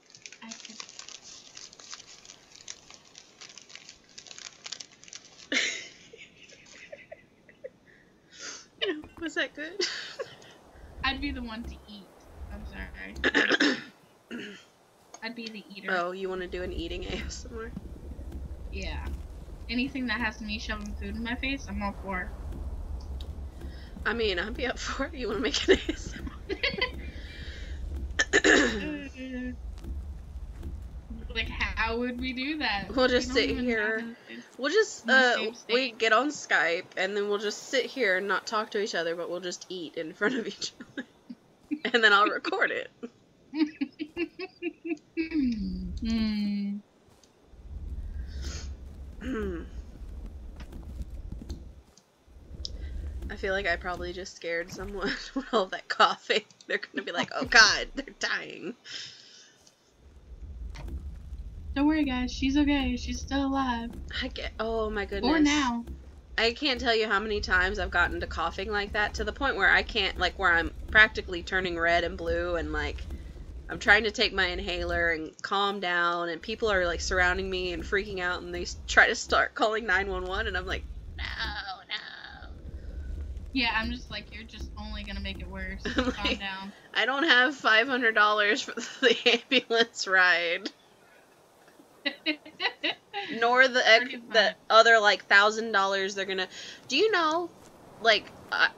Was that good? I'd be the one to eat. I'm sorry. I'd be the eater. Oh, you want to do an eating ASMR? Yeah. Anything that has me shoving food in my face, I'm all for. I mean, I'd be up for it. You want to make an ASMR? Like, how would we do that? We'll just sit here. We'll just, we get on Skype, and then we'll just sit here and not talk to each other, but we'll just eat in front of each other. And then I'll record it. I feel like I probably just scared someone with all that coughing. They're gonna be like, oh god, they're dying. Don't worry, guys. She's okay. She's still alive. Oh my goodness. Or now. I can't tell you how many times I've gotten to coughing like that, to the point where I can't, like, where I'm practically turning red and blue, and, like, I'm trying to take my inhaler and calm down, and people are, like, surrounding me and freaking out, and they try to start calling 911, and I'm like, no. Yeah, I'm just like, you're just only gonna make it worse. Calm down. I don't have $500 for the ambulance ride. Nor the other, like, $1,000 they're gonna... Do you know, like,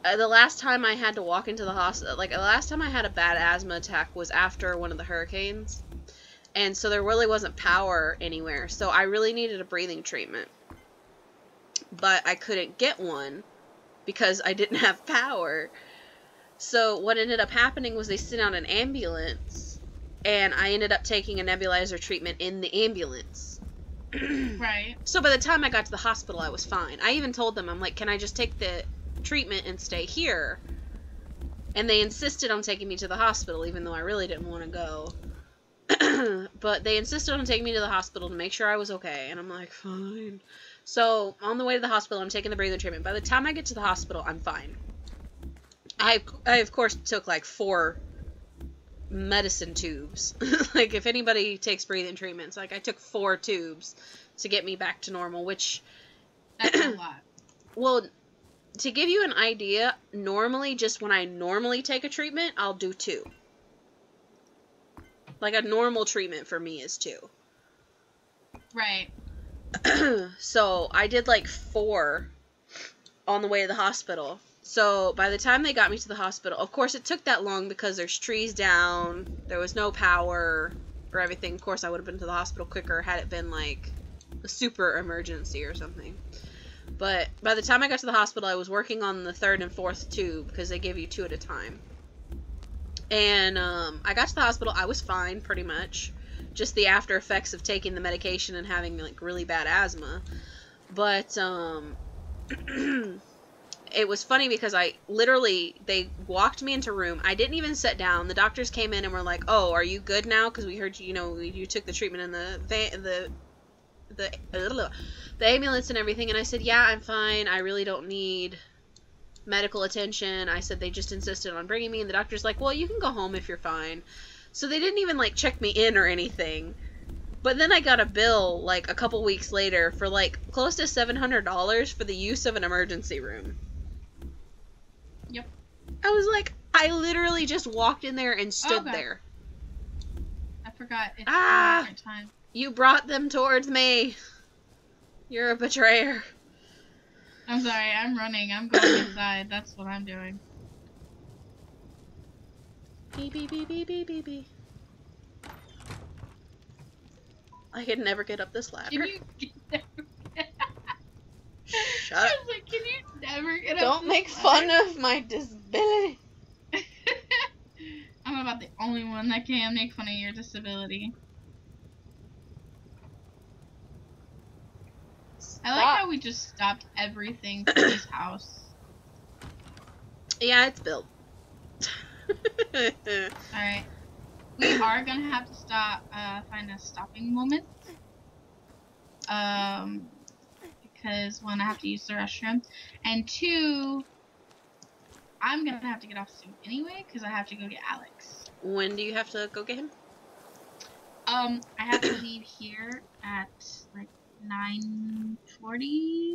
the last time I had to walk into the hospital, like, the last time I had a bad asthma attack was after one of the hurricanes. And so there really wasn't power anywhere. So I really needed a breathing treatment. But I couldn't get one because I didn't have power. So what ended up happening was they sent out an ambulance, and I ended up taking a nebulizer treatment in the ambulance. Right. So by the time I got to the hospital, I was fine. I even told them, I'm like, can I just take the treatment and stay here? And they insisted on taking me to the hospital, even though I really didn't want to go. But they insisted on taking me to the hospital to make sure I was okay, and I'm like, fine. So, on the way to the hospital, I'm taking the breathing treatment. By the time I get to the hospital, I'm fine. I of course, took, like, 4 medicine tubes. Like, if anybody takes breathing treatments, like, I took 4 tubes to get me back to normal, which... That's a lot. Well, to give you an idea, normally, just when I normally take a treatment, I'll do 2. Like, a normal treatment for me is 2. Right. So, I did, like, 4 on the way to the hospital. So, by the time they got me to the hospital, of course, it took that long because there's trees down, there was no power, or everything. Of course, I would have been to the hospital quicker had it been, like, a super emergency or something. But by the time I got to the hospital, I was working on the 3rd and 4th tube, because they give you 2 at a time. And, I got to the hospital, I was fine, pretty much. Just the after effects of taking the medication and having, like, really bad asthma. But, it was funny because they walked me into a room. I didn't even sit down. The doctors came in and were like, oh, are you good now? Because we heard, you took the treatment in the ambulance and everything. And I said, yeah, I'm fine. I really don't need medical attention. I said they just insisted on bringing me. And the doctor's like, well, you can go home if you're fine. So they didn't even, like, check me in or anything. But then I got a bill, like, a couple weeks later for, like, close to $700 for the use of an emergency room. Yep. I was like, I literally just walked in there and stood there. I forgot. It's a different time. You brought them towards me. You're a betrayer. I'm sorry, I'm running. I'm going inside. That's what I'm doing. Beep, beep, beep, beep, beep, beep, beep. I could never get up this ladder. Can you Shut I up. was like, can you never get up Don't make fun of my disability. I'm about the only one that can make fun of your disability. Stop. I like how we just stopped everything for this house. Yeah, it's built. Alright. We are gonna have to stop, find a stopping moment. Because 1, I have to use the restroom. And 2, I'm gonna have to get off soon anyway, because I have to go get Alex. When do you have to go get him? I have to leave here at, like, 9:45?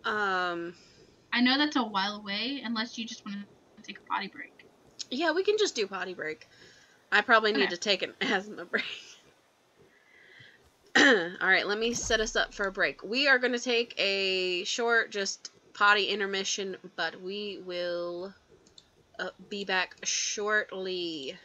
I know that's a while away, unless you just want to take a potty break. Yeah, we can just do potty break. I probably need to take an asthma break. Alright, let me set us up for a break. We are going to take a short, just potty intermission, but we will be back shortly.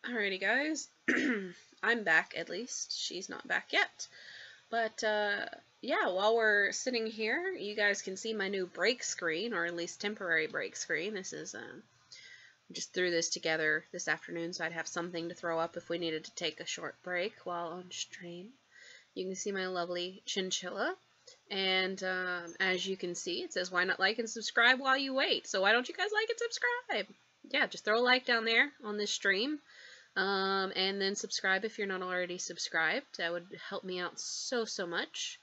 Alrighty, guys. I'm back, at least. She's not back yet. But, yeah, while we're sitting here, you guys can see my new break screen, or at least temporary break screen. This is, just threw this together this afternoon, so I'd have something to throw up if we needed to take a short break while on stream. You can see my lovely chinchilla. And, as you can see, it says, why not like and subscribe while you wait? So why don't you guys like and subscribe? Yeah, just throw a like down there on this stream. And then subscribe if you're not already subscribed. That would help me out so much.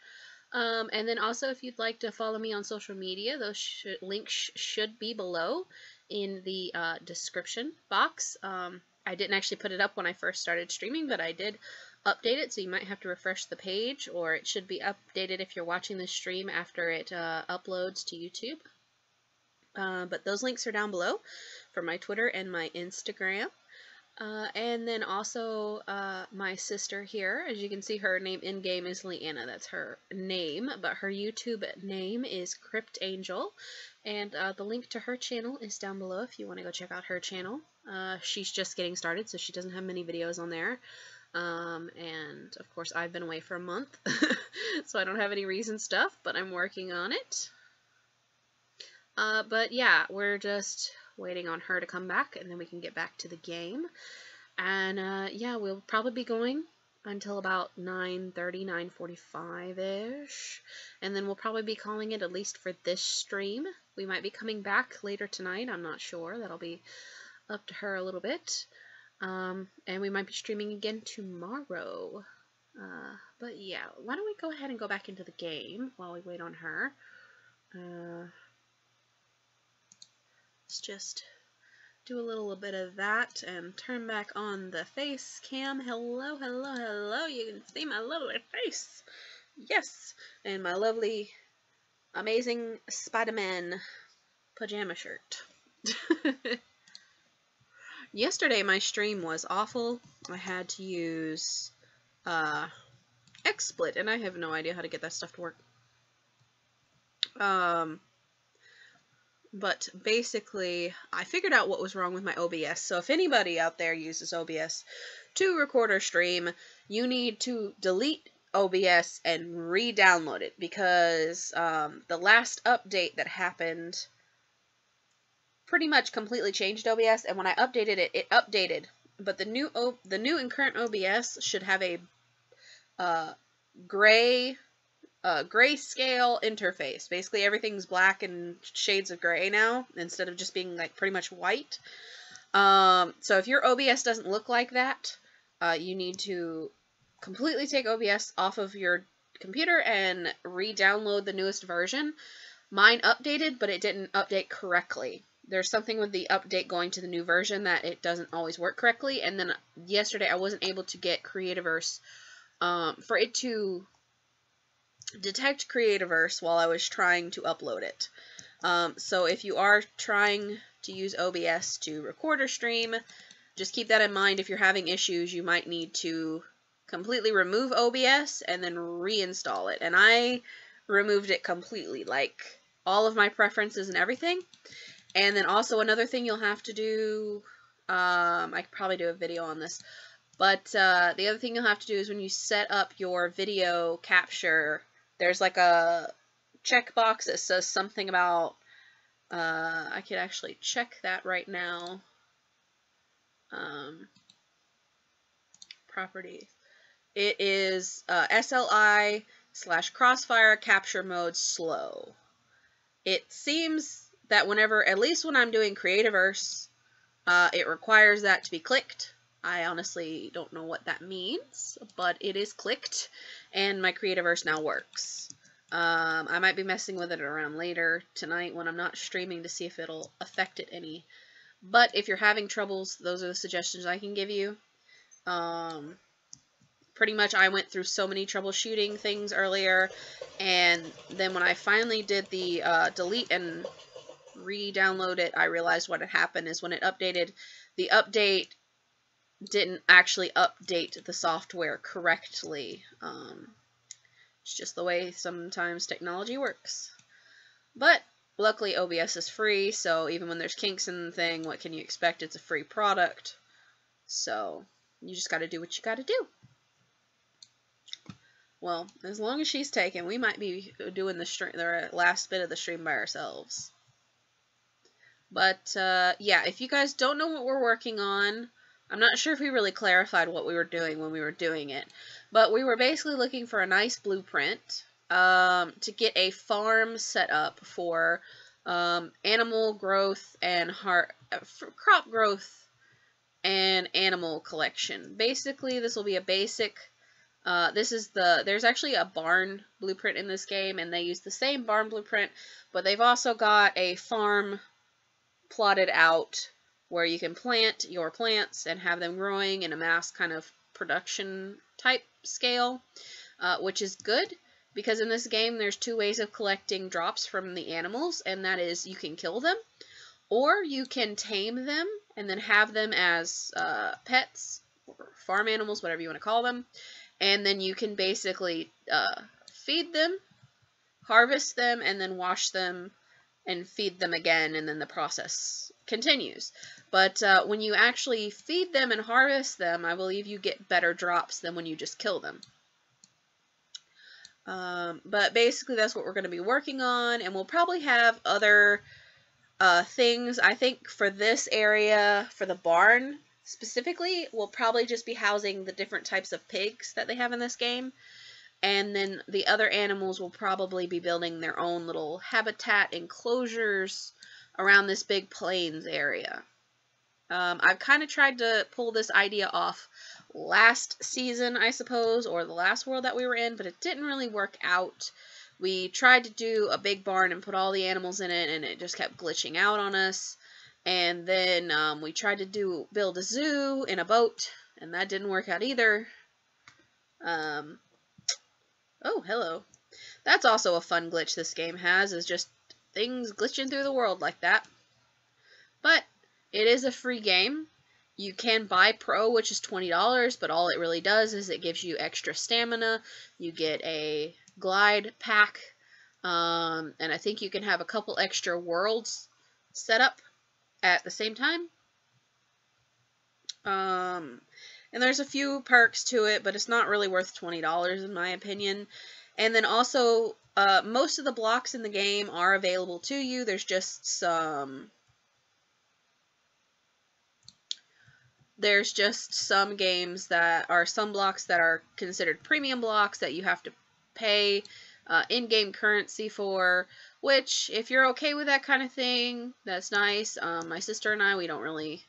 And then also, if you'd like to follow me on social media, those links should be below in the description box. I didn't actually put it up when I first started streaming, but I did update it, so you might have to refresh the page, or it should be updated if you're watching this stream after it uploads to YouTube. But those links are down below for my Twitter and my Instagram. And then also, my sister here, as you can see, her name in-game is Leanna. That's her name, but her YouTube name is KryptAngel, and the link to her channel is down below if you want to go check out her channel. She's just getting started, so she doesn't have many videos on there. And of course, I've been away for a month, so I don't have any recent stuff, but I'm working on it. But yeah, we're just waiting on her to come back, and then we can get back to the game. And yeah, we'll probably be going until about 9:30, 9:45-ish, and then we'll probably be calling it, at least for this stream. We might be coming back later tonight, I'm not sure. That'll be up to her a little bit. And we might be streaming again tomorrow. But yeah, why don't we go ahead and go back into the game while we wait on her. Let's just do a little bit of that and turn back on the face cam. Hello, hello, hello. You can see my lovely face. Yes. And my lovely, amazing Spider-Man pajama shirt. Yesterday my stream was awful. I had to use XSplit, and I have no idea how to get that stuff to work. But basically, I figured out what was wrong with my OBS. So if anybody out there uses OBS to record or stream, you need to delete OBS and re-download it, because the last update that happened pretty much completely changed OBS, and when I updated it, it updated. But the new and current OBS should have a grayscale interface. Basically, everything's black and shades of gray now, instead of just being like pretty much white. So if your OBS doesn't look like that, you need to completely take OBS off of your computer and re-download the newest version. Mine updated, but it didn't update correctly. There's something with the update going to the new version that it doesn't always work correctly. And then yesterday I wasn't able to get KryptAngel for it to detect KryptAngel while I was trying to upload it. So if you are trying to use OBS to record or stream, just keep that in mind. If you're having issues, you might need to completely remove OBS and then reinstall it. And I removed it completely, like all of my preferences and everything. And then also another thing you'll have to do, I could probably do a video on this, but the other thing you'll have to do is when you set up your video capture, there's like a checkbox that says something about, I could actually check that right now, property. It is SLI/crossfire capture mode slow. It seems that whenever, at least when I'm doing KryptAngel, it requires that to be clicked. I honestly don't know what that means, but it is clicked, and my KryptAngel now works. I might be messing with it around later tonight when I'm not streaming to see if it'll affect it any. But if you're having troubles, those are the suggestions I can give you. Pretty much I went through so many troubleshooting things earlier, and then when I finally did the delete and re-download it, I realized what had happened is when it updated, the update didn't actually update the software correctly. It's just the way sometimes technology works. But luckily OBS is free, so even when there's kinks in the thing, what can you expect? It's a free product. So you just got to do what you got to do. Well, as long as she's taken, we might be doing the last bit of the stream by ourselves. But, yeah, if you guys don't know what we're working on, I'm not sure if we really clarified what we were doing when we were doing it. But we were basically looking for a nice blueprint to get a farm set up for animal growth and crop growth and animal collection. Basically, this will be a basic... there's actually a barn blueprint in this game, and they use the same barn blueprint, but they've also got a farm plotted out where you can plant your plants and have them growing in a mass kind of production type scale, which is good, because in this game there's two ways of collecting drops from the animals, and that is you can kill them, or you can tame them and then have them as pets, or farm animals, whatever you want to call them. And then you can basically feed them, harvest them, and then wash them and feed them again, and then the process continues. But when you actually feed them and harvest them, I believe you get better drops than when you just kill them. But basically that's what we're going to be working on, and we'll probably have other things. I think for this area, for the barn specifically, we'll probably just be housing the different types of pigs that they have in this game. And then the other animals will probably be building their own little habitat enclosures around this big plains area. I've kind of tried to pull this idea off last season, I suppose, or the last world that we were in, but it didn't really work out. We tried to do a big barn and put all the animals in it, and it just kept glitching out on us. And then we tried to build a zoo in a boat, and that didn't work out either. Oh, hello. That's also a fun glitch this game has, is just things glitching through the world like that. But it is a free game. You can buy Pro, which is $20, but all it really does is it gives you extra stamina. You get a glide pack, and I think you can have a couple extra worlds set up at the same time. And there's a few perks to it, but it's not really worth $20 in my opinion. And then also, most of the blocks in the game are available to you. There's just some... There's just some games that are some blocks that are considered premium blocks that you have to pay in-game currency for, which, if you're okay with that kind of thing, that's nice. My sister and I, we don't really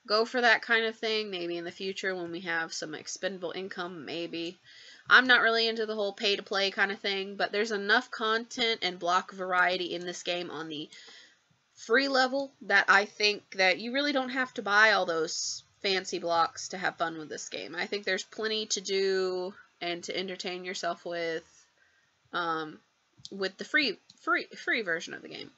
go for that kind of thing. Maybe in the future when we have some expendable income, maybe. I'm not really into the whole pay-to-play kind of thing, but there's enough content and block variety in this game on the free level that I think that you really don't have to buy all those fancy blocks to have fun with this game. I think there's plenty to do and to entertain yourself with the free version of the game.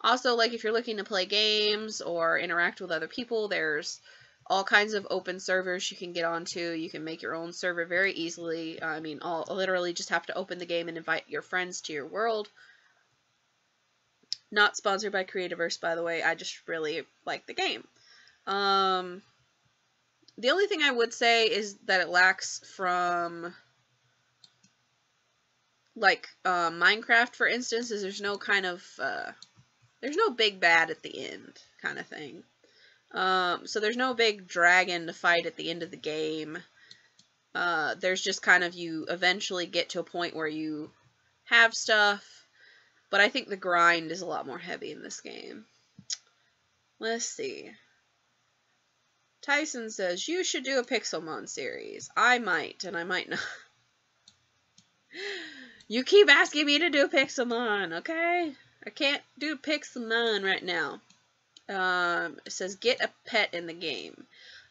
Also, like, if you're looking to play games or interact with other people, there's all kinds of open servers you can get onto. You can make your own server very easily. I mean, literally just have to open the game and invite your friends to your world. Not sponsored by KryptAngel, by the way. I just really like the game. The only thing I would say is that it lacks from, like, Minecraft, for instance, is there's no kind of, there's no big bad at the end kind of thing. So there's no big dragon to fight at the end of the game. There's just kind of, you eventually get to a point where you have stuff, but I think the grind is a lot more heavy in this game. Let's see. Tyson says, you should do a Pixelmon series. I might, and I might not. You keep asking me to do Pixelmon, okay? I can't do Pixelmon right now. It says, get a pet in the game.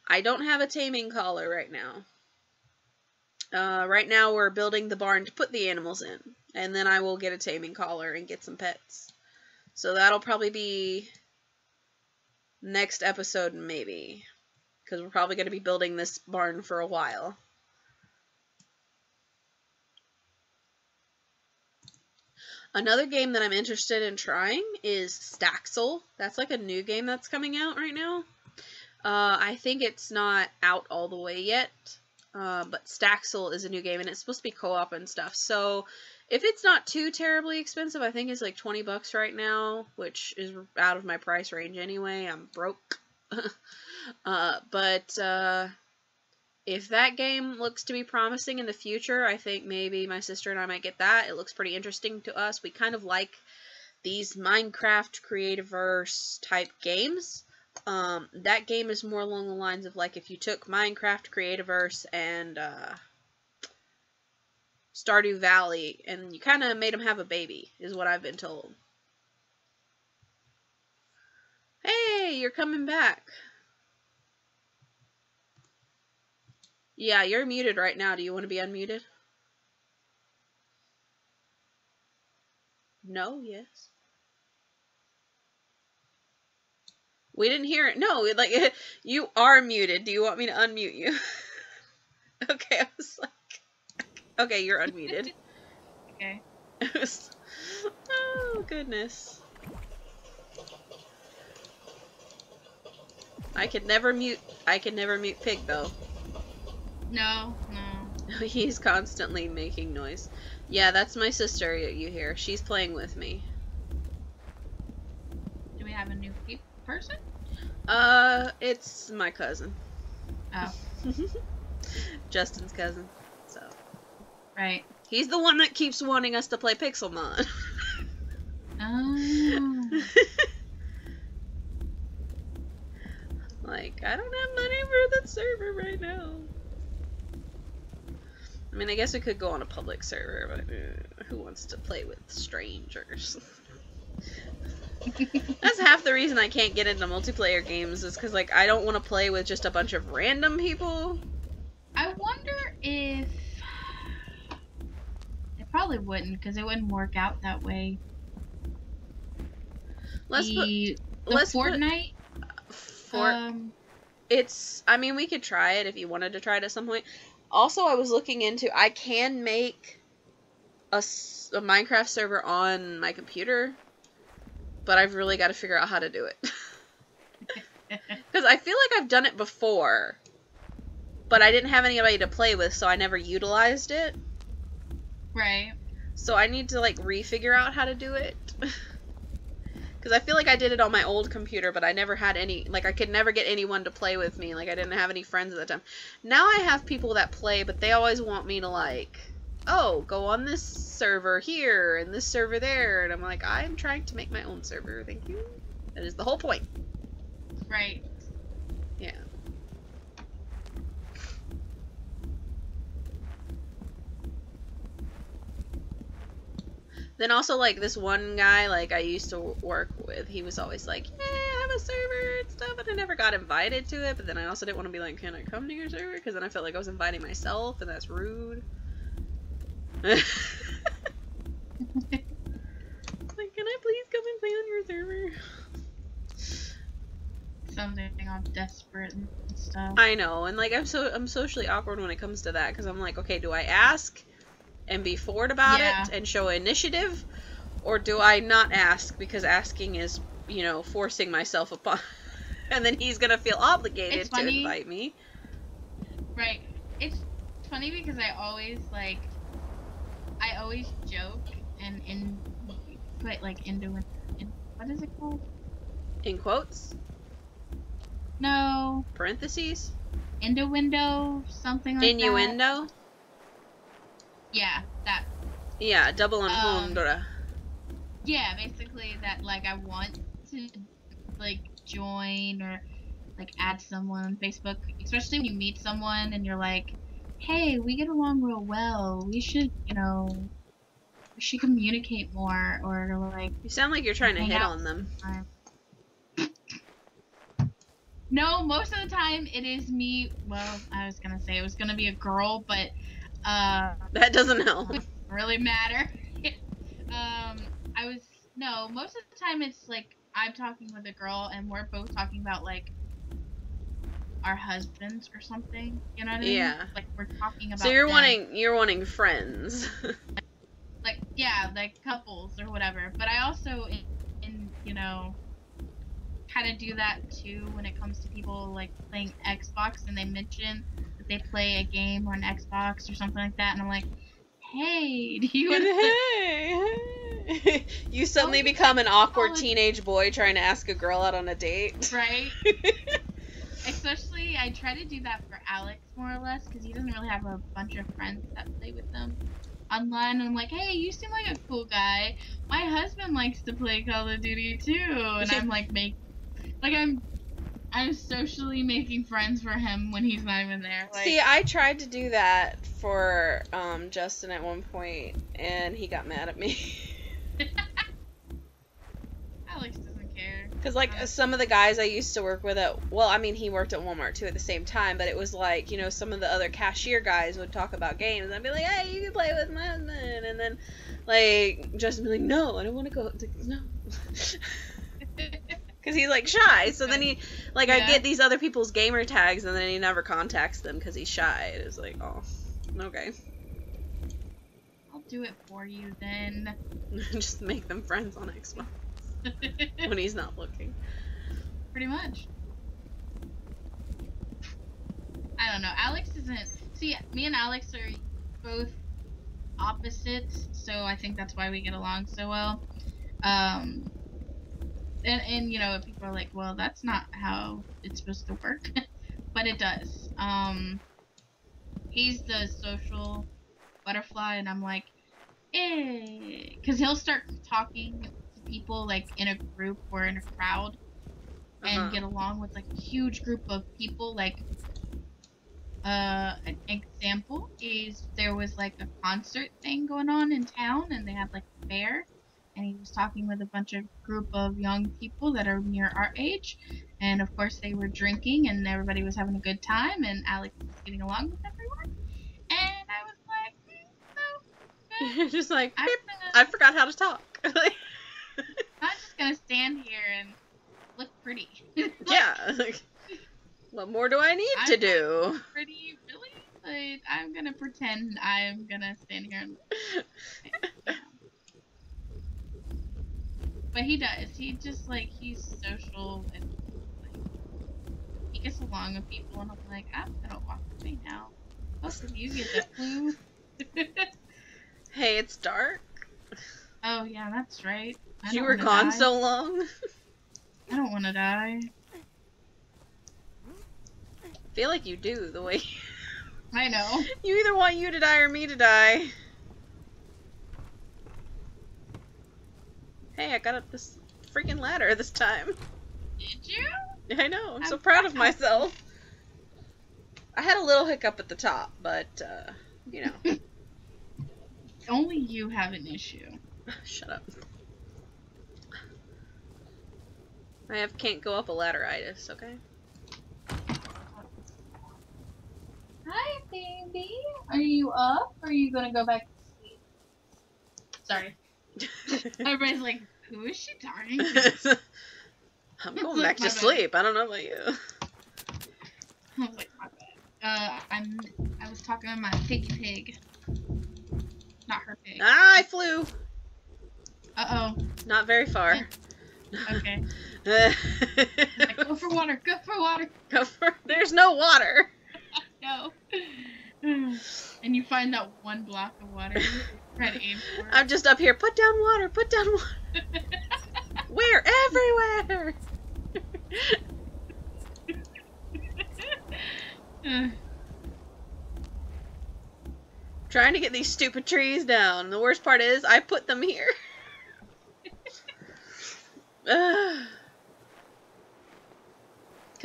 I don't have a taming collar right now. Right now we're building the barn to put the animals in. And then I will get a taming collar and get some pets. So that'll probably be next episode, maybe. Because we're probably going to be building this barn for a while. Another game that I'm interested in trying is Staxel. That's like a new game that's coming out right now. I think it's not out all the way yet, but Staxel is a new game, and it's supposed to be co-op and stuff. So if it's not too terribly expensive, I think it's like 20 bucks right now, which is out of my price range anyway. I'm broke. But if that game looks to be promising in the future, I think maybe my sister and I might get that. It looks pretty interesting to us. We kind of like these Minecraft Creativerse type games. That game is more along the lines of like if you took Minecraft Creativerse and Stardew Valley and you kind of made them have a baby, is what I've been told. Hey, you're coming back. Yeah, you're muted right now. Do you want to be unmuted? No, yes. We didn't hear it. No, like, you are muted. Do you want me to unmute you? Okay, I was like, okay, you're unmuted. Okay. Oh, goodness. I could never mute Pig, though. No, no. He's constantly making noise. Yeah, that's my sister you hear. She's playing with me. Do we have a new person? It's my cousin. Oh. Justin's cousin. So. Right. He's the one that keeps wanting us to play Pixelmon. Oh. Like, I don't have money for the server right now. I mean, I guess we could go on a public server, but who wants to play with strangers? That's half the reason I can't get into multiplayer games, is because, like, I don't want to play with just a bunch of random people. I wonder if... It probably wouldn't, because it wouldn't work out that way. The Fortnite? It's, I mean, we could try it if you wanted to try it at some point. Also, I was looking into, I can make a Minecraft server on my computer, but I've really got to figure out how to do it. Because I feel like I've done it before, but I didn't have anybody to play with, so I never utilized it. Right. So I need to, like, re-figure out how to do it. Because I feel like I did it on my old computer, but I never had any, like, I could never get anyone to play with me. Like, I didn't have any friends at the time. Now I have people that play, but they always want me to, like, oh, go on this server here, and this server there. And I'm like, I'm trying to make my own server, thank you. That is the whole point. Right. Yeah. Then also, like, this one guy, like, I used to work with, he was always like, yeah, I have a server and stuff, and I never got invited to it, but then I also didn't want to be like, can I come to your server? Because then I felt like I was inviting myself, and that's rude. Like, can I please come and play on your server? Something I'm desperate and stuff. I know, and, like, I'm socially awkward when it comes to that, because I'm like, okay, do I ask and be forward about it and show initiative, or do I not ask because asking is, you know, forcing myself upon and then he's gonna feel obligated to invite me. Right. It's funny because I always joke and put like into what is it called? In quotes? No. Parentheses? Innuendo, something like Innuendo? That. Yeah, that. Yeah, double entendre. Yeah, basically that, like, I want to, like, join or, like, add someone on Facebook, especially when you meet someone and you're like, hey, we get along real well, we should, you know, we should communicate more, or, like... You sound like you're trying to hit on them. No, most of the time it is me, well, I was gonna say it was gonna be a girl, but... that doesn't help. Doesn't really matter. Most of the time it's like I'm talking with a girl and we're both talking about like our husbands or something. You know what I mean? Yeah. Like we're talking about. So you're wanting friends. like couples or whatever. But I also in you know, kind of do that too when it comes to people like playing Xbox and they mention that they play a game or an Xbox or something like that, and I'm like, hey, do you want to Hey. You suddenly become an awkward teenage boy trying to ask a girl out on a date. Right. Especially, I try to do that for Alex more or less because he doesn't really have a bunch of friends that play with them online. And I'm like, hey, you seem like a cool guy. My husband likes to play Call of Duty too, and I'm like, I'm socially making friends for him when he's not even there. Like, see, I tried to do that for Justin at one point, and he got mad at me. Alex doesn't care. Because, like, some of the guys I used to work with well, I mean, he worked at Walmart, too, at the same time, but it was like, you know, some of the other cashier guys would talk about games, and I'd be like, hey, you can play with my husband, and then, like, Justin would be like, no, I don't want to go, no. Because he's, like, shy, so then he, like, I get these other people's gamer tags, and then he never contacts them because he's shy. It's like, oh, okay. I'll do it for you, then. Just make them friends on Xbox. When he's not looking. Pretty much. I don't know. Alex isn't... See, me and Alex are both opposites, so I think that's why we get along so well. And you know, people are like, well, that's not how it's supposed to work. But it does. He's the social butterfly, and I'm like, eh. Because he'll start talking people like in a group or in a crowd and get along with like a huge group of people. Like an example is there was like a concert thing going on in town and they had like a fair, and he was talking with a bunch of group of young people that are near our age, and of course they were drinking and everybody was having a good time and Alex was getting along with everyone, and I was like, no. Just like, I forgot how to talk. I'm just gonna stand here and look pretty. Yeah. Like, what more do I need to do? Pretty, really? Like, I'm gonna pretend I'm gonna stand here and look. Yeah. But he does. He just, like, he's social and, like, he gets along with people, and I'm like, I'm gonna walk away now. Both of you get the flu. Hey, it's dark. Oh, yeah, that's right. You were gone so long. I don't want to die. I feel like you do, the way... I know. You either want you to die or me to die. Hey, I got up this freaking ladder this time. Did you? I know, I'm so proud of myself. I had a little hiccup at the top, but, you know. Only you have an issue. Shut up. I can't go up a ladder-itis, okay? Hi, baby. Are you up, or are you gonna go back to sleep? Sorry. Everybody's like, who is she talking to? I'm going back to sleep. I don't know about you. I was like, my bad. I was talking to my piggy pig. Not her pig. Ah, I flew. Uh-oh. Not very far. Okay. Like, go for water. Go for water. Go for... There's no water. No. And you find that one block of water. Try to aim for it. I'm just up here. Put down water. Put down water. We're everywhere. Trying to get these stupid trees down. The worst part is I put them here. Because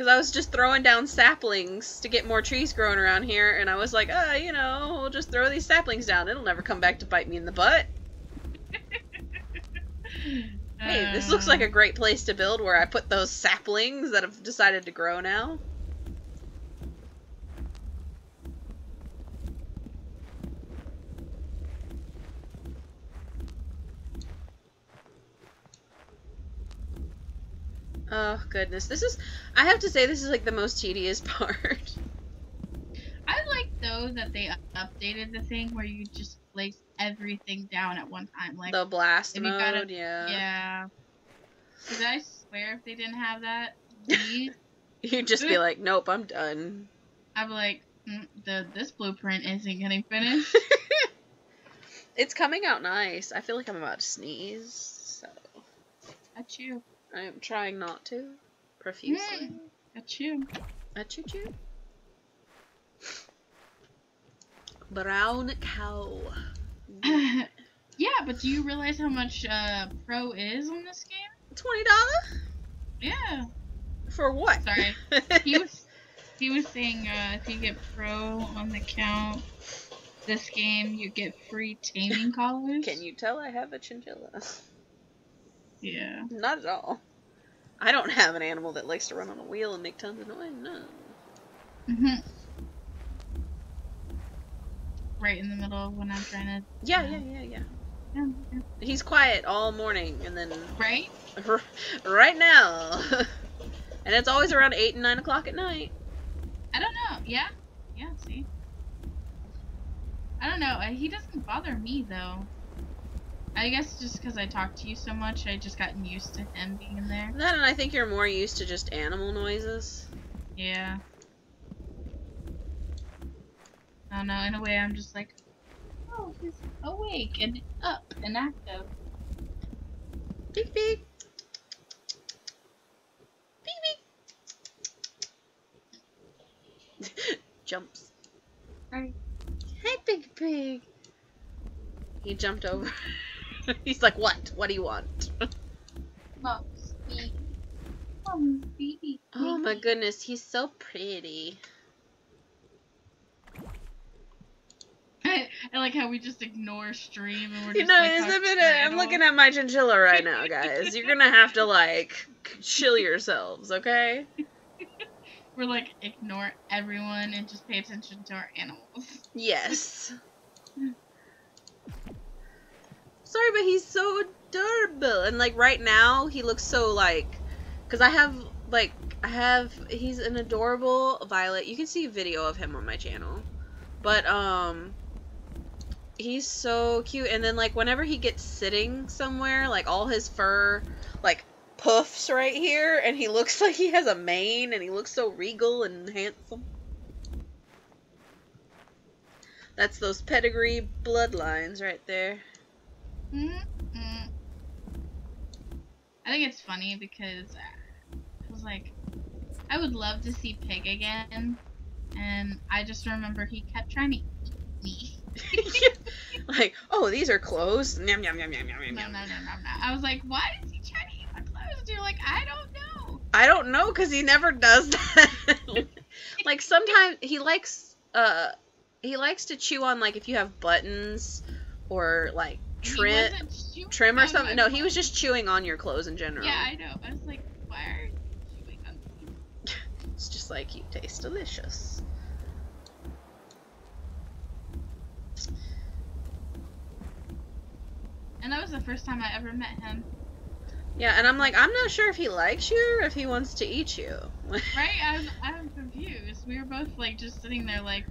I was just throwing down saplings to get more trees growing around here, and I was like, you know, we'll just throw these saplings down. It'll never come back to bite me in the butt. Hey, this looks like a great place to build where I put those saplings that have decided to grow now. Oh, goodness. This is... I have to say, this is, like, the most tedious part. I like, though, that they updated the thing where you just place everything down at one time. Like the blast mode, Yeah. Because swear if they didn't have that, please. You'd just be like, nope, I'm done. I'd be like, this blueprint isn't getting finished. It's coming out nice. I feel like I'm about to sneeze, so. Achoo. I am trying not to, profusely. Achoo. Achoo-choo. Brown cow. Yeah, but do you realize how much pro is on this game? $20? Yeah. For what? Sorry. He was saying if you get pro on the account this game, you get free taming collars. Can you tell I have a chinchilla? Yeah. Not at all. I don't have an animal that likes to run on a wheel and make tons of noise. No. Mhm. Right in the middle of when I'm trying to. Yeah. Yeah. He's quiet all morning, and then Right. Right now, and it's always around 8 and 9 o'clock at night. I don't know. Yeah. See. I don't know. He doesn't bother me though. I guess just because I talk to you so much, I just gotten used to him being in there. That, and I think you're more used to just animal noises. Yeah. I don't know. In a way, I'm just like, oh, he's awake and up and active. Beep beep. Beep beep. Jumps. Right. Hey, big pig. He jumped over. He's like, what? What do you want? Mom's baby. Mom's baby. Oh my goodness, he's so pretty. I like how we just ignore stream and we're just I'm looking at my chinchilla right now, guys. You're gonna have to, like, chill yourselves, okay? We're like, ignore everyone and just pay attention to our animals. Yes. Sorry, but he's so adorable. And, like, right now, he looks so, like... Because he's an adorable violet. You can see a video of him on my channel. But, he's so cute. And then, like, whenever he gets sitting somewhere, like, all his fur, like, puffs right here. And he looks like he has a mane. And he looks so regal and handsome. That's those pedigree bloodlines right there. I think it's funny because I was like, I would love to see Pig again, and I just remember he kept trying to eat me. Like, oh, these are closed. Nom, nom, nom, nom, nom, nom. No. I was like, why is he trying to eat my clothes? And you're like, I don't know. I don't know, because he never does that. Like, sometimes he likes to chew on, like, if you have buttons or, like, trim or something. No, he was just chewing on your clothes in general. Yeah, I know. I was like, why are you chewing on these? It's just like, you taste delicious. And that was the first time I ever met him. Yeah, and I'm like, I'm not sure if he likes you or if he wants to eat you. Right? I'm confused. We were both, like, just sitting there like...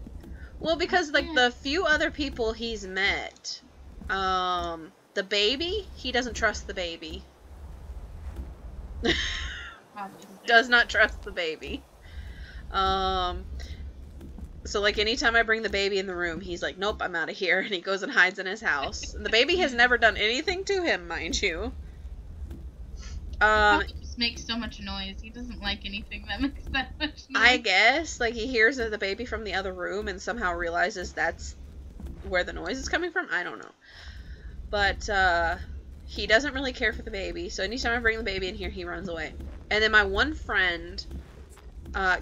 Well, because, like, the few other people he's met... the baby, he doesn't trust the baby. Does not trust the baby. So, like, anytime I bring the baby in the room, he's like, nope, I'm out of here, and he goes and hides in his house. And the baby has never done anything to him, mind you. He just makes so much noise. He doesn't like anything that makes that much noise. I guess, like, he hears the baby from the other room and somehow realizes that's where the noise is coming from. I don't know. But, he doesn't really care for the baby, so anytime I bring the baby in here, he runs away. And then my one friend,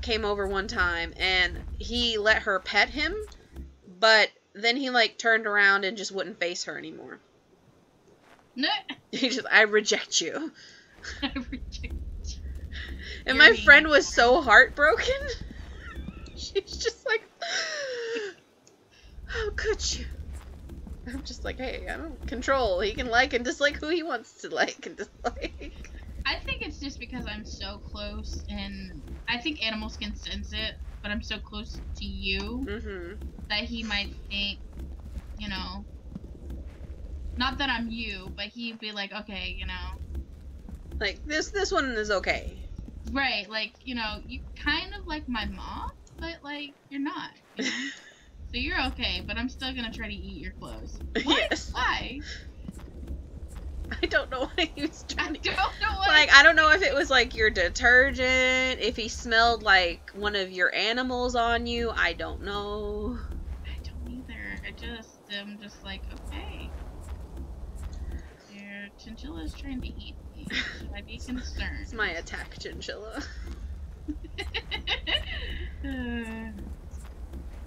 came over one time, and he let her pet him, but then he, like, turned around and just wouldn't face her anymore. No. He just, I reject you. I reject you. And my friend was so heartbroken. She's just like, how could you? I'm just like, hey, I don't control. He can like and dislike who he wants to like and dislike. I think it's just because I'm so close, and I think animals can sense it, but I'm so close to you that he might think, you know, not that I'm you, but he'd be like, okay, you know, Like, this one is okay. Right, like, you know, you kind of like my mom, but, like, you're not, you know? So you're okay, but I'm still gonna try to eat your clothes. What? Yes. Why? I don't know why he was trying to... I don't know what... Like, I don't know if it was, like, your detergent, if he smelled, like, one of your animals on you. I don't know. I don't either. I'm just like, okay. Your chinchilla is trying to eat me. Should I be concerned? It's my attack chinchilla.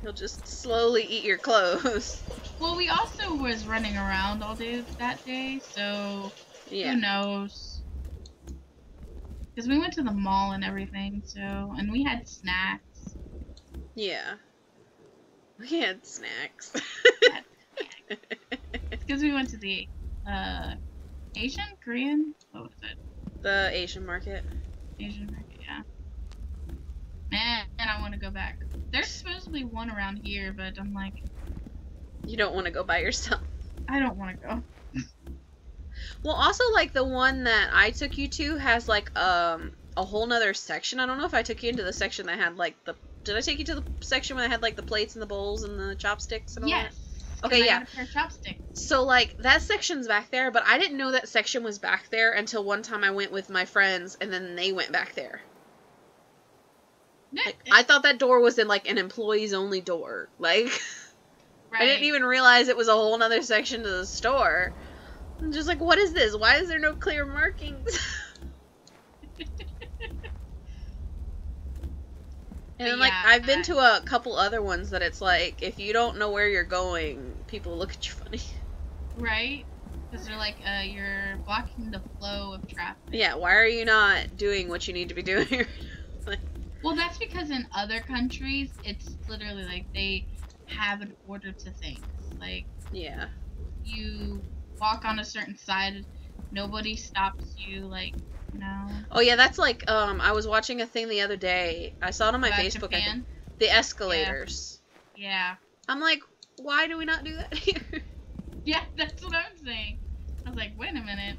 He'll just slowly eat your clothes. Well, we also was running around all day that day, so yeah. Who knows? Because we went to the mall and everything, so, and we had snacks. Yeah. We had snacks. Because we went to the, Asian? Korean? What was it? The Asian market. Asian market, yeah. Man, I want to go back. There's supposedly one around here, but I'm like... You don't want to go by yourself. I don't want to go. Well, also, like, the one that I took you to has, like, a whole nother section. I don't know if I took you into the section that had, like, the... Did I take you to the section where they had, like, the plates and the bowls and the chopsticks and all that? Yes. Okay, yeah. I got a pair of chopsticks. So, like, that section's back there, but I didn't know that section was back there until one time I went with my friends, and then they went back there. Like, I thought that door was in, like, an employees-only door. Like, right. I didn't even realize it was a whole nother section to the store. I'm just like, what is this? Why is there no clear markings? And then, like, I've been to a couple other ones that it's like, if you don't know where you're going, people look at you funny. Right? Because they're like, you're blocking the flow of traffic. Yeah, why are you not doing what you need to be doing? Like, well, that's because in other countries, it's literally like they have an order to things. Like, yeah. You walk on a certain side, nobody stops you, like, you know. Oh yeah, that's like, I was watching a thing the other day. I saw it on my Facebook. I think, the escalators. Yeah. I'm like, why do we not do that here? Yeah, that's what I'm saying. I was like, wait a minute.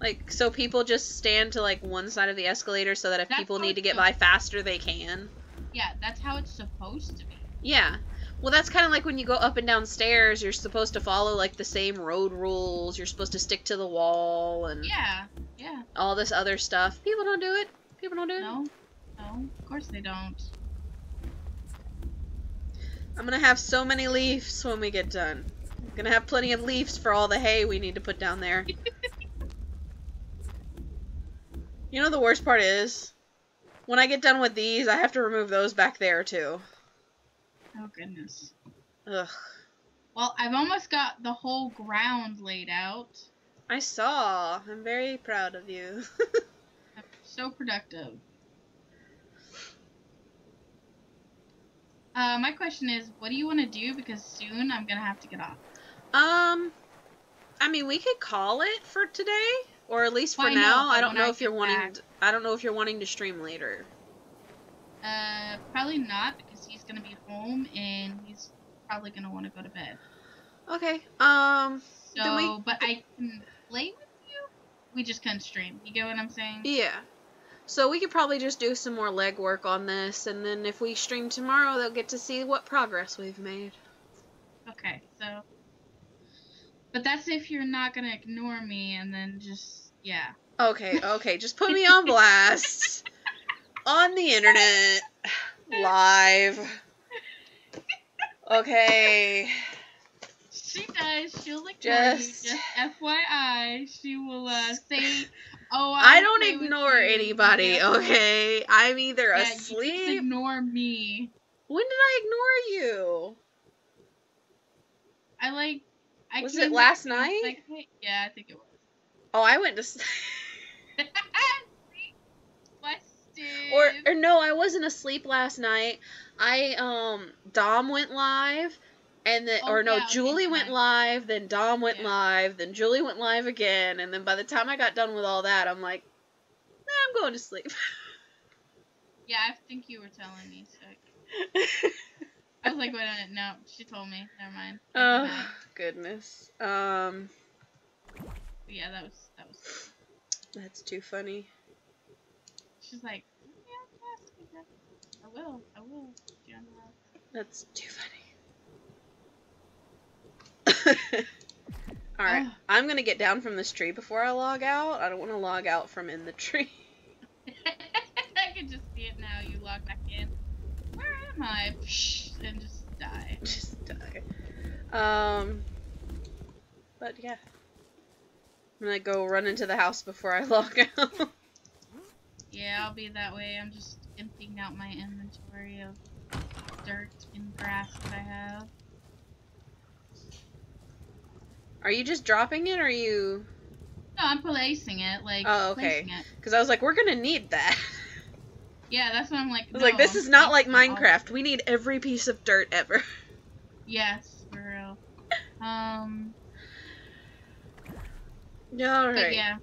Like, so people just stand to, like, one side of the escalator so that if people need to get by faster, they can? Yeah, that's how it's supposed to be. Yeah. Well, that's kind of like when you go up and down stairs, you're supposed to follow, like, the same road rules. You're supposed to stick to the wall and... Yeah. All this other stuff. People don't do it. People don't do it. No, of course they don't. I'm gonna have so many leaves when we get done. I'm gonna have plenty of leaves for all the hay we need to put down there. You know the worst part is? When I get done with these, I have to remove those back there, too. Oh, goodness. Ugh. Well, I've almost got the whole ground laid out. I saw. I'm very proud of you. I'm so productive. My question is, what do you want to do? Because soon I'm gonna have to get off. I mean, we could call it for today, or at least for well, now. I don't know if you're wanting. I don't know if you're wanting to stream later. Probably not, because he's gonna be home and he's probably gonna want to go to bed. Okay. So, but I can play with you. We just couldn't stream. You get what I'm saying? Yeah. So we could probably just do some more legwork on this, and then if we stream tomorrow, they'll get to see what progress we've made. Okay, so... But that's if you're not gonna ignore me, and then just... Yeah. Okay, just put me on blast. On the internet. Live. Okay. She does. She'll ignore you. Just FYI. She will, say... Oh, I don't ignore anybody, okay? I'm either asleep... You just ignore me. When did I ignore you? Was it last night? Like, hey, yeah, I think it was. Oh, I went to sleep. Busted. Or no, I wasn't asleep last night. Dom went live. And then, Julie went live, then Dom went live, then Julie went live again, and then by the time I got done with all that, I'm like, I'm going to sleep. Yeah, I think you were telling me, so. I was like, wait a minute, no, she told me, never mind. Oh, goodness. But yeah, that was That's too funny. She's like, yeah, I will. That's too funny. Alright, I'm gonna get down from this tree before I log out. I don't want to log out from in the tree. I can just see it now. You log back in. Where am I? And just die. Just die. But yeah. I'm gonna go run into the house before I log out. Yeah, I'll be that way. I'm just emptying out my inventory of dirt and grass that I have. Are you just dropping it, or are you... No, I'm placing it, like, oh, okay. Because I was like, we're gonna need that. Yeah, that's what I'm like, I was like, this is not like Minecraft. We need every piece of dirt ever. Yes, for real. Alright. But yeah.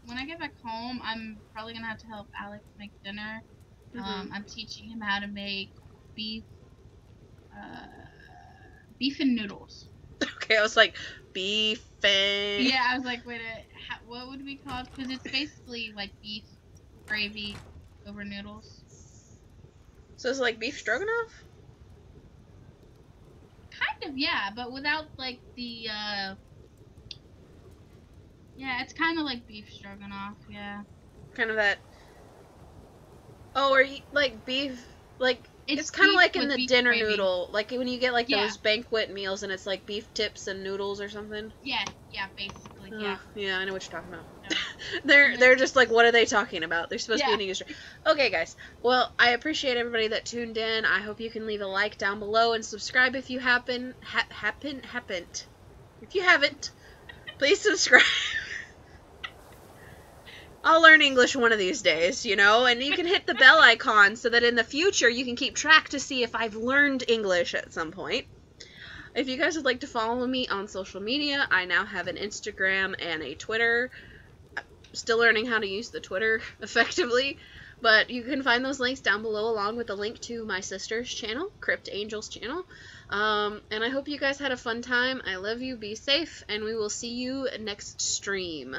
When I get back home, I'm probably gonna have to help Alex make dinner. I'm teaching him how to make beef and noodles. Okay, I was like, beef and... Yeah, I was like, wait, what would we call it? Because it's basically like beef gravy over noodles. So it's like beef stroganoff? Kind of, yeah, but without like the, yeah, it's kind of like beef stroganoff, yeah. Kind of that... Oh, are you, like, beef... Like, it's kind of like in the dinner gravy. Noodle. Like, when you get, like, those banquet meals and it's, like, beef tips and noodles or something. Yeah, basically, yeah. Yeah, I know what you're talking about. Yeah. They're just like, what are they talking about? They're supposed to be in English. Okay, guys. Well, I appreciate everybody that tuned in. I hope you can leave a like down below and subscribe if you haven't. If you haven't, please subscribe. I'll learn English one of these days, you know, and you can hit the bell icon so that in the future you can keep track to see if I've learned English at some point. If you guys would like to follow me on social media, I now have an Instagram and a Twitter. I'm still learning how to use the Twitter effectively, but you can find those links down below along with a link to my sister's channel, KryptAngel's channel. And I hope you guys had a fun time. I love you, be safe, and we will see you next stream.